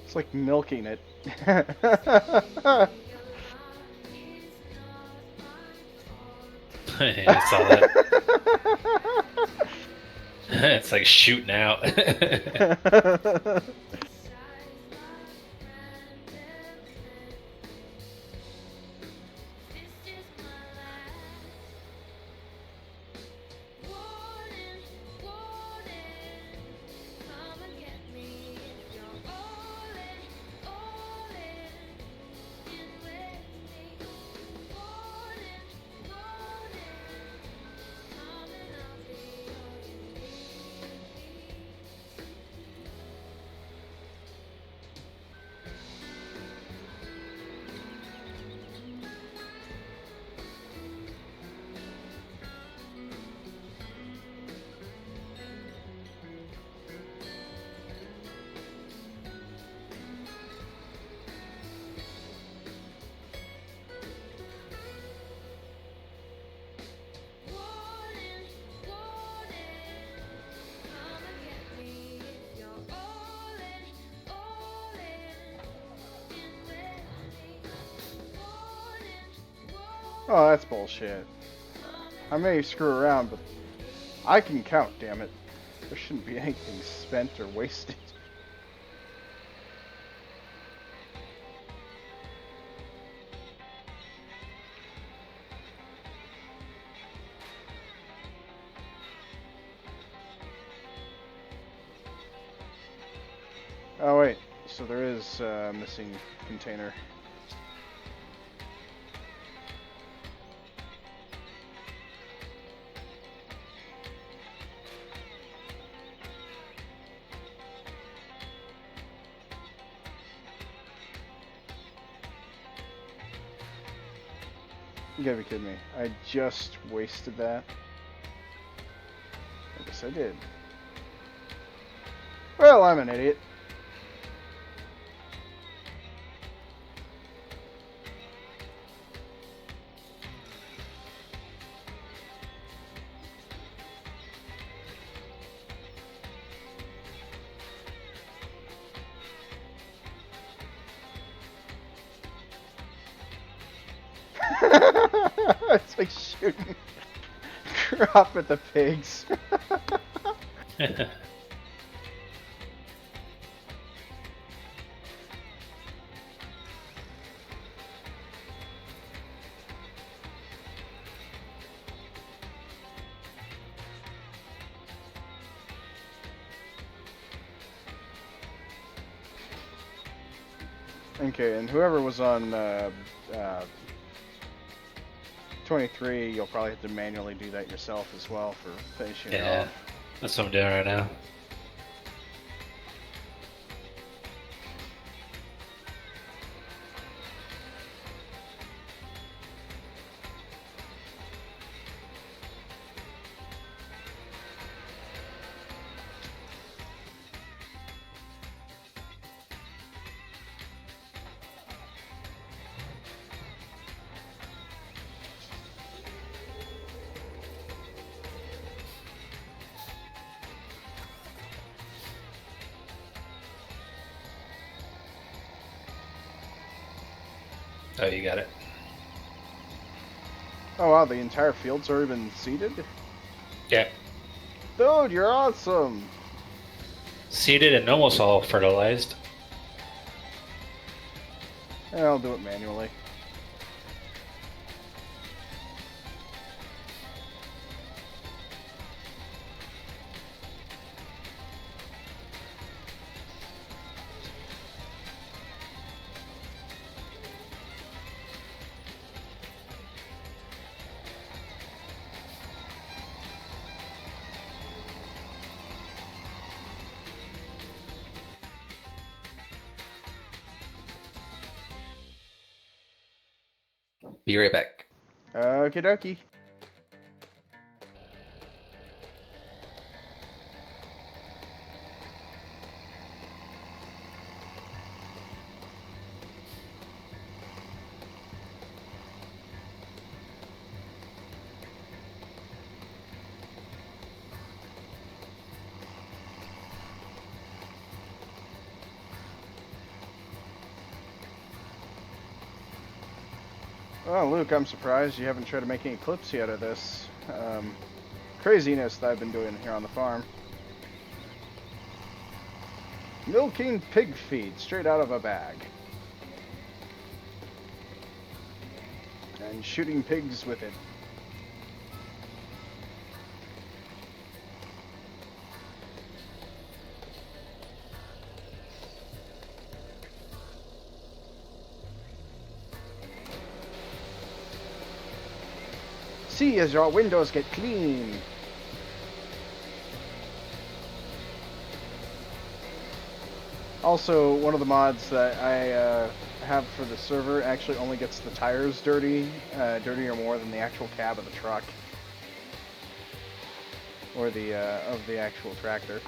It's like milking it. I saw that. It's like shooting out. Oh, that's bullshit. I may screw around, but I can count, damn it. There shouldn't be anything spent or wasted. Oh wait, so there is a missing container. You gotta be kidding me. I just wasted that. I guess I did. Well, I'm an idiot. It's like shooting crop at the pigs. Okay, and whoever was on 23, you'll probably have to manually do that yourself as well for finishing it Yeah, off. that's what I'm doing right now. Oh, you got it. Oh wow, the entire field's already been seeded? Yeah. Dude, you're awesome! Seeded and almost all fertilized. Yeah, I'll do it manually. Be right back. Okie dokie. Well, Luke, I'm surprised you haven't tried to make any clips yet of this craziness that I've been doing here on the farm. Milking pig feed straight out of a bag. And shooting pigs with it. See as your windows get clean. Also, one of the mods that I have for the server actually only gets the tires dirty, dirtier more than the actual cab of the truck. Or the, of the actual tractor.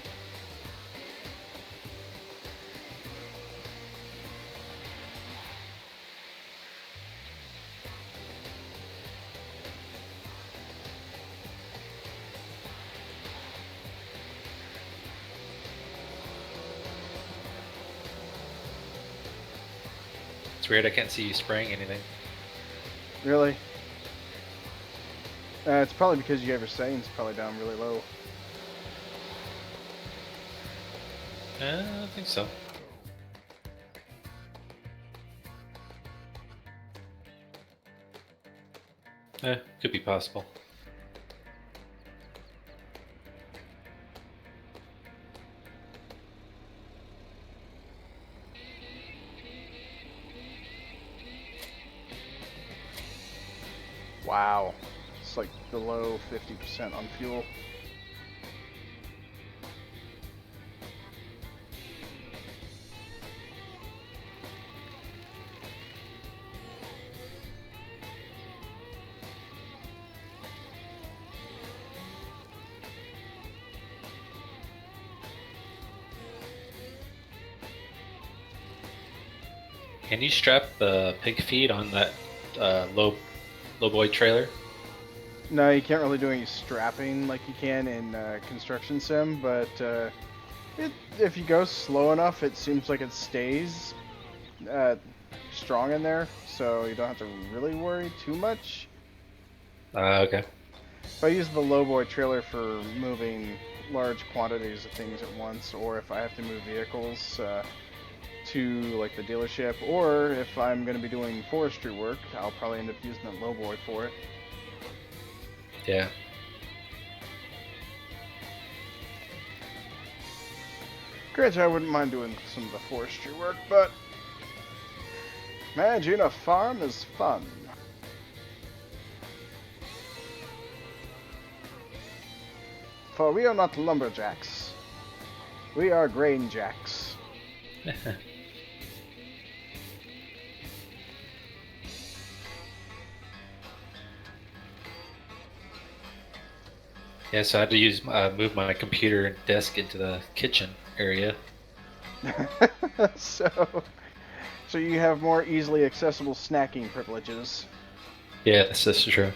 It's weird, I can't see you spraying anything. Really? It's probably because you have your settings probably down really low. I don't think so. Could be possible. Wow. It's like below 50% on fuel. Can you strap the pig feed on that lowboy trailer? No, you can't really do any strapping like you can in Construction Sim, but if you go slow enough, it seems like it stays strong in there, so you don't have to really worry too much. Okay. If I use the lowboy trailer for moving large quantities of things at once, or if I have to move vehicles to like the dealership, or if I'm going to be doing forestry work, I'll probably end up using that lowboy for it. Yeah. Granted, I wouldn't mind doing some of the forestry work, but managing a farm is fun. For we are not lumberjacks. We are grain jacks. Yeah, so I had to use move my computer and desk into the kitchen area. so you have more easily accessible snacking privileges. Yes, that's true.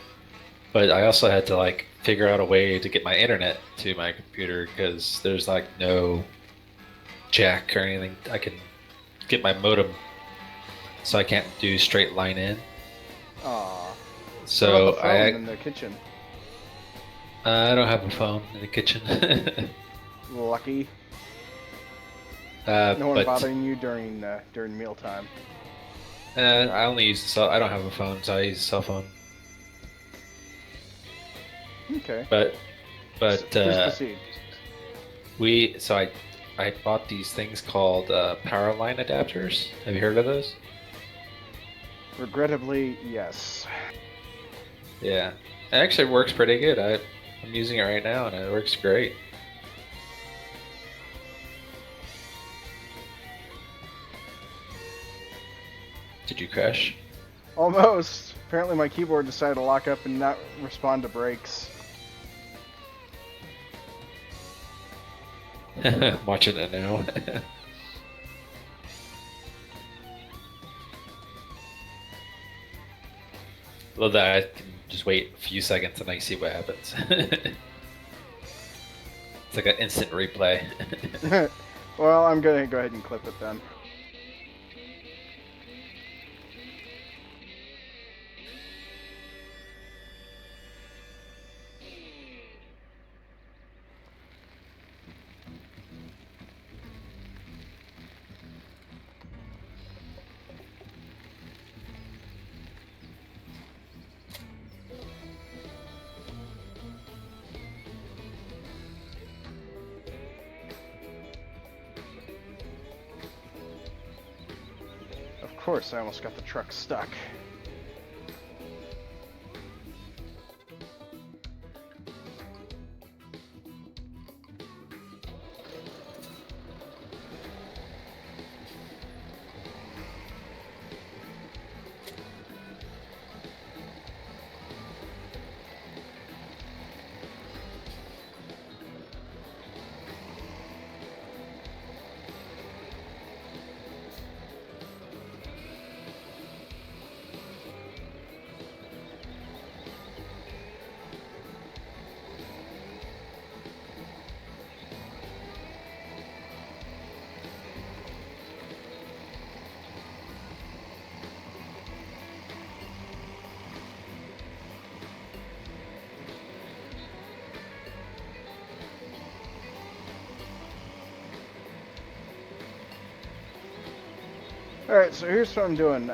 But I also had to like figure out a way to get my internet to my computer because there's like no jack or anything. I can get my modem, so I can't do straight line in. Aww. So what about the phone in the kitchen? I don't have a phone in the kitchen. Lucky. No No one bothering you during mealtime. I only use the cell. I don't have a phone, so I use a cell phone. Okay. But Please proceed. I bought these things called power line adapters. Have you heard of those? Regrettably, yes. Yeah, it actually works pretty good. I'm using it right now, and it works great. Did you crash? Almost. Apparently my keyboard decided to lock up and not respond to brakes. Watching it now. Love that I can just wait a few seconds and I see what happens. It's like an instant replay. Well, I'm gonna go ahead and clip it then. Of course, I almost got the truck stuck. Alright, so here's what I'm doing.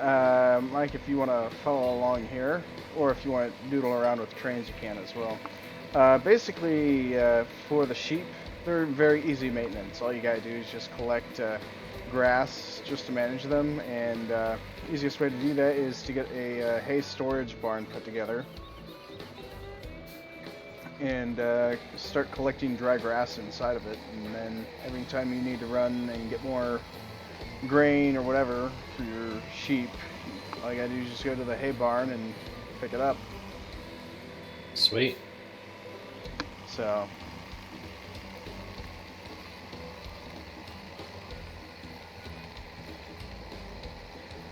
Mike, if you want to follow along here, or if you want to doodle around with trains, you can as well. Basically, for the sheep, they're very easy maintenance. All you gotta do is just collect grass just to manage them, and easiest way to do that is to get a hay storage barn put together. And start collecting dry grass inside of it, and then every time you need to run and get more grain or whatever for your sheep, all you gotta do is just go to the hay barn and pick it up. Sweet. So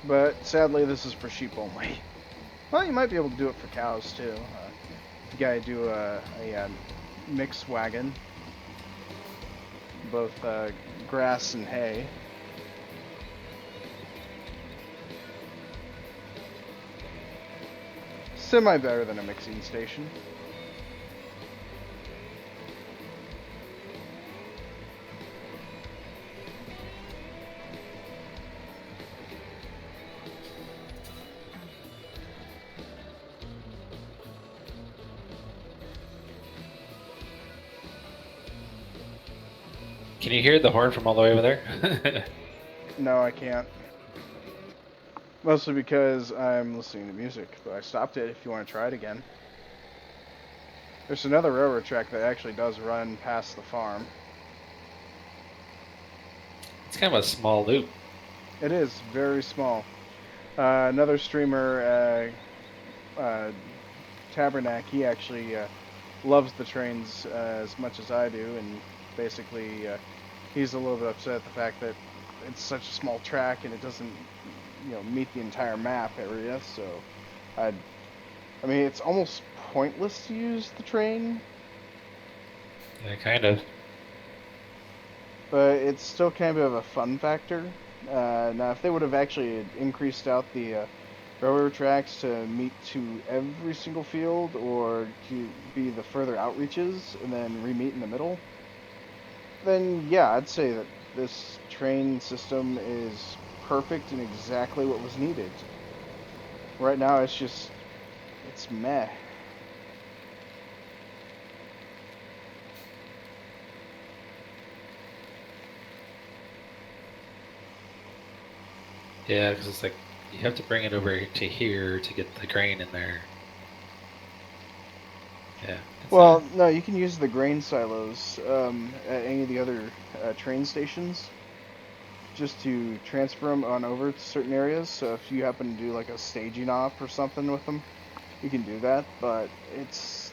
but sadly this is for sheep only. Well, you might be able to do it for cows too. You gotta do a mix wagon, both grass and hay. Semi better than a mixing station. Can you hear the horn from all the way over there? No, I can't. Mostly because I'm listening to music, but I stopped it if you want to try it again. There's another railroad track that actually does run past the farm. It's kind of a small loop. It is very small. Another streamer, Tabernac, he actually loves the trains as much as I do, and basically he's a little bit upset at the fact that it's such a small track and it doesn't, meet the entire map area. So, I mean, it's almost pointless to use the train, Yeah, kind of. but it's still kind of a fun factor. Now, if they would have actually increased out the railroad tracks to meet to every single field, or to be the further outreaches and then re-meet in the middle, then yeah, I'd say that this train system is perfect and exactly what was needed. Right now, it's meh. Yeah, because it's like you have to bring it over to here to get the grain in there. Yeah. Well, no, you can use the grain silos at any of the other train stations just to transfer them on over to certain areas. So if you happen to do like a staging op or something with them, you can do that. But it's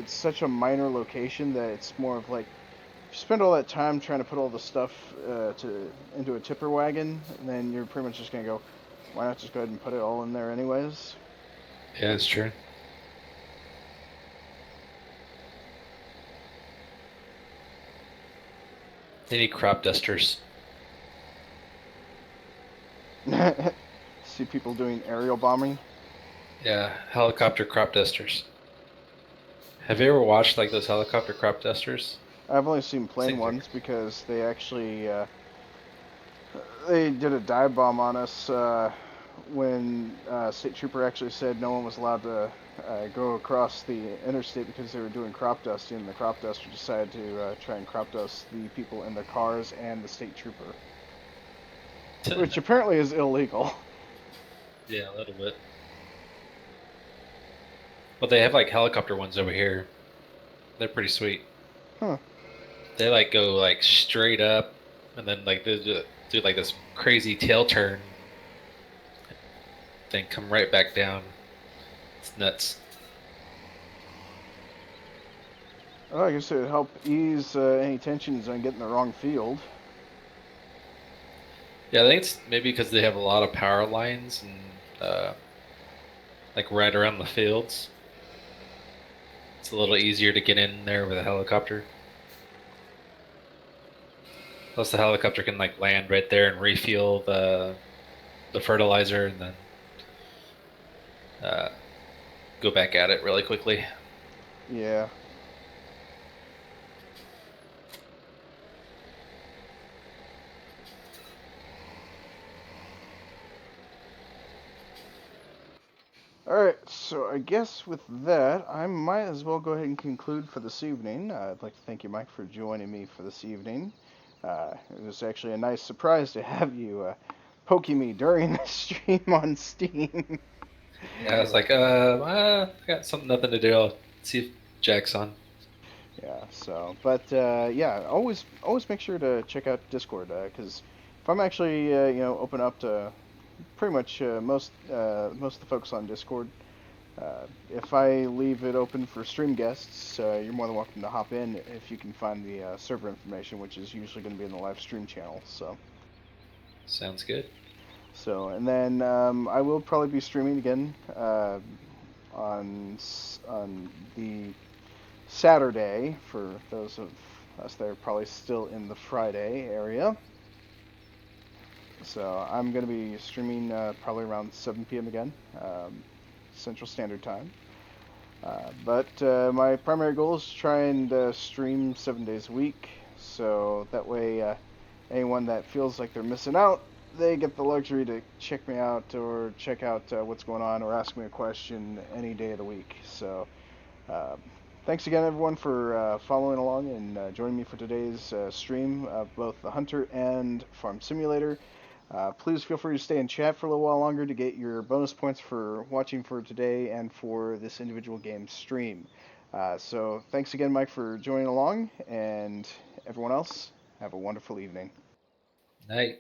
such a minor location that it's more of like, if you spend all that time trying to put all the stuff into a tipper wagon, and then you're pretty much just gonna go, why not just go ahead and put it all in there anyways? Yeah, it's true. They need crop dusters. See people doing aerial bombing. Yeah, helicopter crop dusters. Have you ever watched like those helicopter crop dusters? I've only seen plane Things are- ones because they actually they did a dive bomb on us when State Trooper actually said no one was allowed to go across the interstate because they were doing crop dusting, and the crop duster decided to try and crop dust the people in their cars and the State Trooper. which apparently is illegal. Yeah, a little bit. But they have like helicopter ones over here. They're pretty sweet. Huh. They like go like straight up, and then like they do like this crazy tail turn, then come right back down. It's nuts. Well, I guess it would help ease any tensions on getting the wrong field. Yeah, I think it's maybe because they have a lot of power lines and like right around the fields. It's a little easier to get in there with a helicopter. Plus, the helicopter can like land right there and refuel the fertilizer, and then go back at it really quickly. Yeah. Alright, so I guess with that, I might as well go ahead and conclude for this evening. I'd like to thank you, Mike, for joining me for this evening. It was actually a nice surprise to have you poking me during the stream on Steam. Yeah, I was like, I got nothing to do. I'll see if Jack's on. Yeah, so, but yeah, always make sure to check out Discord, because if I'm actually open up to pretty much most of the folks on Discord, if I leave it open for stream guests, you're more than welcome to hop in if you can find the server information, which is usually going to be in the live stream channel. So. Sounds good. So, and then I will probably be streaming again on the Saturday for those of us that are probably still in the Friday area. So I'm going to be streaming probably around 7 p.m. again, Central Standard Time. But my primary goal is to try and stream 7 days a week, so that way anyone that feels like they're missing out, they get the luxury to check me out or check out what's going on or ask me a question any day of the week. So thanks again, everyone, for following along and joining me for today's stream of both the Hunter and Farm Simulator. Please feel free to stay in chat for a little while longer to get your bonus points for watching for today and for this individual game stream. So thanks again, Mike, for joining along, and everyone else, have a wonderful evening. Night.